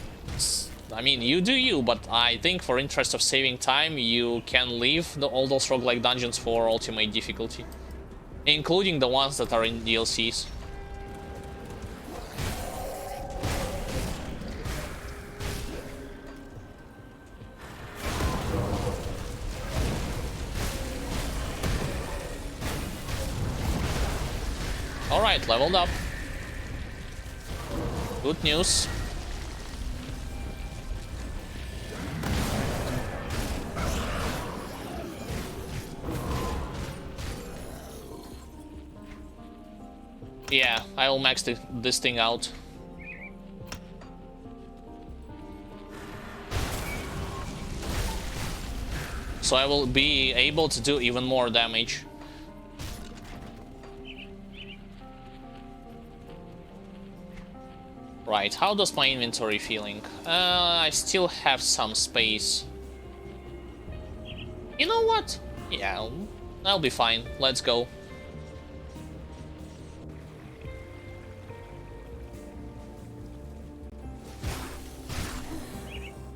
Speaker 1: I mean, you do you, but I think for interest of saving time you can leave all those roguelike dungeons for ultimate difficulty, including the ones that are in DLCs. Alright, leveled up. Good news. Yeah, I'll max this thing out. So I will be able to do even more damage. Right, how does my inventory feeling? I still have some space. You know what? Yeah, I'll be fine. Let's go.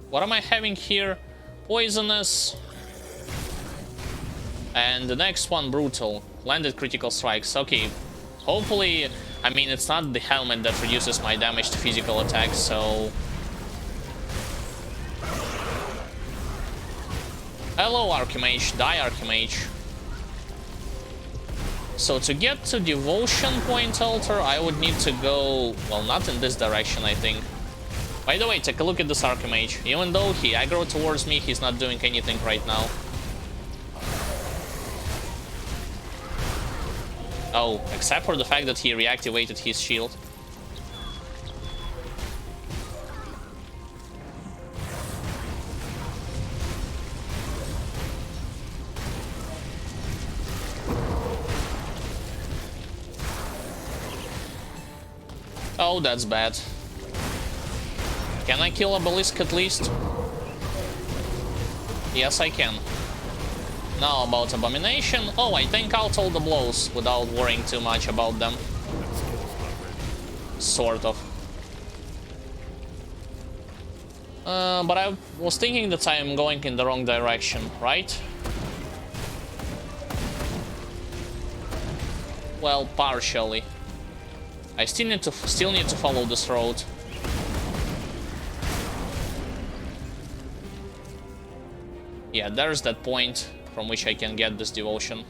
Speaker 1: What am I having here? Poisonous. And the next one, brutal. Landed critical strikes. Okay, hopefully... I mean, it's not the helmet that reduces my damage to physical attacks, so... Hello, Archimage. Die, Archimage. So to get to Devotion Point Altar, I would need to go... Well, not in this direction, I think. By the way, take a look at this Archimage. Even though he aggroed towards me, he's not doing anything right now. Oh, except for the fact that he reactivated his shield. Oh, that's bad. Can I kill a Obelisk at least? Yes, I can. Now about Abomination. Oh, I take out all the blows without worrying too much about them. Sort of. But I was thinking that I'm going in the wrong direction, right? Well, partially. I still need to follow this road. Yeah, there's that point from which I can get this devotion.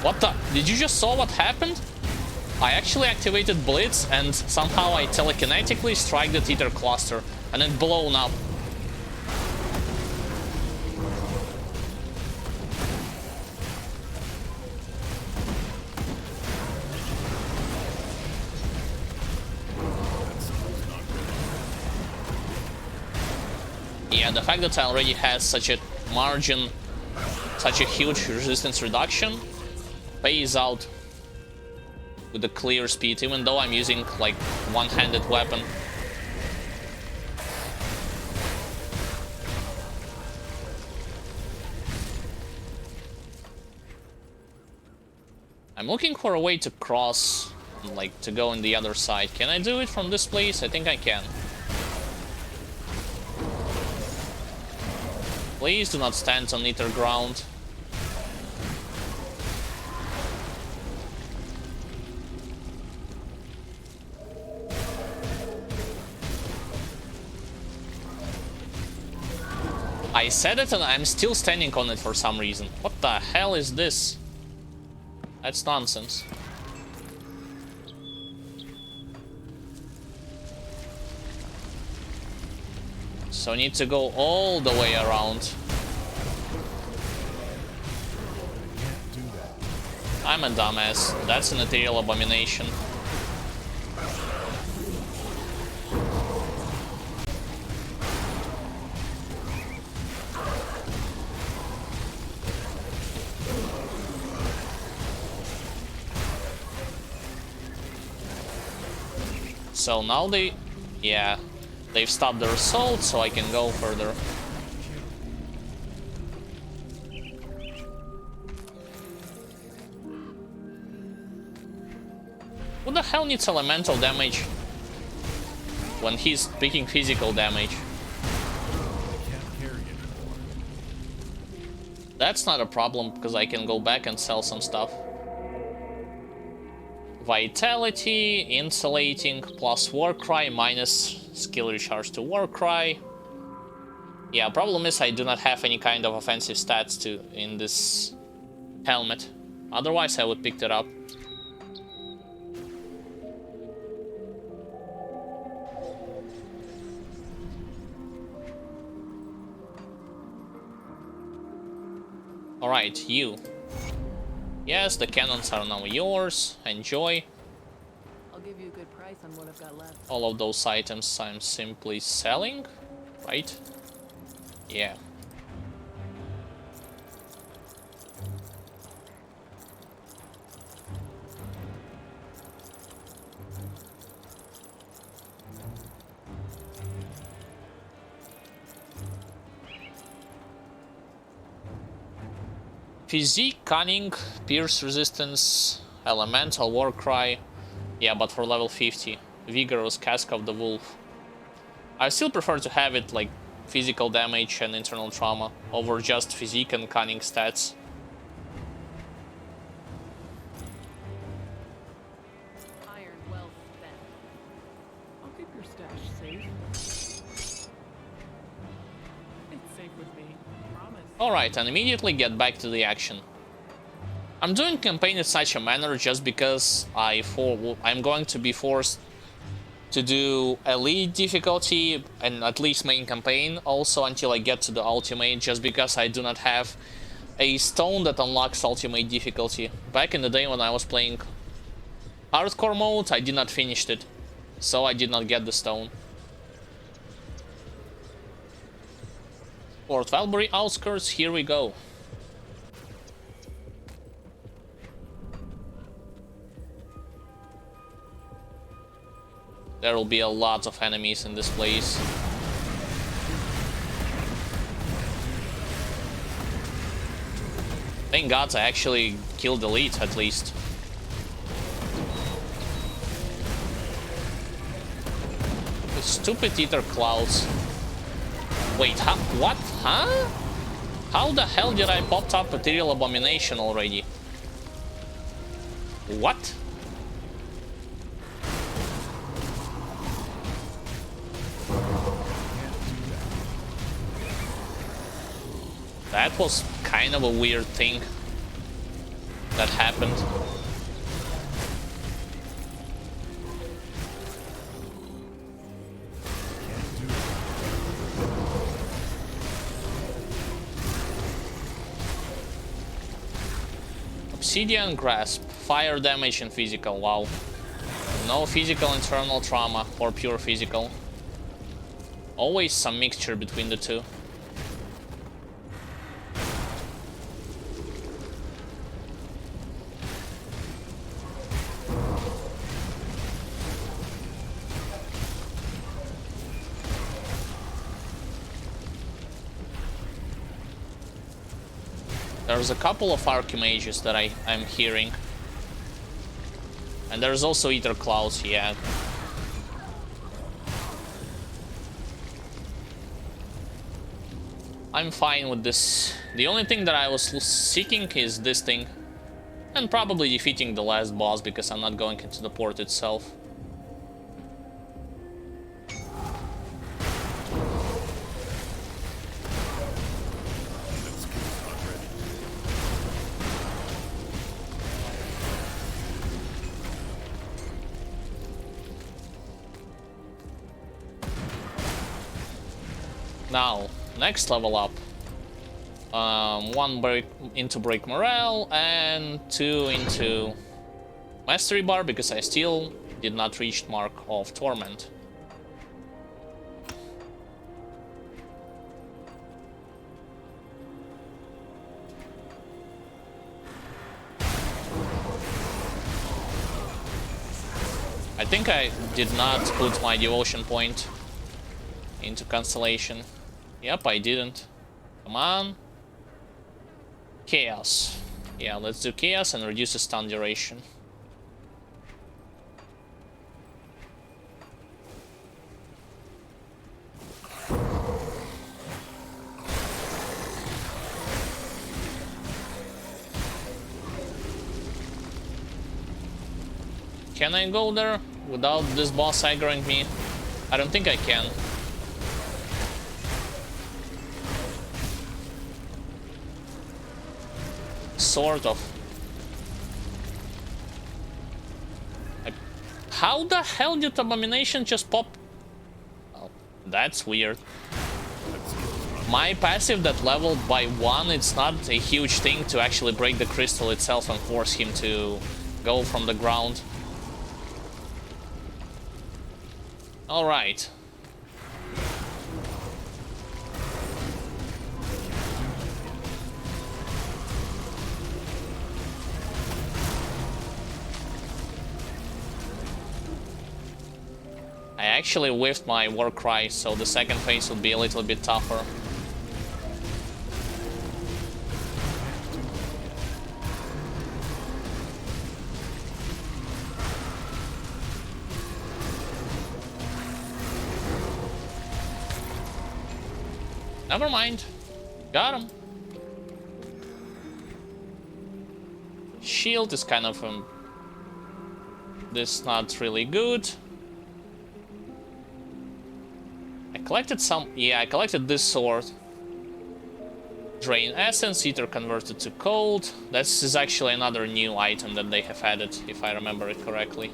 Speaker 1: What the? Did you just saw what happened? I actually activated Blitz and somehow I telekinetically strike the Tether cluster and it blown up. Yeah, the fact that I already has such a margin, such a huge resistance reduction, pays out with a clear speed, even though I'm using like one-handed weapon. I'm looking for a way to cross, like to go on the other side. Can I do it from this place? I think I can. Please do not stand on nether ground. I said it and I'm still standing on it for some reason. What the hell is this? That's nonsense. So I need to go all the way around. I'm a dumbass. That's an ethereal abomination. So now they... yeah. They've stopped their assault, so I can go further. Who the hell needs elemental damage when he's taking physical damage? That's not a problem, because I can go back and sell some stuff. Vitality, insulating, plus Warcry, minus skill recharge to Warcry. Yeah, problem is I do not have any kind of offensive stats in this helmet. Otherwise I would pick it up. Alright, you. Yes, the cannons are now yours. Enjoy.
Speaker 6: I'll give you a good price on what I've got left.
Speaker 1: All of those items I'm simply selling, right? Yeah. Physique, Cunning, Pierce Resistance, Elemental, Warcry. Yeah, but for level 50. Vigorous, Cask of the Wolf. I still prefer to have it like physical damage and internal trauma over just Physique and Cunning stats.
Speaker 6: Iron well spent.
Speaker 7: I'll keep your stash safe. It's safe with me. Promise.
Speaker 1: Alright, and immediately get back to the action. I'm doing campaign in such a manner just because I'm going to be forced to do elite difficulty and at least main campaign also until I get to the ultimate, just because I do not have a stone that unlocks ultimate difficulty. Back in the day when I was playing hardcore mode, I did not finish it, so I did not get the stone. Port Valbury outskirts, here we go. There will be a lot of enemies in this place. Thank God I actually killed the elite at least. The stupid ether clouds. Wait, what? Huh? How the hell did I pop up Ethereal Abomination already? What? That was kind of a weird thing that happened. Obsidian Grasp, fire damage and physical, wow. No physical internal trauma or pure physical. Always some mixture between the two. There's a couple of Archimages that I'm hearing. And there's also Ether Clouds, yeah. I'm fine with this. The only thing that I was seeking is this thing. And probably defeating the last boss, because I'm not going into the port itself. Now, next level up. 1 break into break morale and 2 into mastery bar because I still did not reach mark of torment. I think I did not put my devotion point into constellation. Yep, I didn't. Come on. Chaos. Yeah, let's do chaos and reduce the stun duration. Can I go there without this boss aggroing me? I don't think I can. Sort of. How the hell did Abomination just pop? Oh, that's weird. My passive that leveled by 1, it's not a huge thing to actually break the crystal itself and force him to go from the ground. Alright. I actually whiffed my war cry, so the second phase would be a little bit tougher. Never mind. Got him. Shield is kind of this not really good. I collected some. Yeah, I collected this sword. Drain essence, ether converted to cold. This is actually another new item that they have added, if I remember it correctly.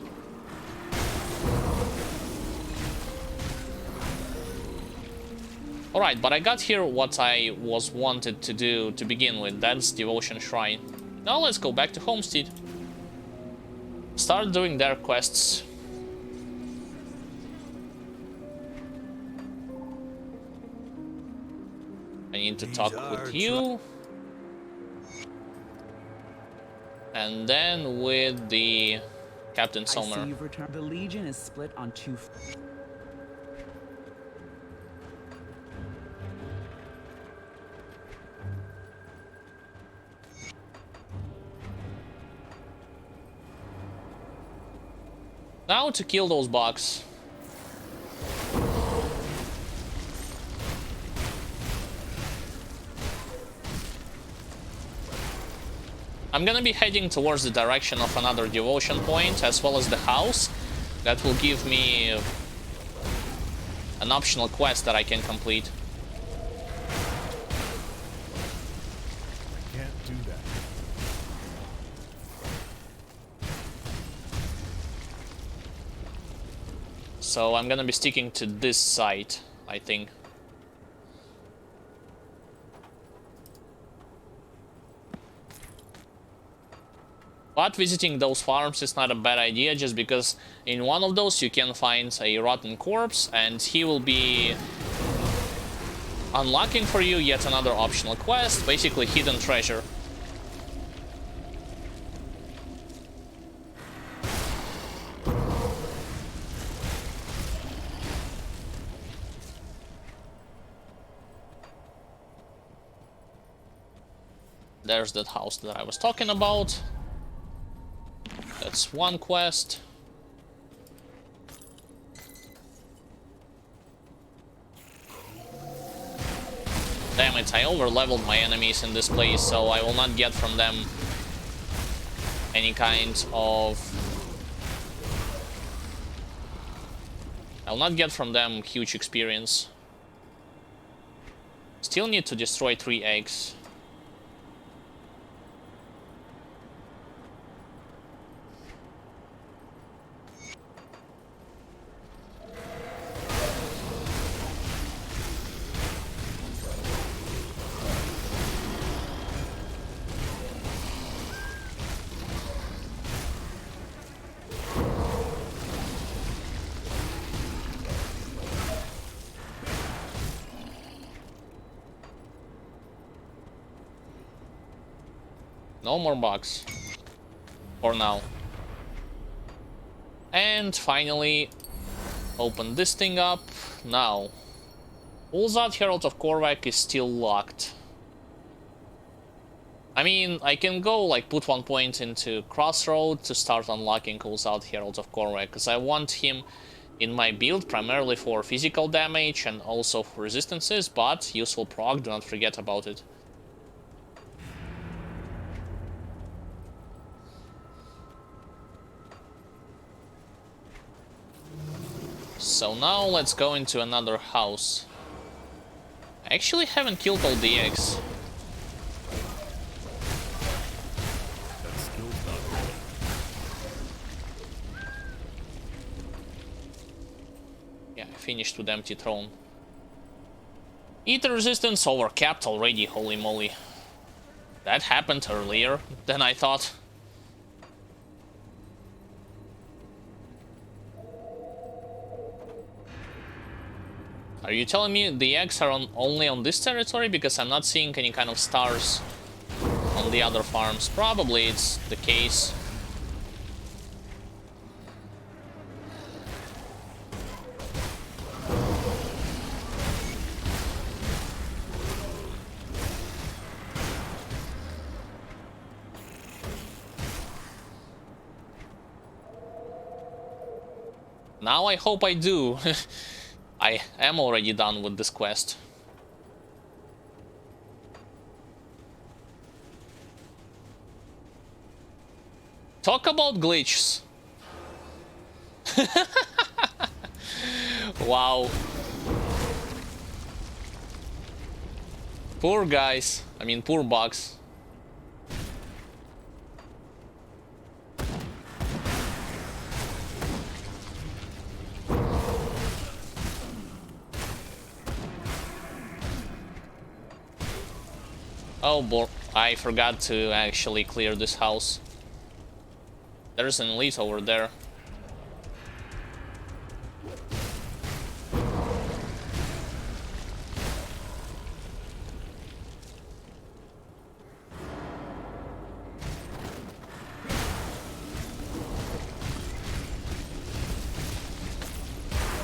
Speaker 1: Alright, but I got here what I was wanted to do to begin with. That's Devotion Shrine. Now let's go back to Homestead. Start doing their quests. I need to talk with you. And then with the Captain Sommer.
Speaker 7: I see you've returned. The Legion is split on 2.
Speaker 1: Now to kill those bugs. I'm gonna be heading towards the direction of another devotion point, as well as the house. That will give me an optional quest that I can complete.
Speaker 5: Can't do that.
Speaker 1: So I'm gonna be sticking to this site, I think. But visiting those farms is not a bad idea, just because in one of those you can find a rotten corpse, and he will be unlocking for you yet another optional quest, basically hidden treasure. There's that house that I was talking about. That's one quest. Damn it, I over-leveled my enemies in this place, so I will not get from them any kind of... I'll not get from them huge experience. Still need to destroy 3 eggs. No more bugs. For now. And finally, open this thing up. Now, Ulzad Herald of Korvac is still locked. I mean, I can go like put 1 point into Crossroad to start unlocking Ulzad Herald of Korvac, because I want him in my build primarily for physical damage and also for resistances, but useful proc, do not forget about it. So now let's go into another house. I actually haven't killed all the eggs. Yeah, I finished with empty throne. Ether resistance overcapped already, holy moly. That happened earlier than I thought. Are you telling me the eggs are only on this territory? Because I'm not seeing any kind of stars on the other farms. Probably it's the case. Now I hope I do. I am already done with this quest. Talk about glitches. Wow. Poor guys. I mean, poor bugs. Oh boy, I forgot to actually clear this house. There's an elite over there.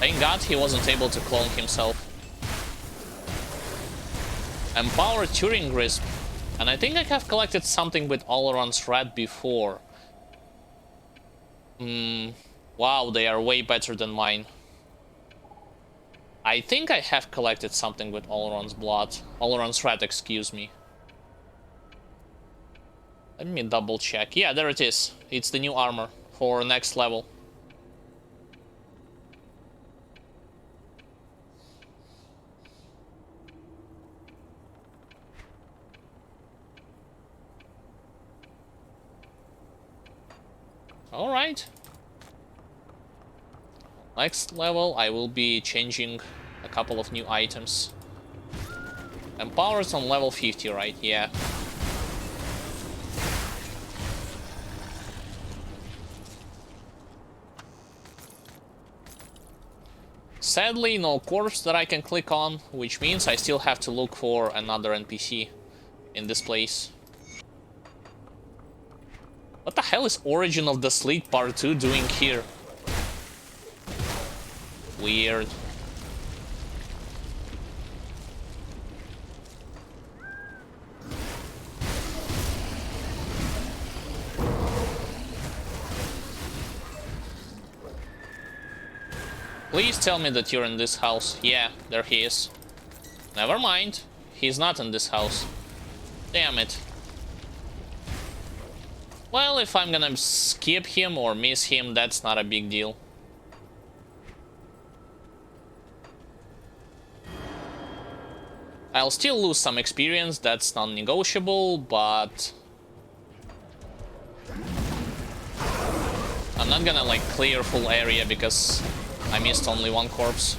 Speaker 1: Thank God he wasn't able to clone himself. Empowered Turing Grisp. And I think I have collected something with Oleron's rat before. Wow, they are way better than mine. I think I have collected something with Oleron's blood. Oleron's rat, excuse me. Let me double check. Yeah, there it is. It's the new armor for next level. Alright. Next level, I will be changing a couple of new items. Empowered on level 50, right? Yeah. Sadly, no corpse that I can click on, which means I still have to look for another NPC in this place. What the hell is Origin of the Sleet Part 2 doing here? Weird. Please tell me that you're in this house. Yeah, there he is. Never mind. He's not in this house. Damn it. Well, if I'm gonna skip him or miss him, that's not a big deal. I'll still lose some experience, that's non-negotiable, but I'm not gonna like clear full area because I missed only one corpse.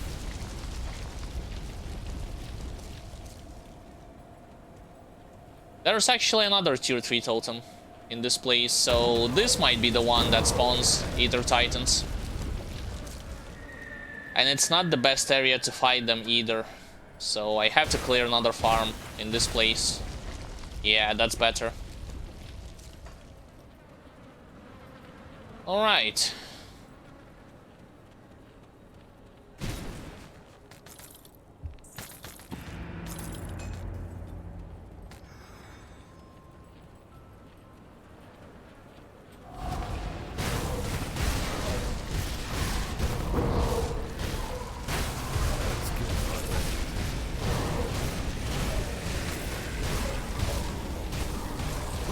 Speaker 1: There's actually another tier 3 totem in this place, so this might be the one that spawns Ether Titans. And it's not the best area to fight them either, so I have to clear another farm in this place. Yeah, that's better. All right.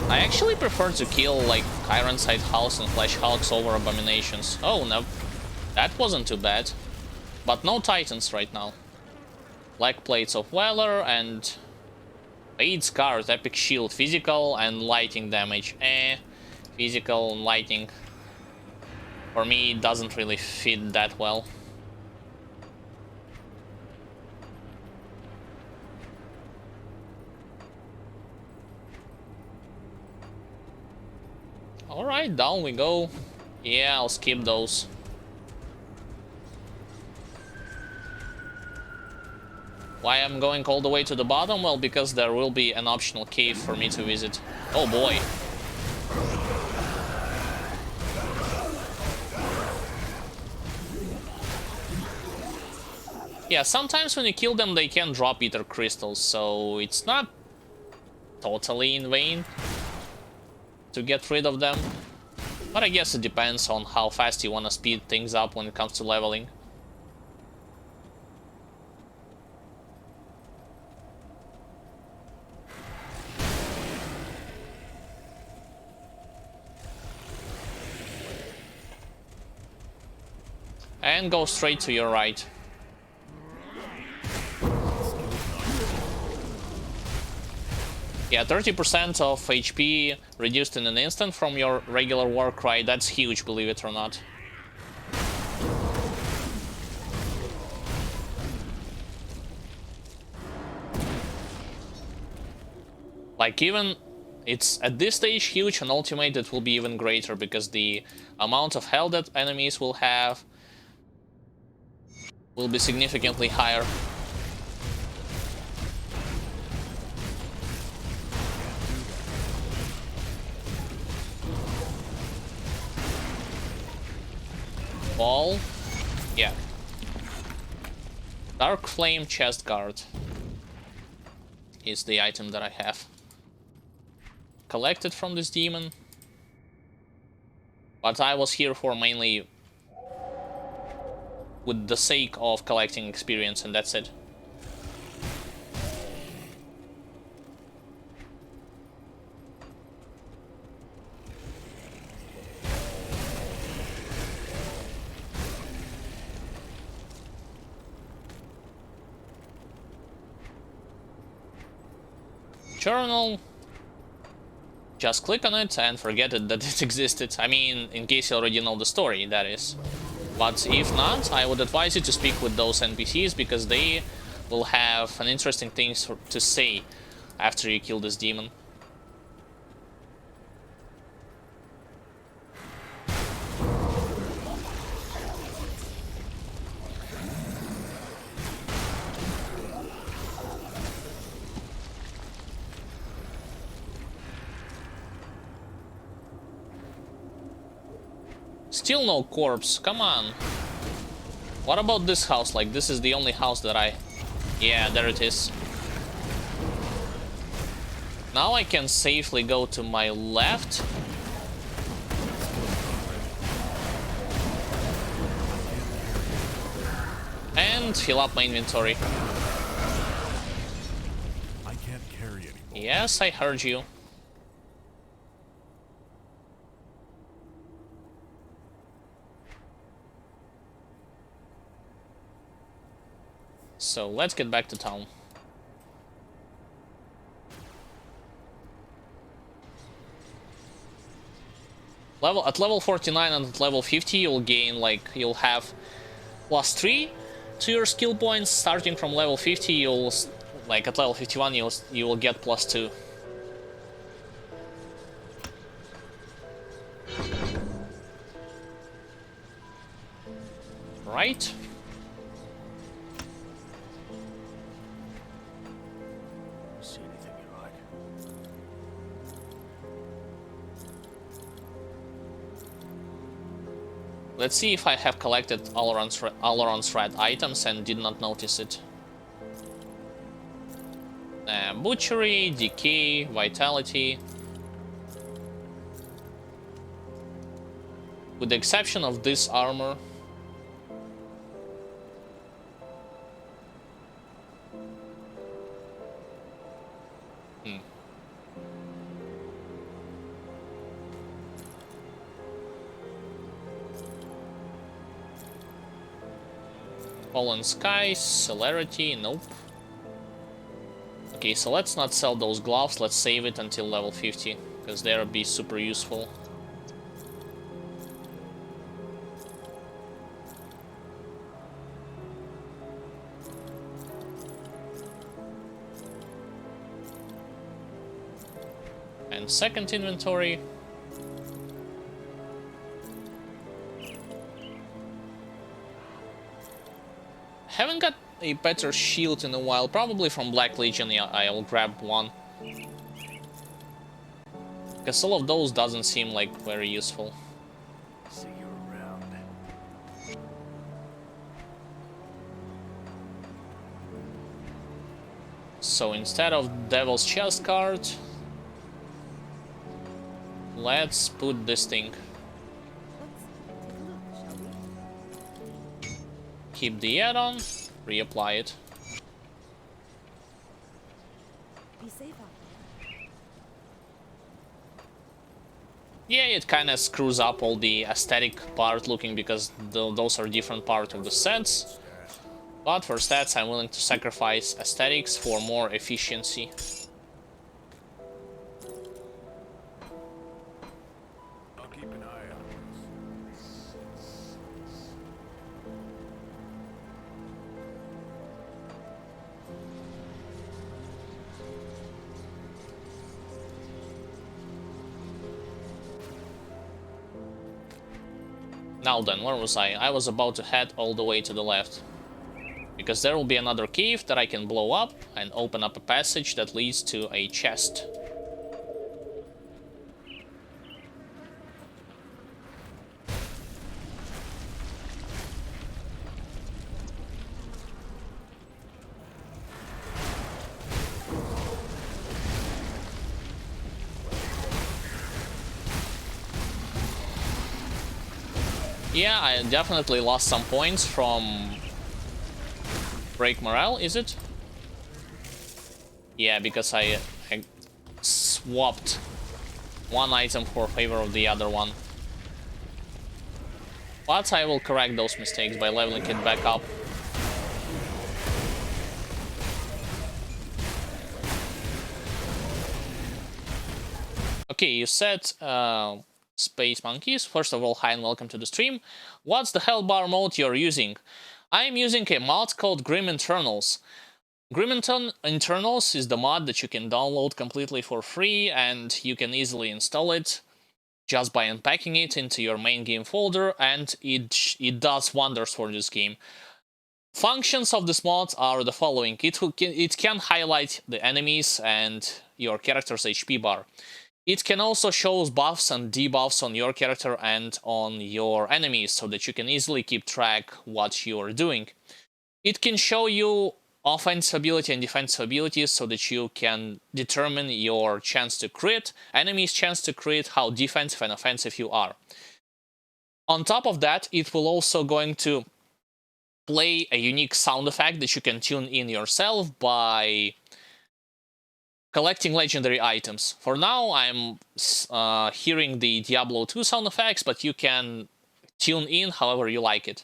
Speaker 1: I actually prefer to kill like Ironside House and Flesh Hulks over Abominations. Oh no, that wasn't too bad. But no Titans right now. Like Plates of Valor and Fade Scars, Epic Shield, physical and lighting damage. Physical and lighting. For me, it doesn't really fit that well. Alright, down we go. Yeah, I'll skip those. Why I'm going all the way to the bottom? Well, because there will be an optional cave for me to visit. Oh boy. Yeah, sometimes when you kill them they can drop ether crystals, so it's not totally in vain to get rid of them. But I guess it depends on how fast you want to speed things up when it comes to leveling. And go straight to your right. Yeah, 30% of HP reduced in an instant from your regular war cry. That's huge, believe it or not. Like, even it's at this stage huge, and ultimate it will be even greater because the amount of health that enemies will have will be significantly higher. Ball. Yeah. Dark Flame Chest Guard is the item that I have collected from this demon. But I was here for mainly with the sake of collecting experience, and that's it. Journal. Just click on it and forget it that it existed. I mean, in case you already know the story, that is. But if not, I would advise you to speak with those NPCs because they will have an interesting things to say after you kill this demon. Still no corpse, come on. What about this house? Like, this is the only house that I... Yeah, there it is. Now I can safely go to my left. And fill up my inventory.
Speaker 5: I can't carry anymore.
Speaker 1: Yes, I heard you. So let's get back to town. At level 49 and at level 50 you'll gain, like, you'll have +3 to your skill points. Starting from level 50 you'll, like, at level 51 you will get +2. Right?
Speaker 3: See anything you like?
Speaker 1: Let's see if I have collected Aloran's red items and did not notice it. Butchery, decay, vitality. With the exception of this armor. Fallen Skies, Celerity, nope. Okay, so let's not sell those gloves, let's save it until level 50, because they'll be super useful. And second inventory. Haven't got a better shield in a while, probably from Black Legion. Yeah, I'll grab one. Because all of those doesn't seem like very useful.
Speaker 3: See you around.
Speaker 1: So instead of Devil's Chest card, let's put this thing. Keep the add-on, reapply it.
Speaker 8: Be safe out there.
Speaker 1: Yeah, it kind of screws up all the aesthetic part looking because those are different part of the sets. But for stats, I'm willing to sacrifice aesthetics for more efficiency.
Speaker 3: I'll keep an eye out.
Speaker 1: Now then, where was I? I was about to head all the way to the left. Because there will be another cave that I can blow up and open up a passage that leads to a chest. Yeah, I definitely lost some points from break morale, is it? Yeah, because I swapped one item for favor of the other one. But I will correct those mistakes by leveling it back up. Okay, you said Space Monkeys. First of all, hi and welcome to the stream. What's the hellbar mode you're using? I'm using a mod called Grim Internals. Grim Internals is the mod that you can download completely for free, and you can easily install it just by unpacking it into your main game folder, and it does wonders for this game. Functions of this mod are the following. It can highlight the enemies and your character's HP bar. It can also show buffs and debuffs on your character and on your enemies, so that you can easily keep track what you're doing. It can show you offensive ability and defensive abilities, so that you can determine your chance to crit, enemy's chance to crit, how defensive and offensive you are. On top of that, it will also going to play a unique sound effect that you can tune in yourself by collecting legendary items. For now, I'm hearing the Diablo 2 sound effects, but you can tune in however you like it.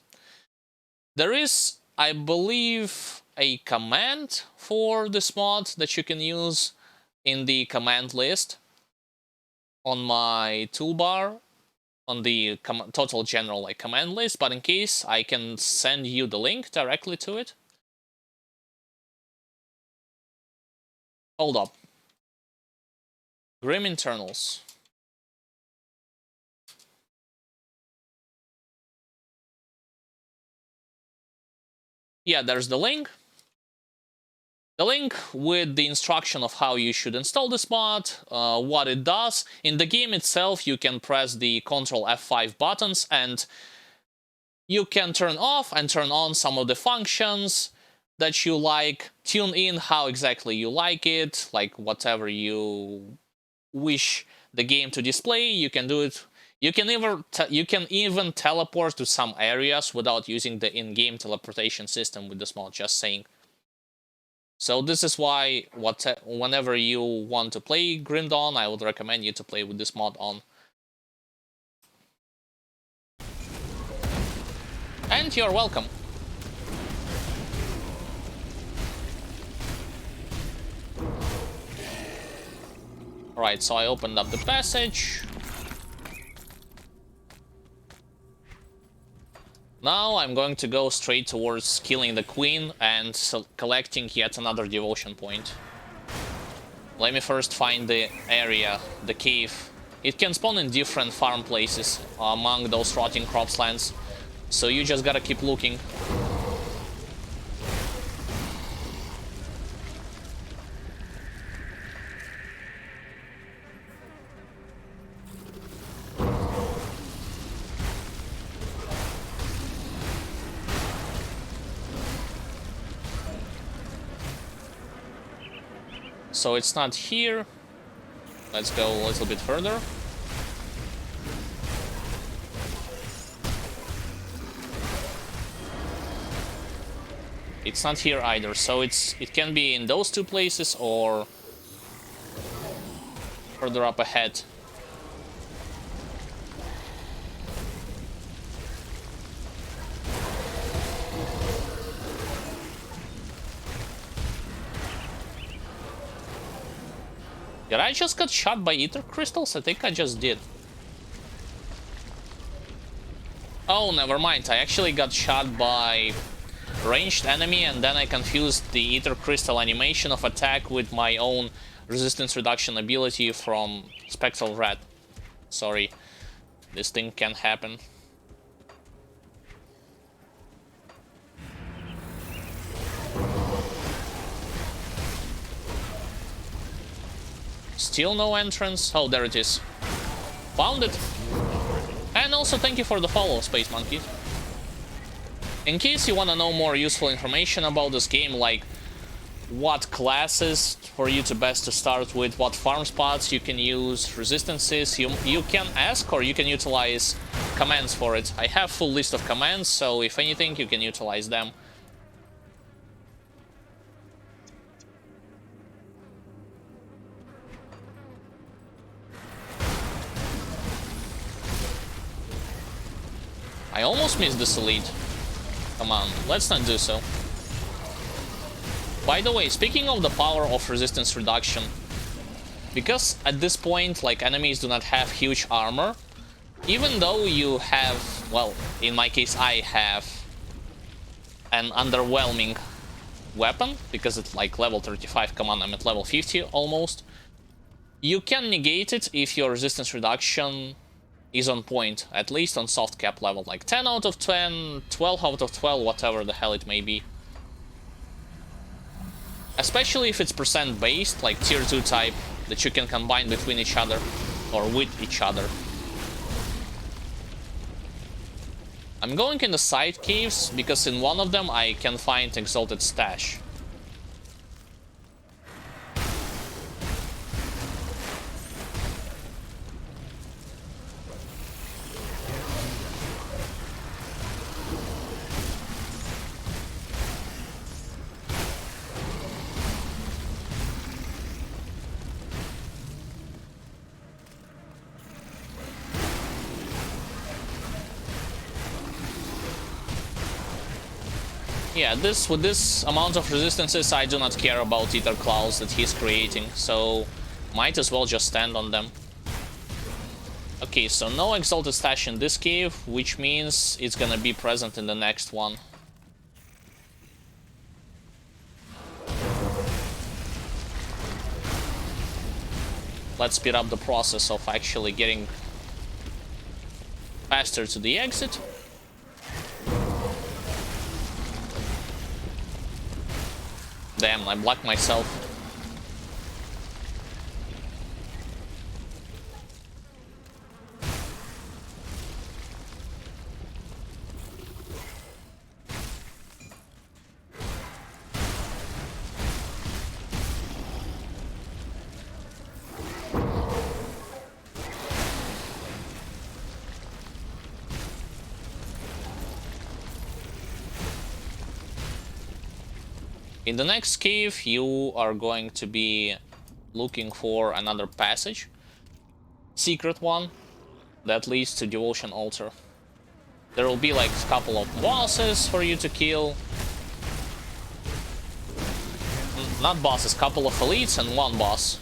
Speaker 1: There is, I believe, a command for this mod that you can use in the command list on my toolbar, on the total general command list, but in case, I can send you the link directly to it. Hold up. Grim Internals. Yeah, there's the link. The link with the instruction of how you should install this mod, what it does. In the game itself, you can press the Ctrl F5 buttons, and You can turn off and turn on some of the functions that you like, tune in how exactly you like it, like whatever you wish the game to display, you can do it. You can even teleport to some areas without using the in-game teleportation system with this mod, just saying. So this is why whenever you want to play Grim Dawn, I would recommend you to play with this mod on. And you're welcome. Alright, so I opened up the passage. Now I'm going to go straight towards killing the queen and collecting yet another devotion point. Let me first find the area, the cave. It can spawn in different farm places among those rotting croplands, so you just gotta keep looking. So it's not here. Let's go a little bit further. It's not here either, so it can be in those two places or further up ahead. Did I just got shot by ether crystals? I think I just did. Oh, never mind. I actually got shot by ranged enemy, and then I confused the ether crystal animation of attack with my own resistance reduction ability from Spectral Rat. Sorry, this thing can happen. Still no entrance. Oh, there it is. Found it. And also thank you for the follow, Space Monkey. In case you want to know more useful information about this game, like what classes for you to best to start with, what farm spots you can use, resistances, you can ask or you can utilize commands for it. I have full list of commands, so if anything, you can utilize them. I almost missed this elite. Come on, let's not do so. By the way, speaking of the power of resistance reduction, because at this point, like, enemies do not have huge armor, even though you have, well, in my case, I have an underwhelming weapon, because it's like level 35, come on, I'm at level 50 almost, you can negate it if your resistance reduction is on point, at least on soft cap level, like 10 out of 10, 12 out of 12, whatever the hell it may be. Especially if it's percent based, like tier 2 type, that you can combine between each other, or with each other. I'm going in the side caves, because in one of them I can find Exalted Stash. Yeah, with this amount of resistances, I do not care about ether clouds that he's creating, so might as well just stand on them. Okay, so no Exalted Stash in this cave, which means it's gonna be present in the next one. Let's speed up the process of actually getting faster to the exit. Damn, I blocked myself. In the next cave, you are going to be looking for another passage. Secret one that leads to Devotion Altar. There will be like a couple of bosses for you to kill. Not bosses, couple of elites and one boss.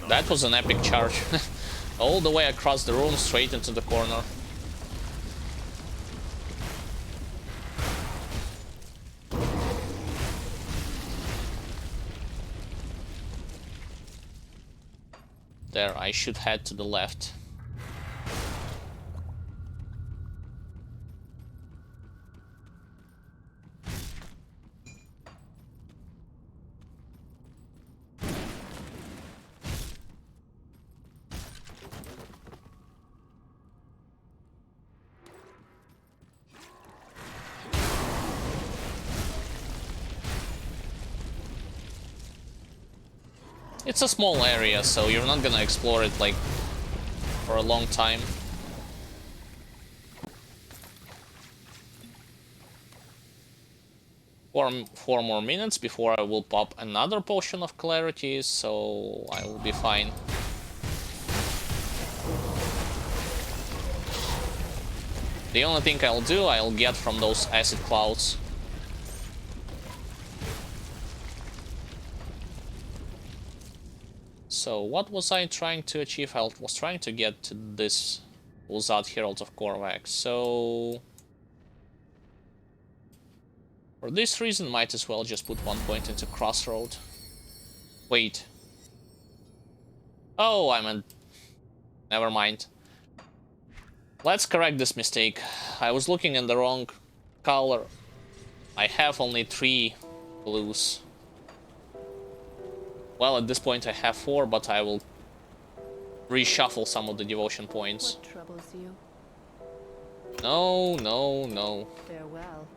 Speaker 1: That was an epic charge. All the way across the room, straight into the corner. There, I should head to the left. It's a small area, so you're not gonna explore it like for a long time. Four more minutes before I will pop another potion of clarity, so I will be fine. The only thing I'll do, I'll get from those acid clouds. So what was I trying to achieve? I was trying to get to this Ulzad Herald of Korvax. So for this reason, might as well just put 1 point into Crossroad. Wait. Oh, I meant... Never mind. Let's correct this mistake. I was looking in the wrong color. I have only 3 blues. Well, at this point I have 4, but I will reshuffle some of the devotion points.
Speaker 6: What troubles you?
Speaker 1: No, no, no.
Speaker 6: Farewell.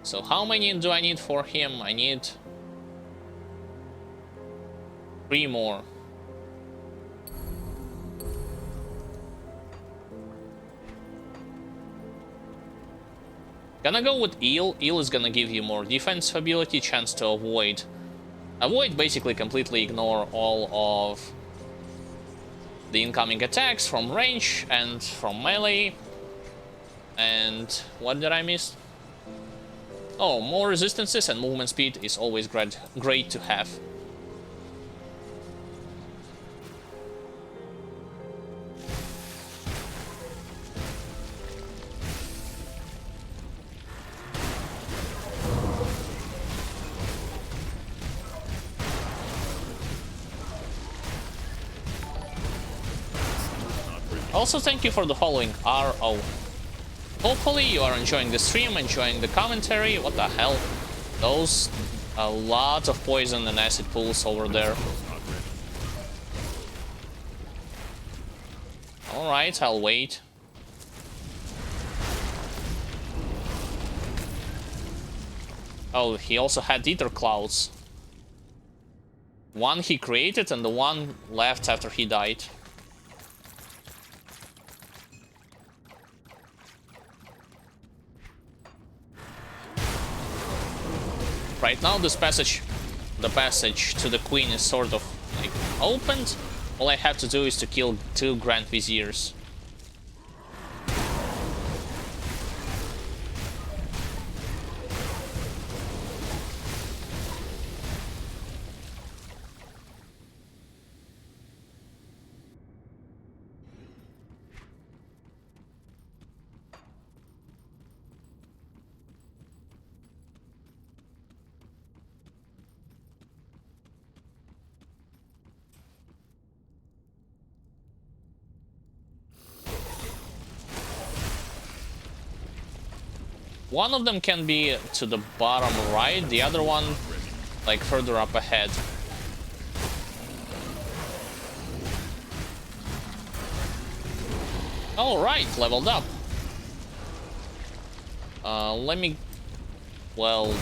Speaker 1: So how many do I need for him? I need 3 more. Gonna go with Eel. Eel is gonna give you more defense ability, chance to avoid. Avoid, basically completely ignore all of the incoming attacks from range and from melee. And what did I miss? Oh, more resistances and movement speed is always great to have. Also, thank you for the following, RO. Hopefully you are enjoying the stream, enjoying the commentary. What the hell? Those... a lot of poison and acid pools over there. Alright, I'll wait. Oh, he also had ether clouds. One he created and the one left after he died. Right now this passage, the passage to the Queen is sort of like opened. All I have to do is to kill 2 Grand Viziers. One of them can be to the bottom right, the other one like further up ahead. Alright, leveled up. Let me... Well,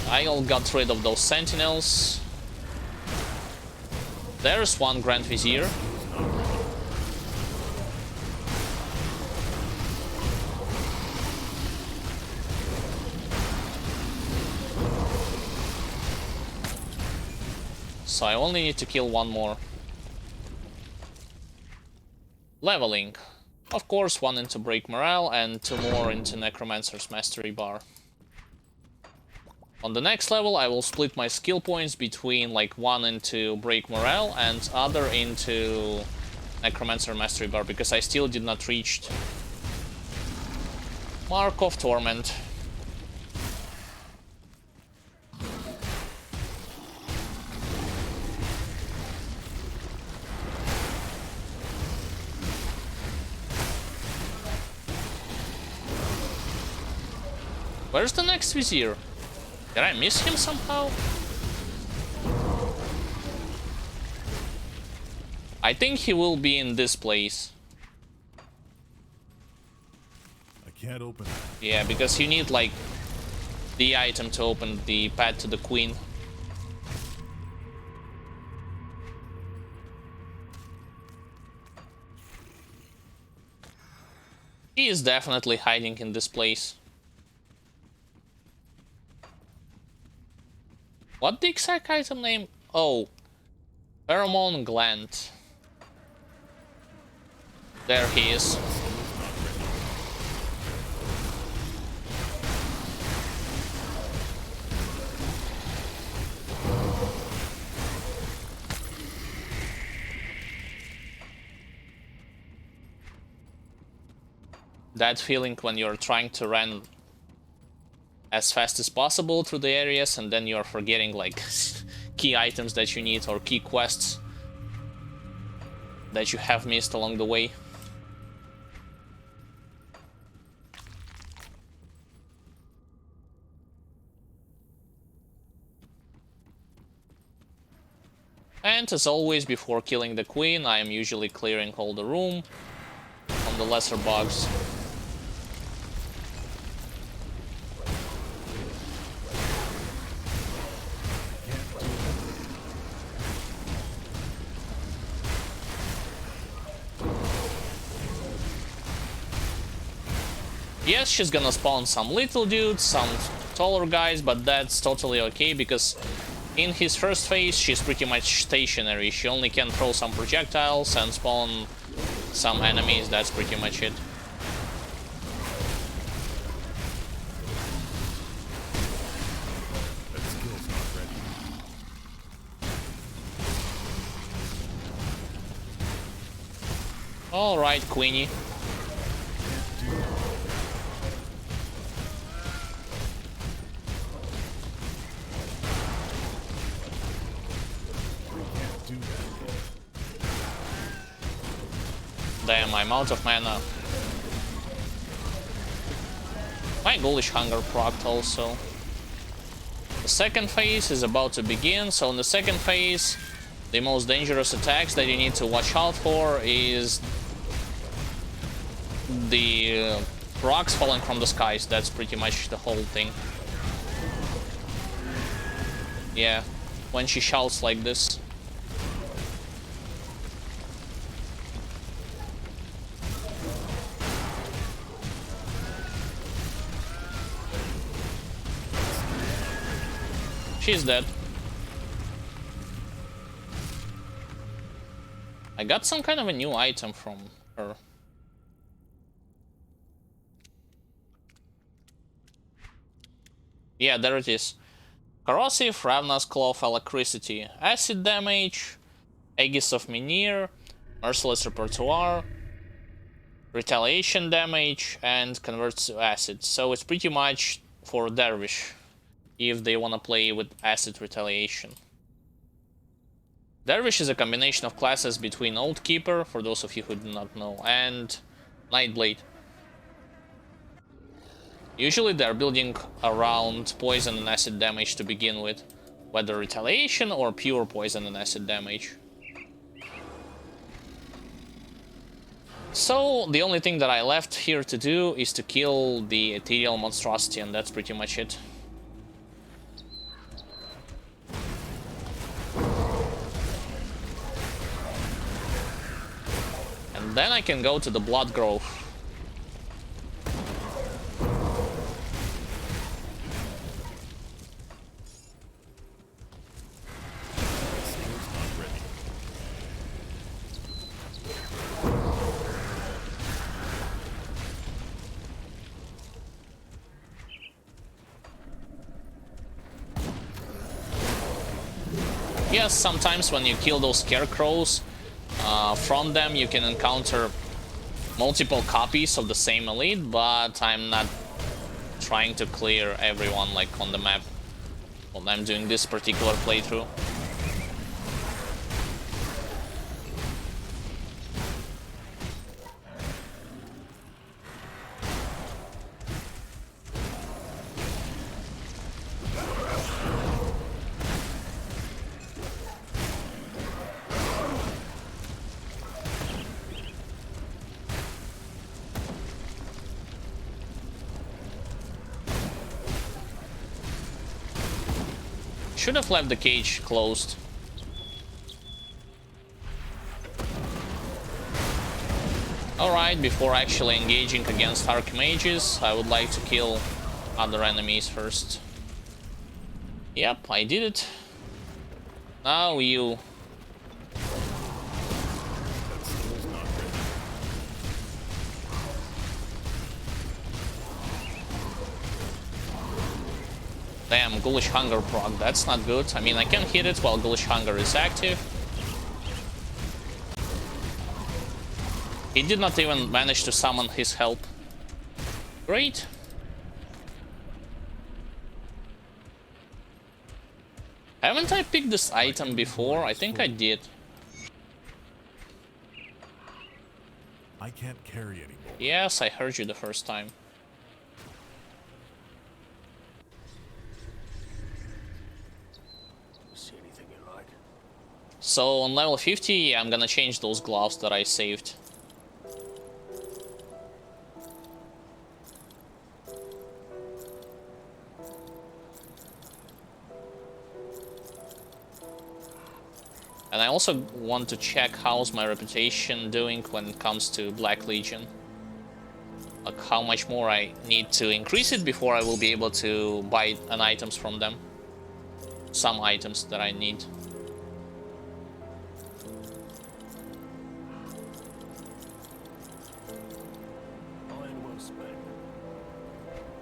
Speaker 1: I got rid of those sentinels. There's one Grand Vizier. So I only need to kill one more. Leveling. Of course, one into Break Morale and 2 more into Necromancer's Mastery Bar. On the next level, I will split my skill points between like 1 into Break Morale and other into Necromancer Mastery Bar, because I still did not reach Mark of Torment. Where's the next Vizier? Did I miss him somehow? I think he will be in this place.
Speaker 5: I can't open it.
Speaker 1: Yeah, because you need like the item to open the path to the Queen. He is definitely hiding in this place. What the exact item name? Oh, Pheromone Gland. There he is. That feeling when you're trying to run as fast as possible through the areas and then you're forgetting like key items that you need or key quests that you have missed along the way. And as always, before killing the Queen, I am usually clearing all the room from the lesser bugs. Yes, she's gonna spawn some little dudes, some taller guys, but that's totally okay, because in his first phase she's pretty much stationary. She only can throw some projectiles and spawn some enemies, that's pretty much it.
Speaker 5: That skill's not ready.
Speaker 1: Alright, Queenie. Damn, I'm out of mana. My Ghoulish Hunger procced also. The second phase is about to begin, so in the second phase, the most dangerous attacks that you need to watch out for is the rocks falling from the skies. That's pretty much the whole thing. Yeah, when she shouts like this. She's dead. I got some kind of a new item from her. Yeah, there it is. Corrosive, Ravna's Claw of Alacrity, Acid Damage, Aegis of Menhir, Merciless Repertoire, Retaliation Damage, and Converts to Acid. So it's pretty much for Dervish, if they want to play with Acid Retaliation. Dervish is a combination of classes between Old Keeper, for those of you who do not know, and Nightblade. Usually they're building around poison and acid damage to begin with, whether retaliation or pure poison and acid damage. So the only thing that I left here to do is to kill the ethereal monstrosity, and that's pretty much it. And then I can go to the Blood Grove. Yes, sometimes when you kill those scarecrows, from them you can encounter multiple copies of the same elite, but I'm not trying to clear everyone like on the map when I'm doing this particular playthrough. Should have left the cage closed. Alright, before actually engaging against Archmages, I would like to kill other enemies first. Yep, I did it. Now you... Damn, Ghoulish Hunger proc, that's not good. I mean, I can hit it while Ghoulish Hunger is active. He did not even manage to summon his help. Great. Haven't I picked this item before? I think I did.
Speaker 5: I can't carry anymore.
Speaker 1: Yes, I heard you the first time.
Speaker 3: See anything you like?
Speaker 1: So on level 50, I'm gonna change those gloves that I saved. And I also want to check how's my reputation doing when it comes to Black Legion. Like how much more I need to increase it before I will be able to buy an items from them. Some items that I need.
Speaker 3: Iron well spent.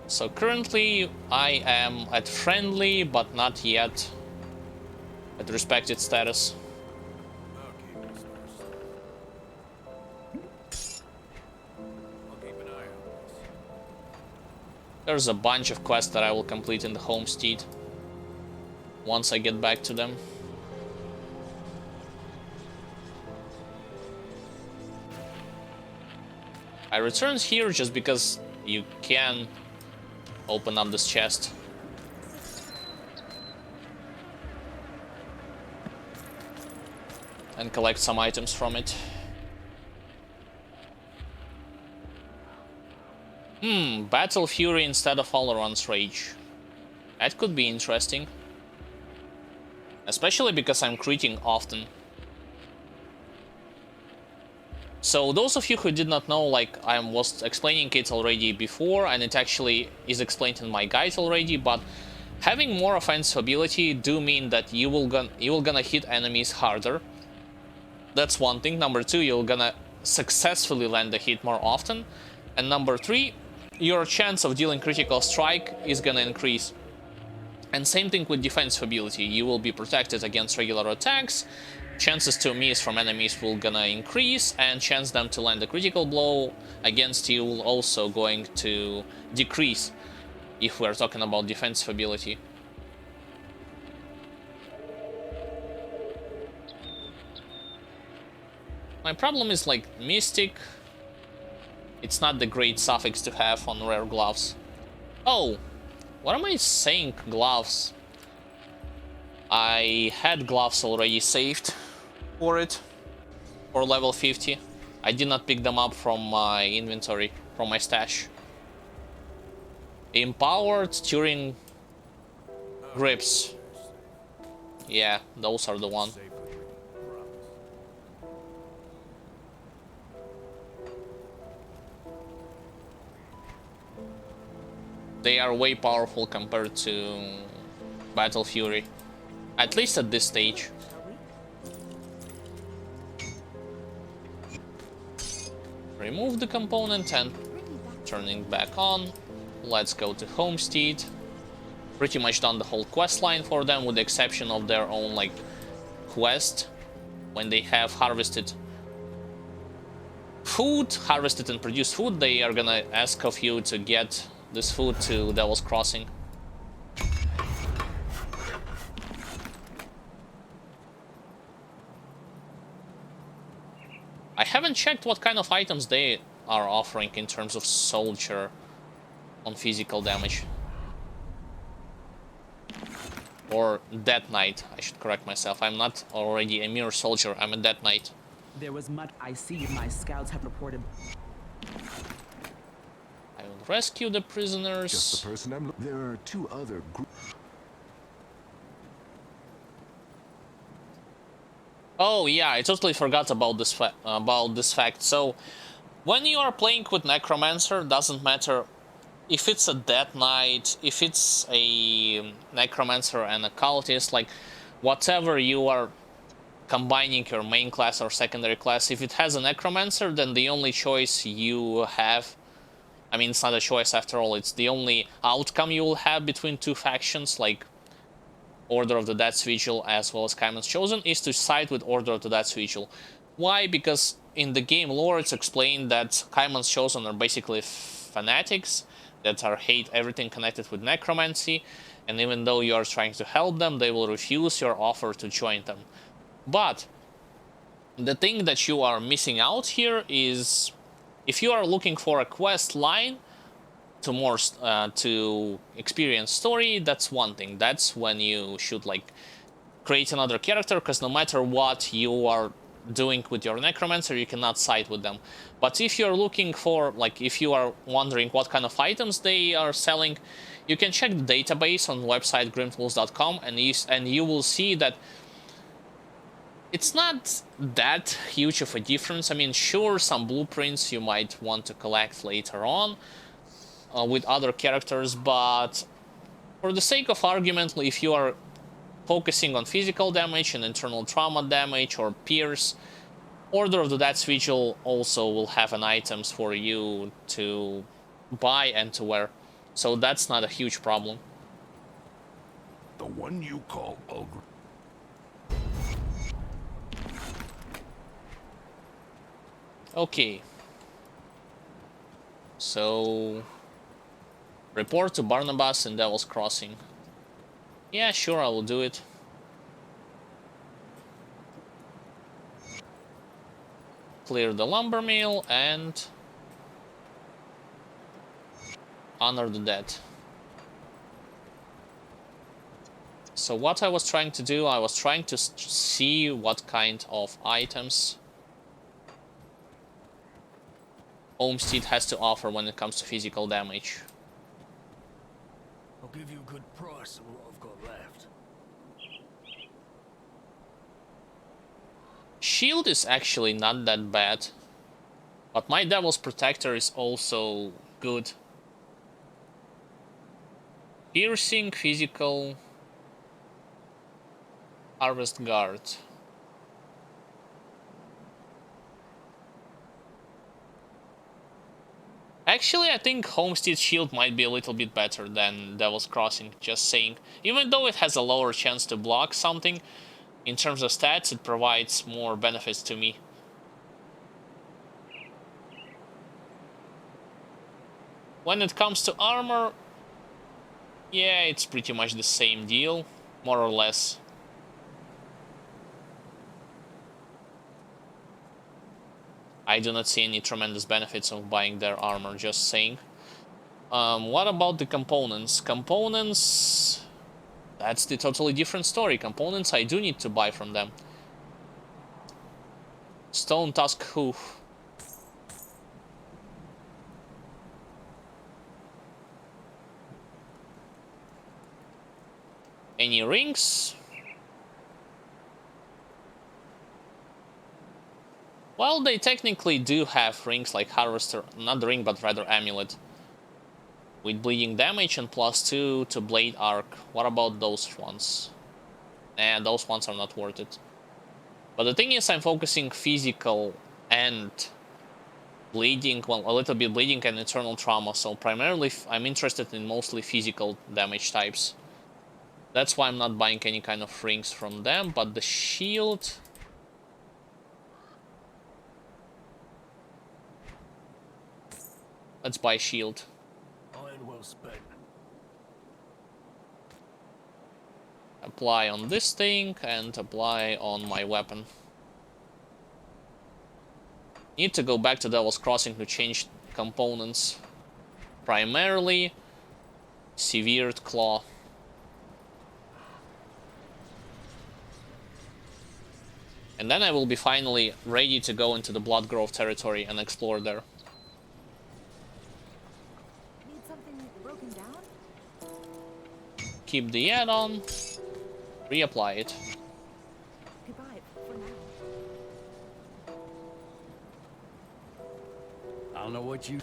Speaker 1: So currently I am at friendly, but not yet at respected status.
Speaker 3: I'll keep this first. I'll keep an eye on this.
Speaker 1: There's a bunch of quests that I will complete in the homestead once I get back to them. I returned here just because you can open up this chest. And collect some items from it. Battle Fury instead of Oleron's Rage. That could be interesting. Especially because I'm critting often. So those of you who did not know, like I was explaining it already before, and it actually is explained in my guide already, but having more offensive ability do mean that you will gonna hit enemies harder. That's one thing. Number two, you're gonna successfully land a hit more often. And number three, your chance of dealing critical strike is gonna increase. And same thing with defensive ability. You will be protected against regular attacks. Chances to miss from enemies will gonna increase, and chance them to land a critical blow against you will also going to decrease if we're talking about defensive ability. My problem is like Mystic. It's not the great suffix to have on rare gloves. Oh, what am I saying? Gloves. I had gloves already saved for it, for level 50. I did not pick them up from my inventory, from my stash. Empowered Turing grips. Yeah, those are the one. They are way powerful compared to Battle Fury. At least at this stage. Remove the component and turning back on. Let's go to Homestead. Pretty much done the whole quest line for them, with the exception of their own like quest. When they have harvested food, harvested and produced food, they are gonna ask of you to get this food to Devil's Crossing. I haven't checked what kind of items they are offering in terms of soldier on physical damage. Or Death Knight, I should correct myself. I'm not already a mere soldier, I'm a Death Knight.
Speaker 7: There was much I see my scouts have reported.
Speaker 1: I will rescue the prisoners.
Speaker 2: Just the person there are two other groups.
Speaker 1: Oh yeah, I totally forgot about this fact. So, when you are playing with Necromancer, doesn't matter if it's a Death Knight, if it's a Necromancer and a Cultist, like whatever you are combining your main class or secondary class, if it has a Necromancer, then the only choice you have, I mean, it's not a choice after all, it's the only outcome you will have between two factions, like Order of the Death's Vigil as well as Kaiman's Chosen, is to side with Order of the Death's Vigil. Why? Because in the game lore it's explained that Kaiman's Chosen are basically fanatics that hate everything connected with necromancy, and even though you are trying to help them, they will refuse your offer to join them. But the thing that you are missing out here is, if you are looking for a quest line to experience story, that's one thing. That's when you should like create another character, because no matter what you are doing with your Necromancer, you cannot side with them. But if you're looking for, like, if you are wondering what kind of items they are selling, you can check the database on website grimtools.com, and you will see that it's not that huge of a difference. I mean, sure, some blueprints you might want to collect later on with other characters, but for the sake of argument, if you are focusing on physical damage and internal trauma damage or pierce, Order of the Death's Vigil also will have an items for you to buy and to wear, so that's not a huge problem.
Speaker 5: The one you call Ogre.
Speaker 1: Okay. So, report to Barnabas in Devil's Crossing. Yeah, sure, I will do it. Clear the lumber mill and honor the dead. So what I was trying to do, I was trying to see what kind of items Homestead has to offer when it comes to physical damage.
Speaker 3: I'll give you a good price on what I've got left.
Speaker 1: Shield is actually not that bad, but my Devil's Protector is also good. Piercing, physical, Harvest Guard. Actually, I think Homestead Shield might be a little bit better than Devil's Crossing, just saying. Even though it has a lower chance to block something, in terms of stats, it provides more benefits to me. When it comes to armor, yeah, it's pretty much the same deal, more or less. I do not see any tremendous benefits of buying their armor, just saying. What about the components? Components... That's the totally different story. Components I do need to buy from them. Stone Tusk Hoof. Any rings? Well, they technically do have rings like Harvester, not the ring, but rather Amulet. With bleeding damage and +2 to Blade Arc. What about those ones? Nah, those ones are not worth it. But the thing is, I'm focusing physical and bleeding, well, a little bit bleeding and eternal trauma, so primarily I'm interested in mostly physical damage types. That's why I'm not buying any kind of rings from them, but the shield... Let's buy shield.
Speaker 3: Iron well spent.
Speaker 1: Apply on this thing and apply on my weapon. Need to go back to Devil's Crossing to change components. Primarily, Severed Claw. And then I will be finally ready to go into the Blood Grove territory and explore there.
Speaker 8: Need something broken down?
Speaker 1: Keep the add-on, reapply it.
Speaker 8: Goodbye for now.
Speaker 3: I don't know what you...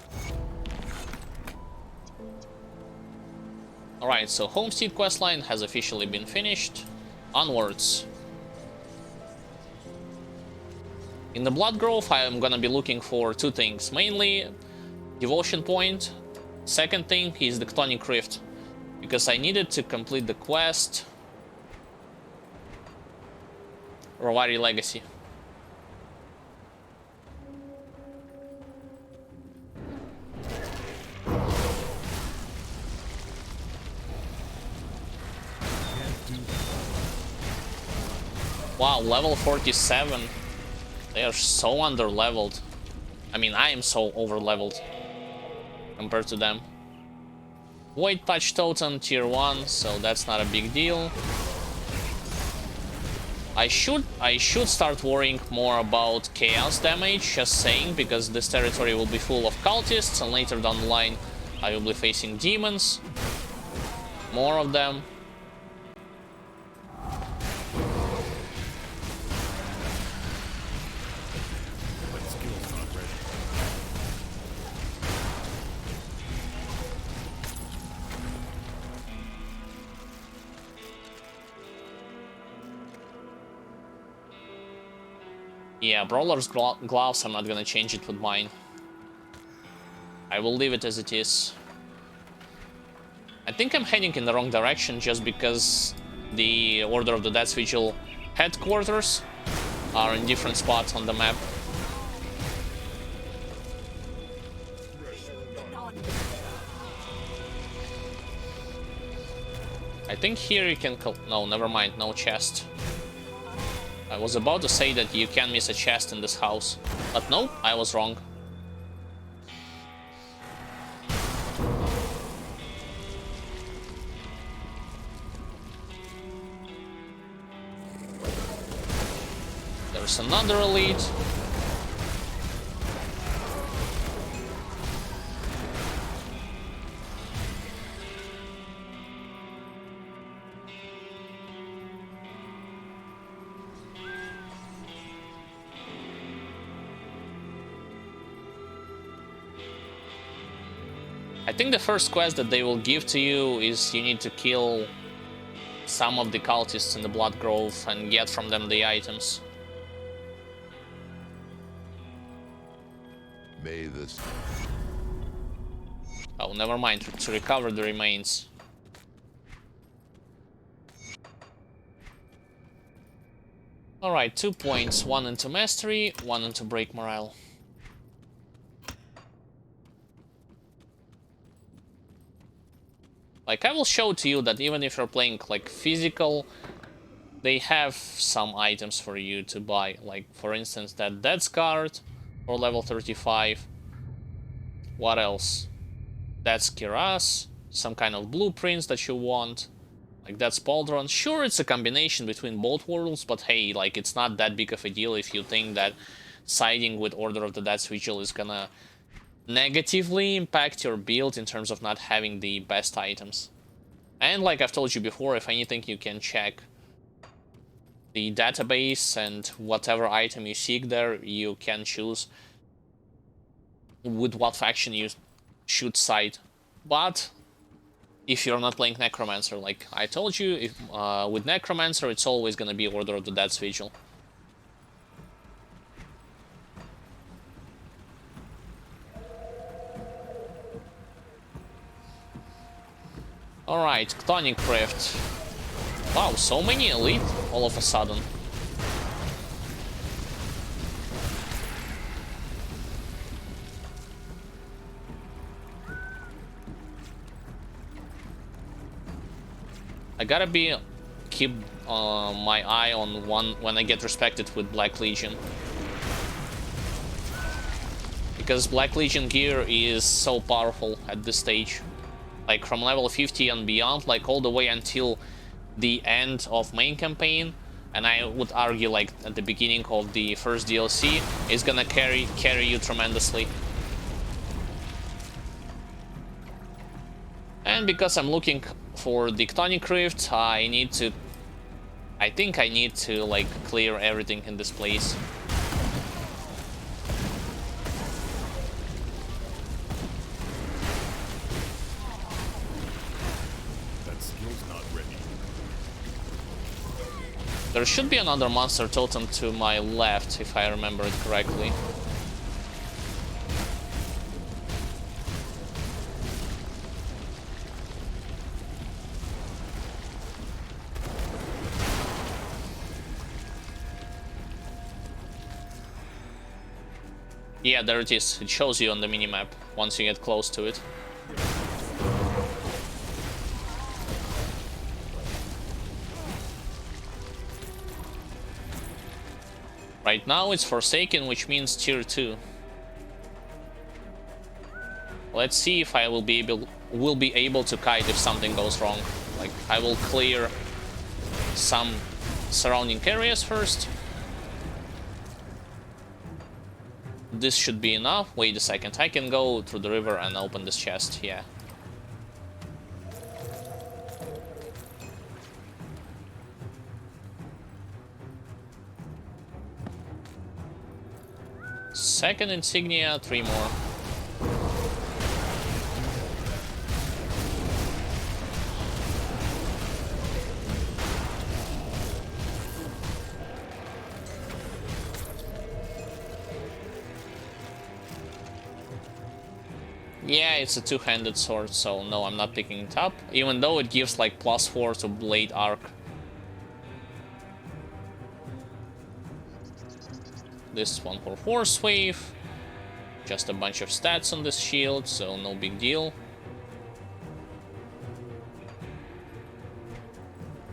Speaker 1: Alright, so Homestead questline has officially been finished. Onwards. In the Blood Grove, I am gonna be looking for two things. Mainly, Devotion Point. Second thing is the Chthonic Rift. Because I needed to complete the quest. Rovari Legacy. Wow, level 47. They are so under-leveled. I mean, I am so over-leveled compared to them. Void Touch Totem tier 1, so that's not a big deal. I should start worrying more about chaos damage, just saying, because this territory will be full of cultists, and later down the line I will be facing demons. More of them. Yeah, Brawler's Gloves, I'm not gonna change it with mine. I will leave it as it is. I think I'm heading in the wrong direction just because the Order of the Death's Vigil headquarters are in different spots on the map. I think here you can... No, never mind, no chest. I was about to say that you can miss a chest in this house, but nope, I was wrong. There's another elite. I think the first quest that they will give to you is you need to kill some of the cultists in the Blood Grove and get from them the items.
Speaker 2: May this...
Speaker 1: Oh, never mind, to recover the remains. Alright, 2 points, 1 into Mastery, 1 into Break Morale. Like, I will show to you that even if you're playing, like, physical, they have some items for you to buy. Like, for instance, that Death's Guard for level 35. What else? That's Kiras, some kind of blueprints that you want. Like, that's Pauldron. Sure, it's a combination between both worlds, but hey, like, it's not that big of a deal if you think that siding with Order of the Death's Vigil is gonna negatively impact your build in terms of not having the best items. And like I've told you before, if anything, you can check the database, and whatever item you seek there, you can choose with what faction you should side. But if you're not playing Necromancer, like I told you, if, with Necromancer, it's always gonna be Order of the Dead's Vigil. Alright, Chthonic Rift. Wow, so many elite all of a sudden. I gotta keep my eye on one when I get respected with Black Legion. Because Black Legion gear is so powerful at this stage. Like from level 50 and beyond, like all the way until the end of main campaign, and I would argue like at the beginning of the first DLC, is gonna carry you tremendously. And because I'm looking for the Chthonic Rift, I think I need to like clear everything in this place. There should be another monster totem to my left, if I remember it correctly. Yeah, there it is. It shows you on the minimap once you get close to it. Right now it's Forsaken, which means tier 2. Let's see if I will be able to kite if something goes wrong. Like, I will clear some surrounding areas first. This should be enough. Wait a second, I can go through the river and open this chest, yeah. Second insignia, 3 more. Yeah, it's a two-handed sword, so no, I'm not picking it up, even though it gives like +4 to blade arc. This one for Force Wave. Just a bunch of stats on this shield, so no big deal.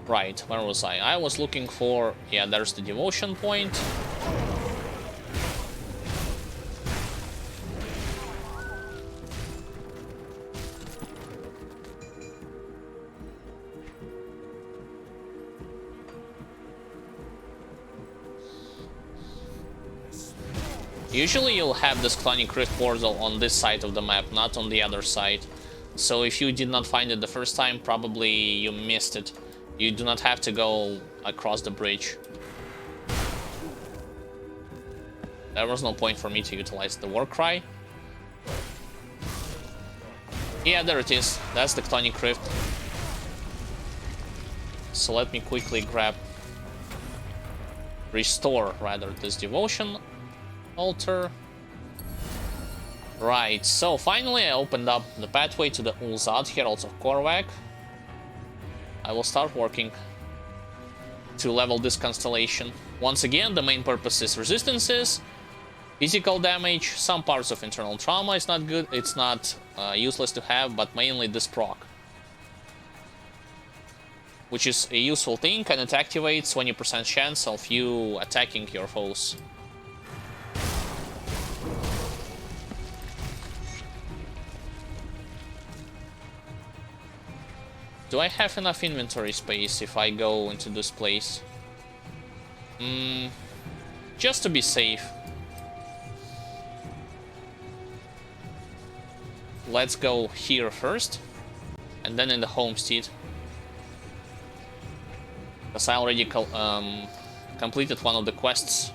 Speaker 1: Right, where was I? I was looking for... yeah, there's the devotion point. Usually you'll have this Chthonic Rift portal on this side of the map, not on the other side. So if you did not find it the first time, probably you missed it. You do not have to go across the bridge. There was no point for me to utilize the war cry. Yeah, there it is. That's the Chthonic Rift. So let me quickly restore rather this devotion altar. Right, so finally I opened up the pathway to the Ulzad Heralds of Korvac. I will start working to level this constellation. Once again, the main purpose is resistances, physical damage, some parts of internal trauma is not good, it's not useless to have, but mainly this proc. Which is a useful thing, and it activates 20% chance of you attacking your foes. Do I have enough inventory space if I go into this place? Just to be safe. Let's go here first, and then in the homestead. Because I already completed one of the quests.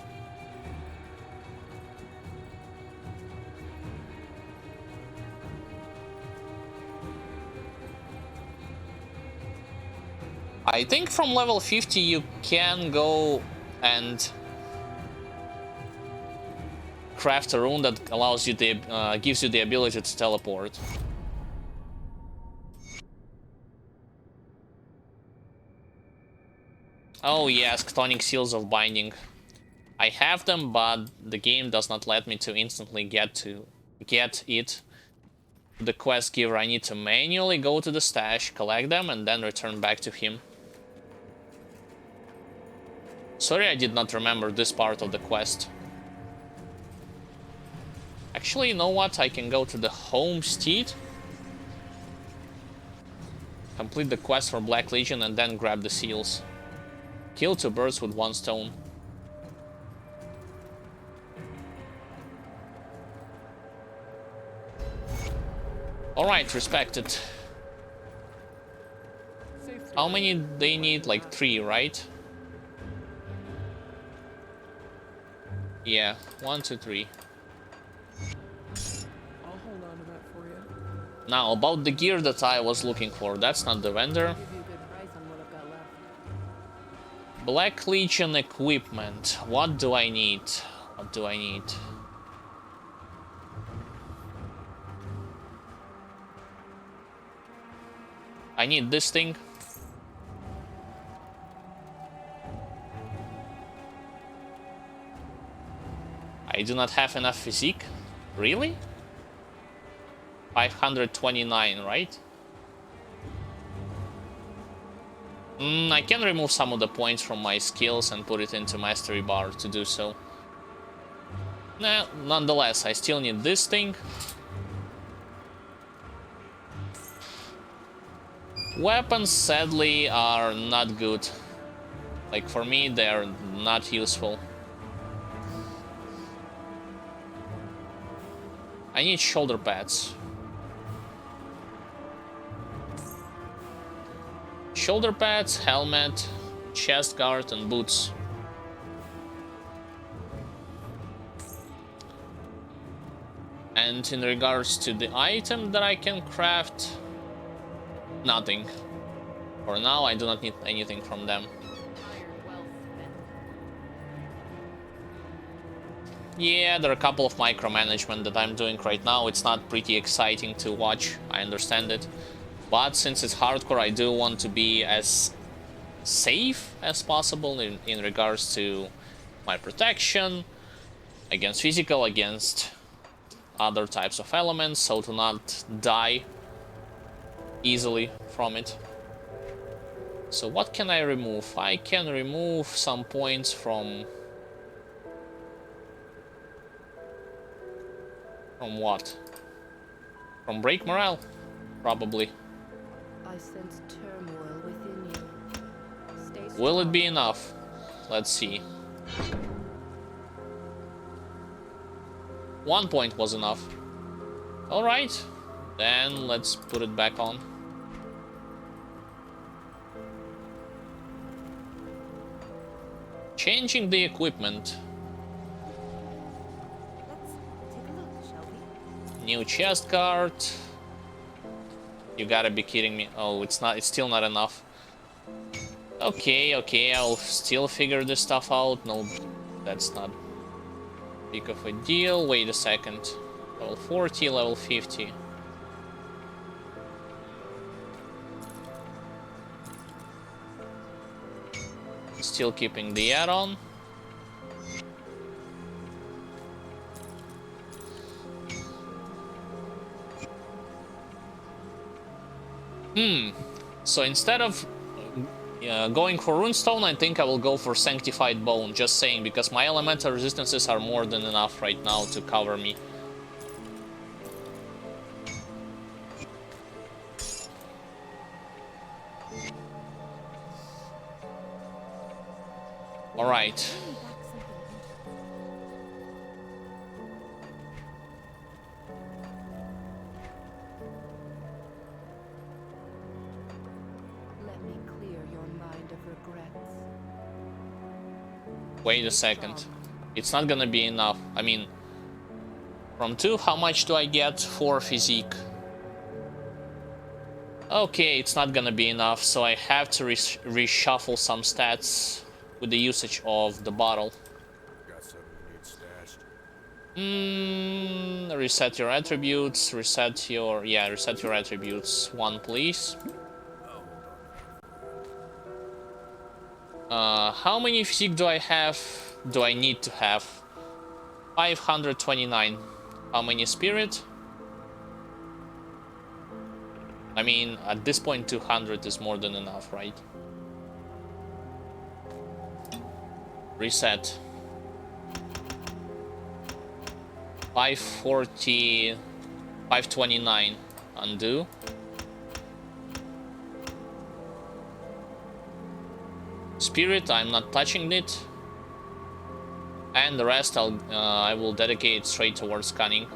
Speaker 1: I think from level 50 you can go and craft a rune that allows you the gives you the ability to teleport. Oh yes, Chthonic Seals of Binding. I have them, but the game does not let me to instantly get it. The quest giver, I need to manually go to the stash, collect them, and then return back to him. Sorry, I did not remember this part of the quest. Actually, you know what? I can go to the homestead, complete the quest for Black Legion, and then grab the seals. Kill 2 birds with 1 stone. Alright, respected. How many they need? Like 3, right? Yeah, 1, 2, 3.
Speaker 7: I'll hold on to that for you.
Speaker 1: Now, about the gear that I was looking for, that's not the vendor.
Speaker 6: I'll give you a good price on what I've got left.
Speaker 1: Black Legion equipment. What do I need? What do I need? I need this thing. I do not have enough physique. Really? 529, right? I can remove some of the points from my skills and put it into mastery bar to do so. Nah, nonetheless, I still need this thing. Weapons, sadly, are not good. Like, for me, they're not useful. I need shoulder pads. Shoulder pads, helmet, chest guard, and boots. And in regards to the item that I can craft, nothing. For now, I do not need anything from them.
Speaker 6: Iron well spent.
Speaker 1: Yeah, there are a couple of micromanagement that I'm doing right now. It's not pretty exciting to watch, I understand it. But since it's hardcore, I do want to be as safe as possible in regards to my protection against physical, against other types of elements, so to not die easily from it. So what can I remove? I can remove some points from what? From break morale, probably.
Speaker 6: I sense turmoil within you. Stay
Speaker 1: Will it
Speaker 6: strong.
Speaker 1: be enough? Let's see. 1 point was enough. Alright, then let's put it back on. Changing the equipment.
Speaker 8: Let's take a look, shall we?
Speaker 1: New chest guard. You gotta be kidding me. Oh, it's still not enough. Okay, I'll still figure this stuff out. No, that's not big of a deal. Wait a second. Level 40, level 50. Still keeping the add-on. So instead of going for Runestone, I think I will go for Sanctified Bone, just saying, because my elemental resistances are more than enough right now to cover me. Alright.
Speaker 8: Bring back something interesting.
Speaker 6: Let me clear your mind of regrets.
Speaker 1: Wait a second. It's not gonna be enough. I mean, from 2, how much do I get for physique? Okay, it's not gonna be enough, so I have to reshuffle some stats with the usage of the bottle.
Speaker 5: Got something you need stashed.
Speaker 1: Reset your attributes, reset your attributes. 1, please. How many physique do I have? Do I need to have? 529. How many spirit? I mean, at this point 200 is more than enough, right? Reset. 540, 529. Undo. Spirit, I'm not touching it. And the rest I will dedicate straight towards cunning.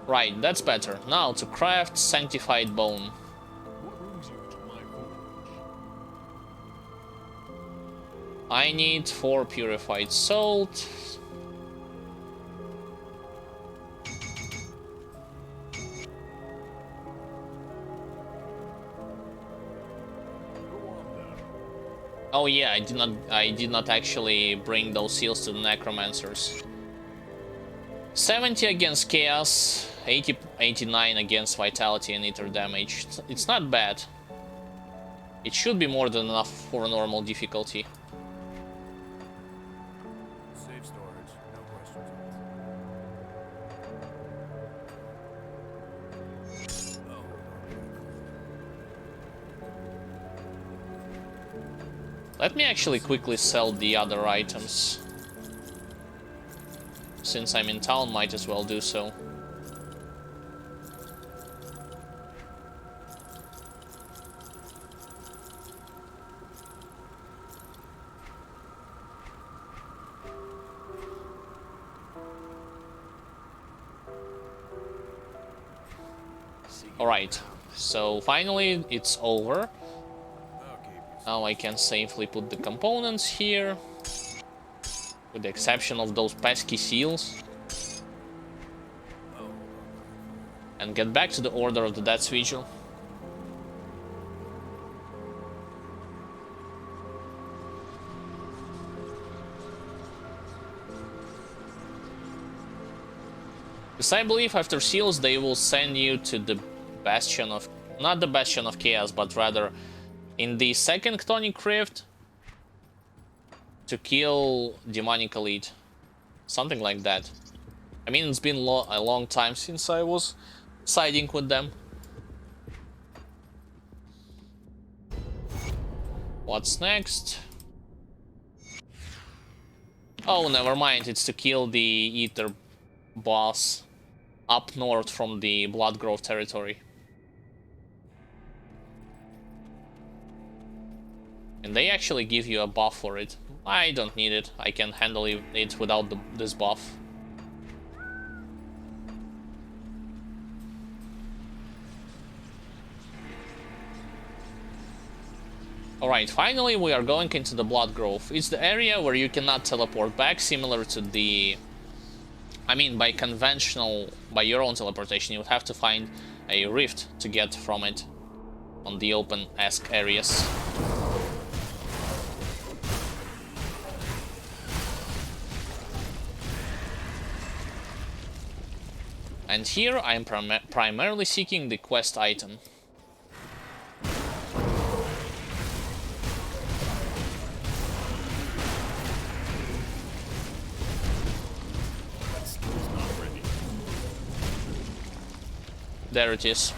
Speaker 1: Right, that's better. Now to craft sanctified bone.
Speaker 5: What brings you to my forge?
Speaker 1: I need 4 purified salt.
Speaker 5: Go on then.
Speaker 1: Oh yeah, I did not actually bring those seals to the Necromancers. 70 against chaos, 89 against vitality and ether damage. It's not bad. It should be more than enough for normal difficulty.
Speaker 5: Safe storage, no questions asked.
Speaker 1: Let me actually quickly sell the other items. Since I'm in town, might as well do so. Alright, so finally it's over. Now I can safely put the components here. With the exception of those pesky seals. And get back to the Order of the Death's Vigil. Because I believe after seals they will send you to the Bastion of... not the Bastion of Chaos, but rather in the second Chthonic Rift. To kill Demonic Elite. Something like that. I mean, it's been a long time since I was siding with them. What's next? Oh, never mind. It's to kill the Ether boss up north from the Bloodgrove territory. And they actually give you a buff for it. I don't need it. I can handle it without this buff. Alright, finally we are going into the Bloodgrove. It's the area where you cannot teleport back, similar to the... I mean, by your own teleportation, you would have to find a rift to get from it on the open-esque areas. And here I am primarily seeking the quest item. There it is.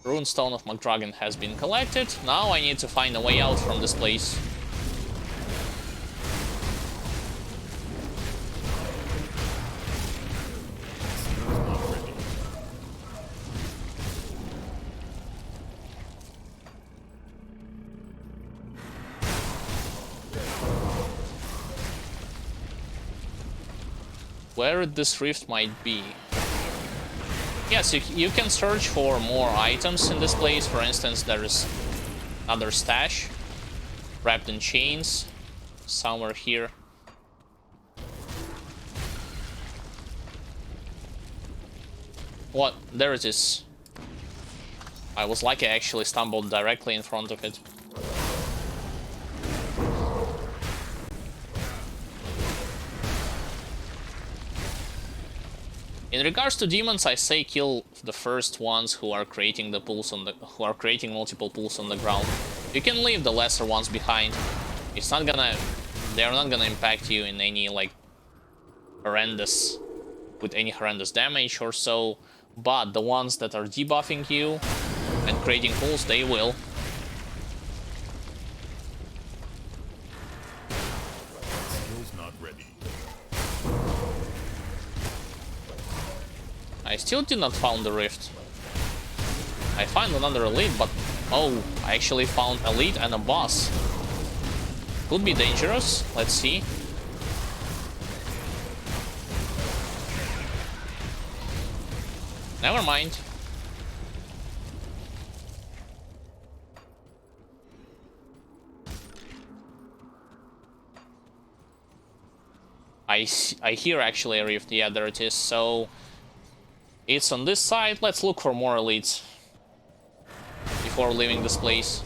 Speaker 1: Runestone of McDragon has been collected. Now I need to find a way out from this place. where this rift might be. Yes, you can search for more items in this place. For instance, there is another stash wrapped in chains somewhere here. What? There it is. I was lucky I actually stumbled directly in front of it. In regards to demons, I say kill the first ones who are creating the pools on the multiple pools on the ground. You can leave the lesser ones behind. It's not gonna, they're not gonna impact you in any like horrendous damage or so. But the ones that are debuffing you and creating pools, they will.
Speaker 5: Skill's not ready.
Speaker 1: I still did not found the rift. I found another elite, but oh, I actually found elite and a boss. Could be dangerous. Let's see. Never mind. I hear actually a rift. Yeah, there it is. So it's on this side. Let's look for more elites before leaving this place.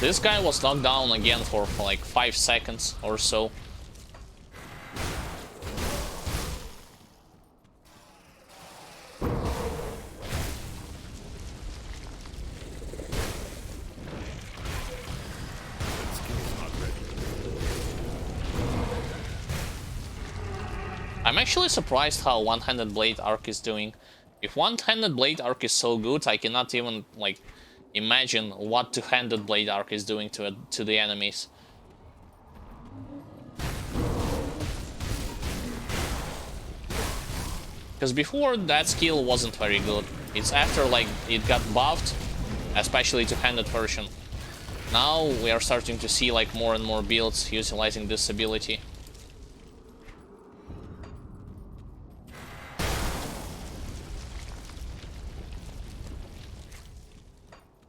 Speaker 1: This guy was knocked down again for like 5 seconds or so. I'm actually surprised how one-handed blade arc is doing. If one-handed blade arc is so good, I cannot even like imagine what two-handed blade arc is doing to the enemies. Because before that skill wasn't very good. It's after like it got buffed, especially two-handed version. Now we are starting to see like more and more builds utilizing this ability.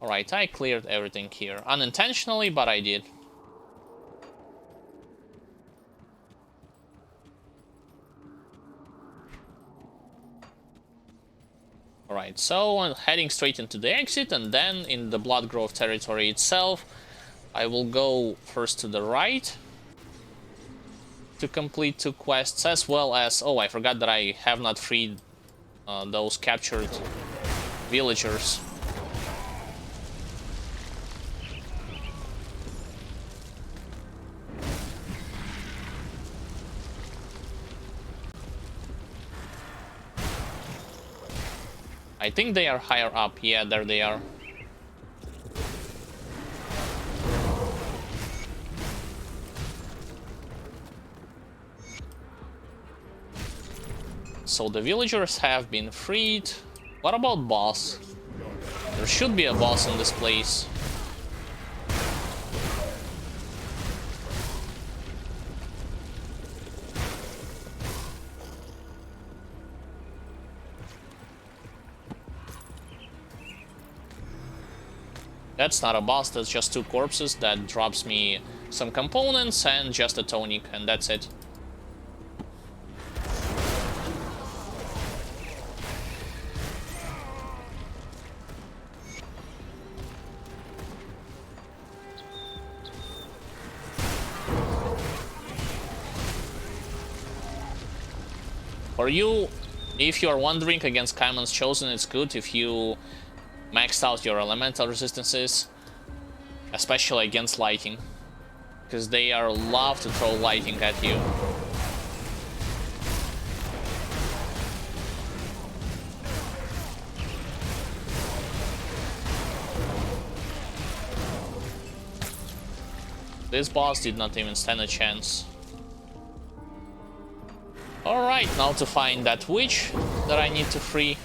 Speaker 1: Alright, I cleared everything here. Unintentionally, but I did. Alright, so I'm heading straight into the exit, and then in the Bloodgrove territory itself, I will go first to the right to complete 2 quests, as well as... Oh, I forgot that I have not freed those captured villagers. I think they are higher up. Yeah, there they are. So the villagers have been freed. What about boss? There should be a boss in this place. That's not a boss, that's just 2 corpses that drops me some components and just a tonic, and that's it. For you, if you are wondering, against Kaiman's Chosen, it's good if you maxed out your elemental resistances, especially against lighting, because they are love to throw lighting at you. This boss did not even stand a chance. Alright, now to find that witch that I need to free.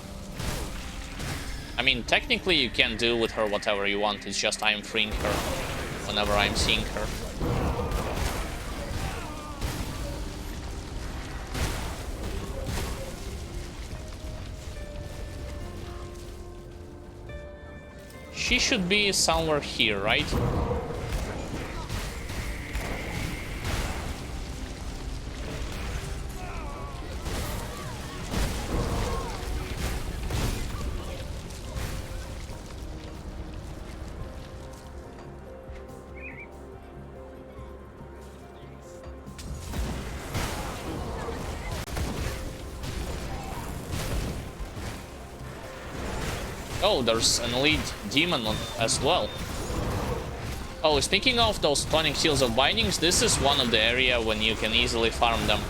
Speaker 1: I mean, technically you can do with her whatever you want, it's just I'm freeing her whenever I'm seeing her. She should be somewhere here, right? Oh, there's an elite demon as well. Oh, speaking of those tonic seals of bindings, this is one of the area when you can easily farm them.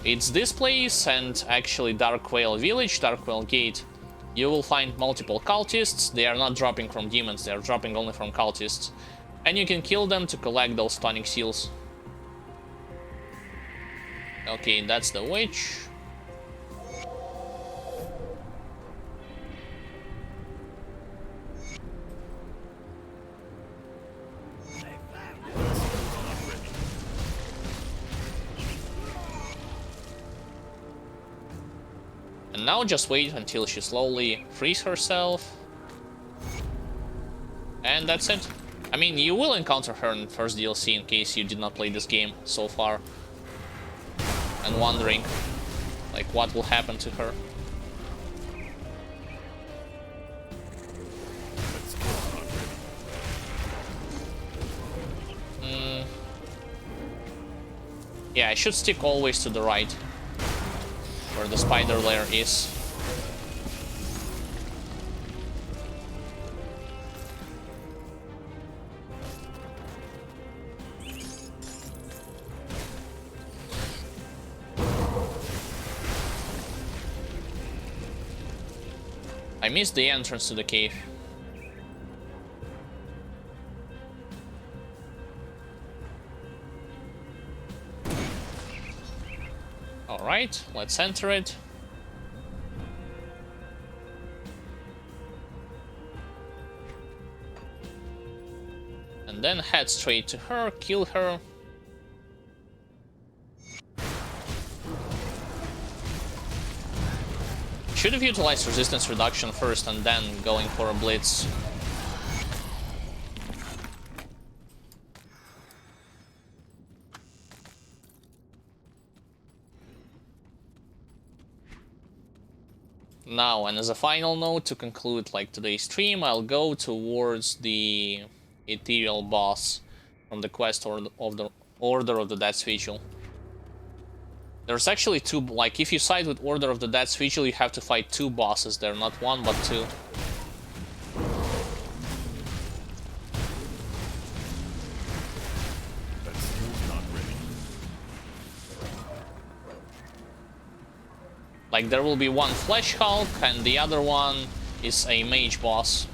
Speaker 1: It's this place and actually Darkwale Village, Darkwale Gate. You will find multiple cultists. They are not dropping from demons, they are dropping only from cultists. And you can kill them to collect those tonic seals. Okay, that's the witch. And now just wait until she slowly frees herself. And that's it. I mean, you will encounter her in the first DLC in case you did not play this game so far. And wondering, like, what will happen to her. Yeah, I should stick always to the right, where the spider lair is. I missed the entrance to the cave. Alright, let's enter it. And then head straight to her, kill her. Should have utilized resistance reduction first and then going for a blitz. Now, and as a final note to conclude like today's stream, I'll go towards the ethereal boss from the quest of the Order of the Death's Vigil. There's actually two, like if you side with Order of the Death's Vigil, you have to fight two bosses there, not one but two.
Speaker 5: That's still not ready.
Speaker 1: Like there will be one Flesh Hulk and the other one is a mage boss.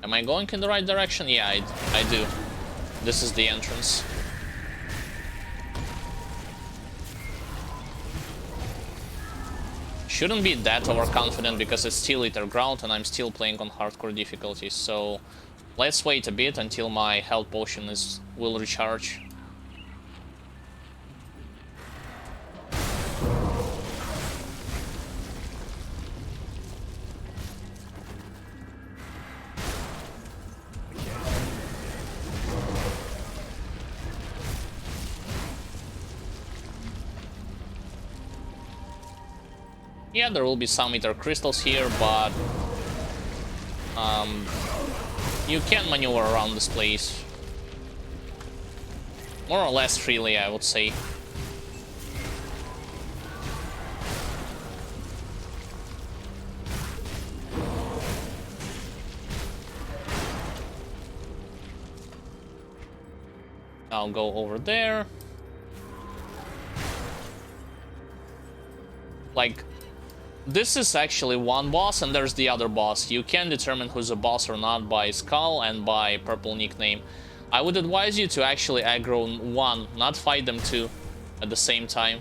Speaker 1: Am I going in the right direction? Yeah, I do. This is the entrance. Shouldn't be that overconfident because it's still Ether Ground and I'm still playing on hardcore difficulties, so let's wait a bit until my health potion will recharge. Yeah, there will be some ether crystals here, but you can maneuver around this place more or less freely, I would say. I'll go over there. Like, this is actually one boss and there's the other boss. You can determine who's a boss or not by skull and by purple nickname. I would advise you to actually aggro one, not fight them two at the same time.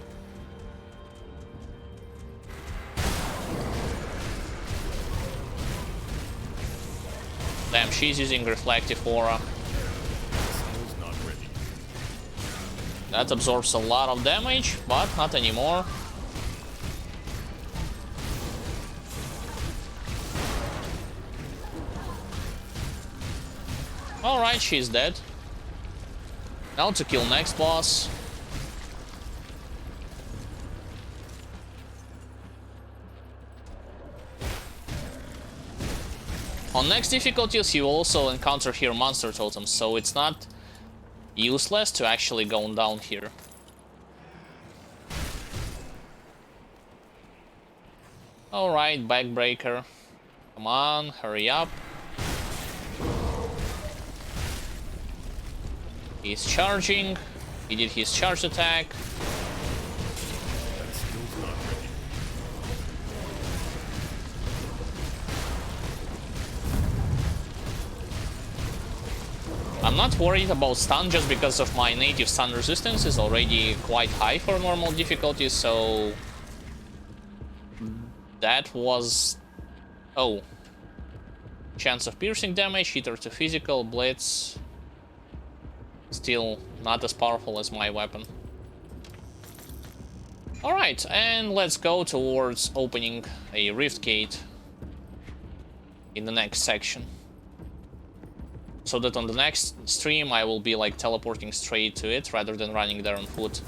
Speaker 1: Damn, she's using reflective aura. That absorbs a lot of damage, but not anymore. Alright, she's dead. Now to kill next boss. On next difficulties you also encounter here monster totems, so it's not useless to actually go down here. Alright, backbreaker. Come on, hurry up. He's charging. He did his charge attack. I'm not worried about stun just because of my native stun resistance is already quite high for normal difficulty, so that was... oh. Chance of piercing damage, hitter to physical, blitz. Still not as powerful as my weapon. Alright, and let's go towards opening a rift gate in the next section. So that on the next stream I will be like teleporting straight to it rather than running there on foot.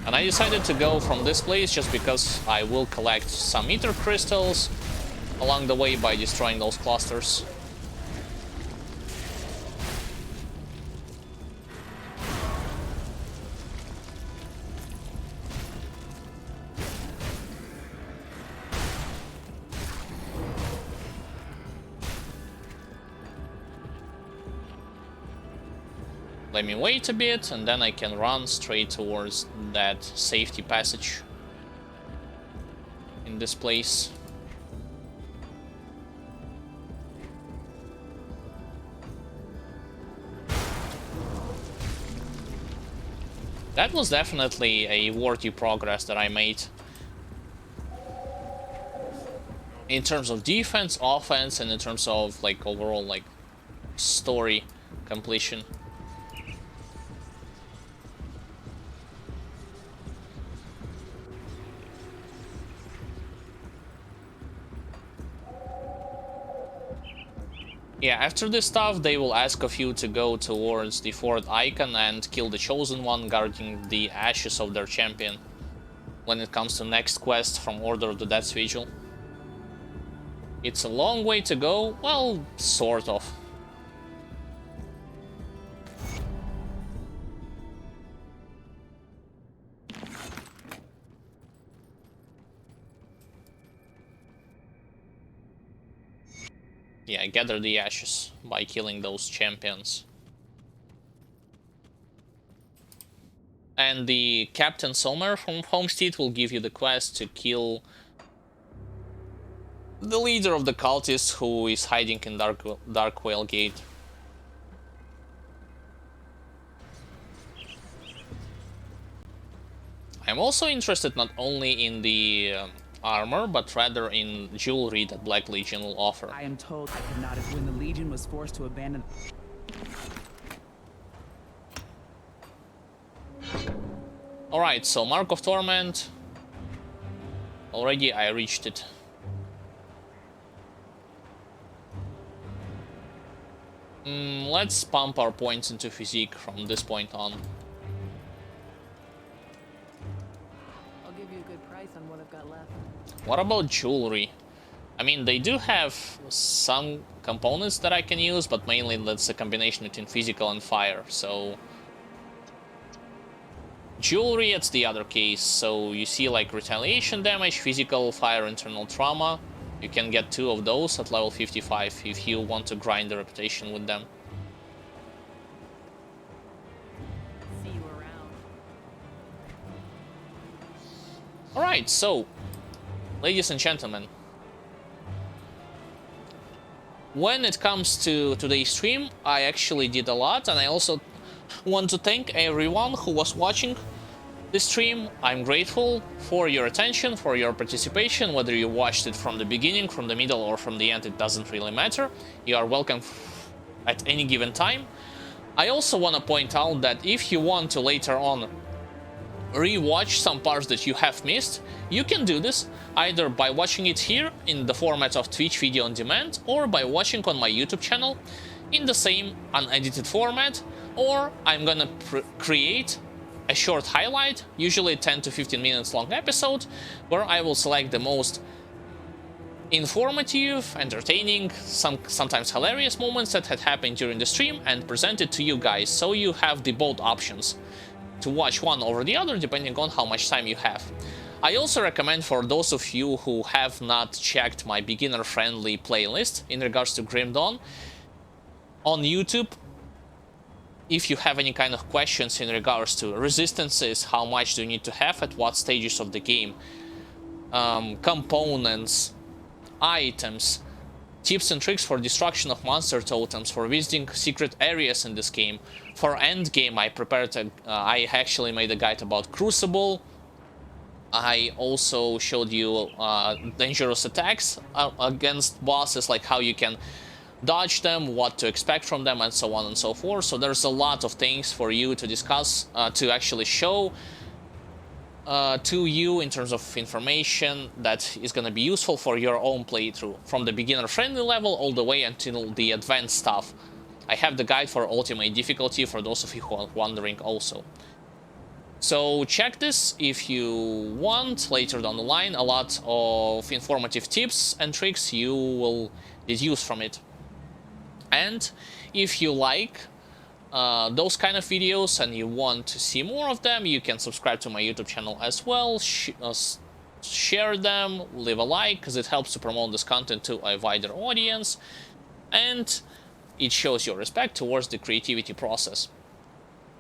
Speaker 1: And I decided to go from this place just because I will collect some ether crystals along the way by destroying those clusters. Let me wait a bit, and then I can run straight towards that safety passage in this place. That was definitely a worthy progress that I made. In terms of defense, offense, and in terms of like overall like story completion. Yeah, after this stuff, they will ask of you to go towards the fourth icon and kill the chosen one guarding the ashes of their champion when it comes to next quest from Order of the Death's Vigil. It's a long way to go, well, sort of. Yeah, gather the ashes by killing those champions. And the Captain Sommer from Homestead will give you the quest to kill the leader of the cultists who is hiding in Darkwell Gate. I'm also interested not only in the armor, but rather in jewelry that Black Legion will offer.
Speaker 7: I am told I could not have when the Legion was forced to abandon.
Speaker 1: Alright, so Mark of Torment. Already I reached it. Let's pump our points into physique from this point on.
Speaker 6: I'll give you a good price on what I've got left.
Speaker 1: What about jewelry? I mean, they do have some components that I can use, but mainly that's a combination between physical and fire, so... jewelry, it's the other case. So you see like retaliation damage, physical, fire, internal trauma. You can get 2 of those at level 55 if you want to grind the reputation with them.
Speaker 6: See you around.
Speaker 1: Alright, so, ladies and gentlemen, when it comes to today's stream, I actually did a lot, and I also want to thank everyone who was watching this stream. I'm grateful for your attention, for your participation, whether you watched it from the beginning, from the middle, or from the end, it doesn't really matter. You are welcome at any given time. I also want to point out that if you want to later on rewatch some parts that you have missed, you can do this either by watching it here in the format of Twitch video on demand, or by watching on my YouTube channel in the same unedited format, or I'm gonna create a short highlight, usually 10 to 15 minutes long episode, where I will select the most informative, entertaining, sometimes hilarious moments that had happened during the stream and present it to you guys, so you have the both options to watch one over the other depending on how much time you have. I also recommend for those of you who have not checked my beginner-friendly playlist in regards to Grim Dawn on YouTube. If you have any kind of questions in regards to resistances, how much do you need to have at what stages of the game, components, items, tips and tricks for destruction of monster totems, for visiting secret areas in this game, for endgame, I actually made a guide about Crucible. I also showed you dangerous attacks against bosses, like how you can dodge them, what to expect from them, and so on and so forth. So there's a lot of things for you to discuss, to actually show to you in terms of information that is going to be useful for your own playthrough, from the beginner-friendly level all the way until the advanced stuff. I have the guide for ultimate difficulty for those of you who are wondering also. So check this if you want. Later down the line, a lot of informative tips and tricks you will deduce from it. And if you like those kind of videos and you want to see more of them, you can subscribe to my YouTube channel as well, share them, leave a like, because it helps to promote this content to a wider audience, and it shows your respect towards the creativity process.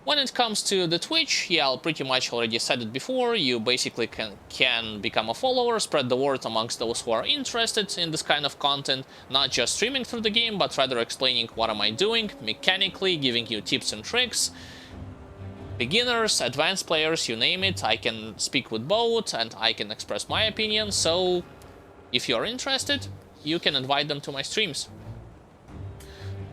Speaker 1: When it comes to the Twitch, yeah, I pretty much already said it before. You basically can become a follower, spread the word amongst those who are interested in this kind of content, not just streaming through the game, but rather explaining what am I doing mechanically, giving you tips and tricks. Beginners, advanced players, you name it, I can speak with both and I can express my opinion, so if you're interested, you can invite them to my streams.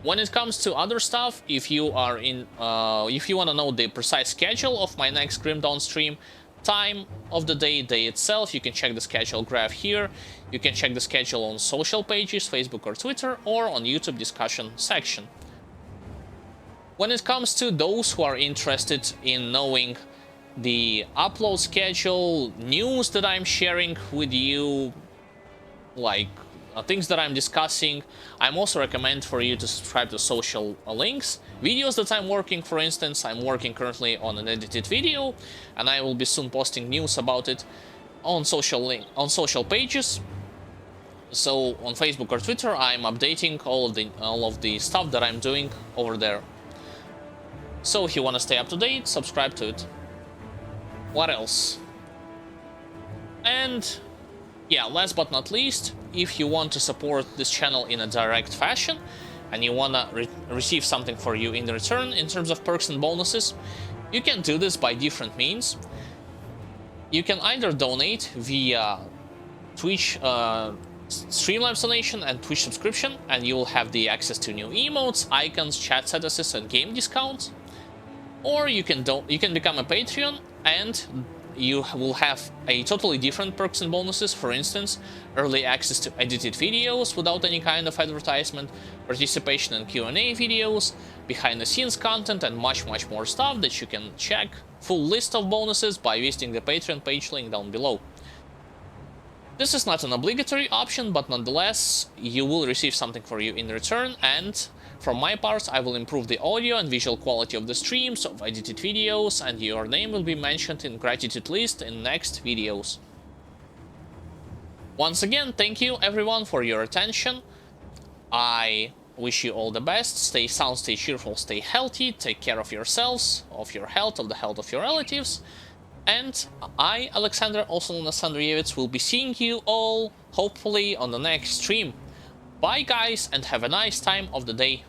Speaker 1: When it comes to other stuff, if you want to know the precise schedule of my next Grim Dawn stream, time of the day itself, you can check the schedule graph here. You can check the schedule on social pages, Facebook or Twitter, or on YouTube discussion section. When it comes to those who are interested in knowing the upload schedule, news that I'm sharing with you, like things that I'm discussing, I'm also recommend for you to subscribe to social links. Videos that I'm working, for instance, I'm working currently on an edited video, and I will be soon posting news about it on social pages. So on Facebook or Twitter, I'm updating all of the stuff that I'm doing over there. So if you want to stay up to date, subscribe to it. What else? And yeah, last but not least, if you want to support this channel in a direct fashion and you want to receive something for you in return in terms of perks and bonuses, you can do this by different means. You can either donate via Twitch Streamlabs donation and Twitch subscription, and you will have the access to new emotes, icons, chat statuses, and game discounts. Or you can become a Patreon, and you will have a totally different perks and bonuses. For instance, early access to edited videos without any kind of advertisement, participation in Q&A videos, behind the scenes content, and much more stuff that you can check. Full list of bonuses by visiting the Patreon page link down below. This is not an obligatory option, but nonetheless, you will receive something for you in return, and from my part, I will improve the audio and visual quality of the streams, of edited videos, and your name will be mentioned in gratitude list in next videos. Once again, thank you everyone for your attention. I wish you all the best. Stay sound, stay cheerful, stay healthy, take care of yourselves, of your health, of the health of your relatives. And I, Alexander, also known as Andreyevich, will be seeing you all, hopefully, on the next stream. Bye guys, and have a nice time of the day.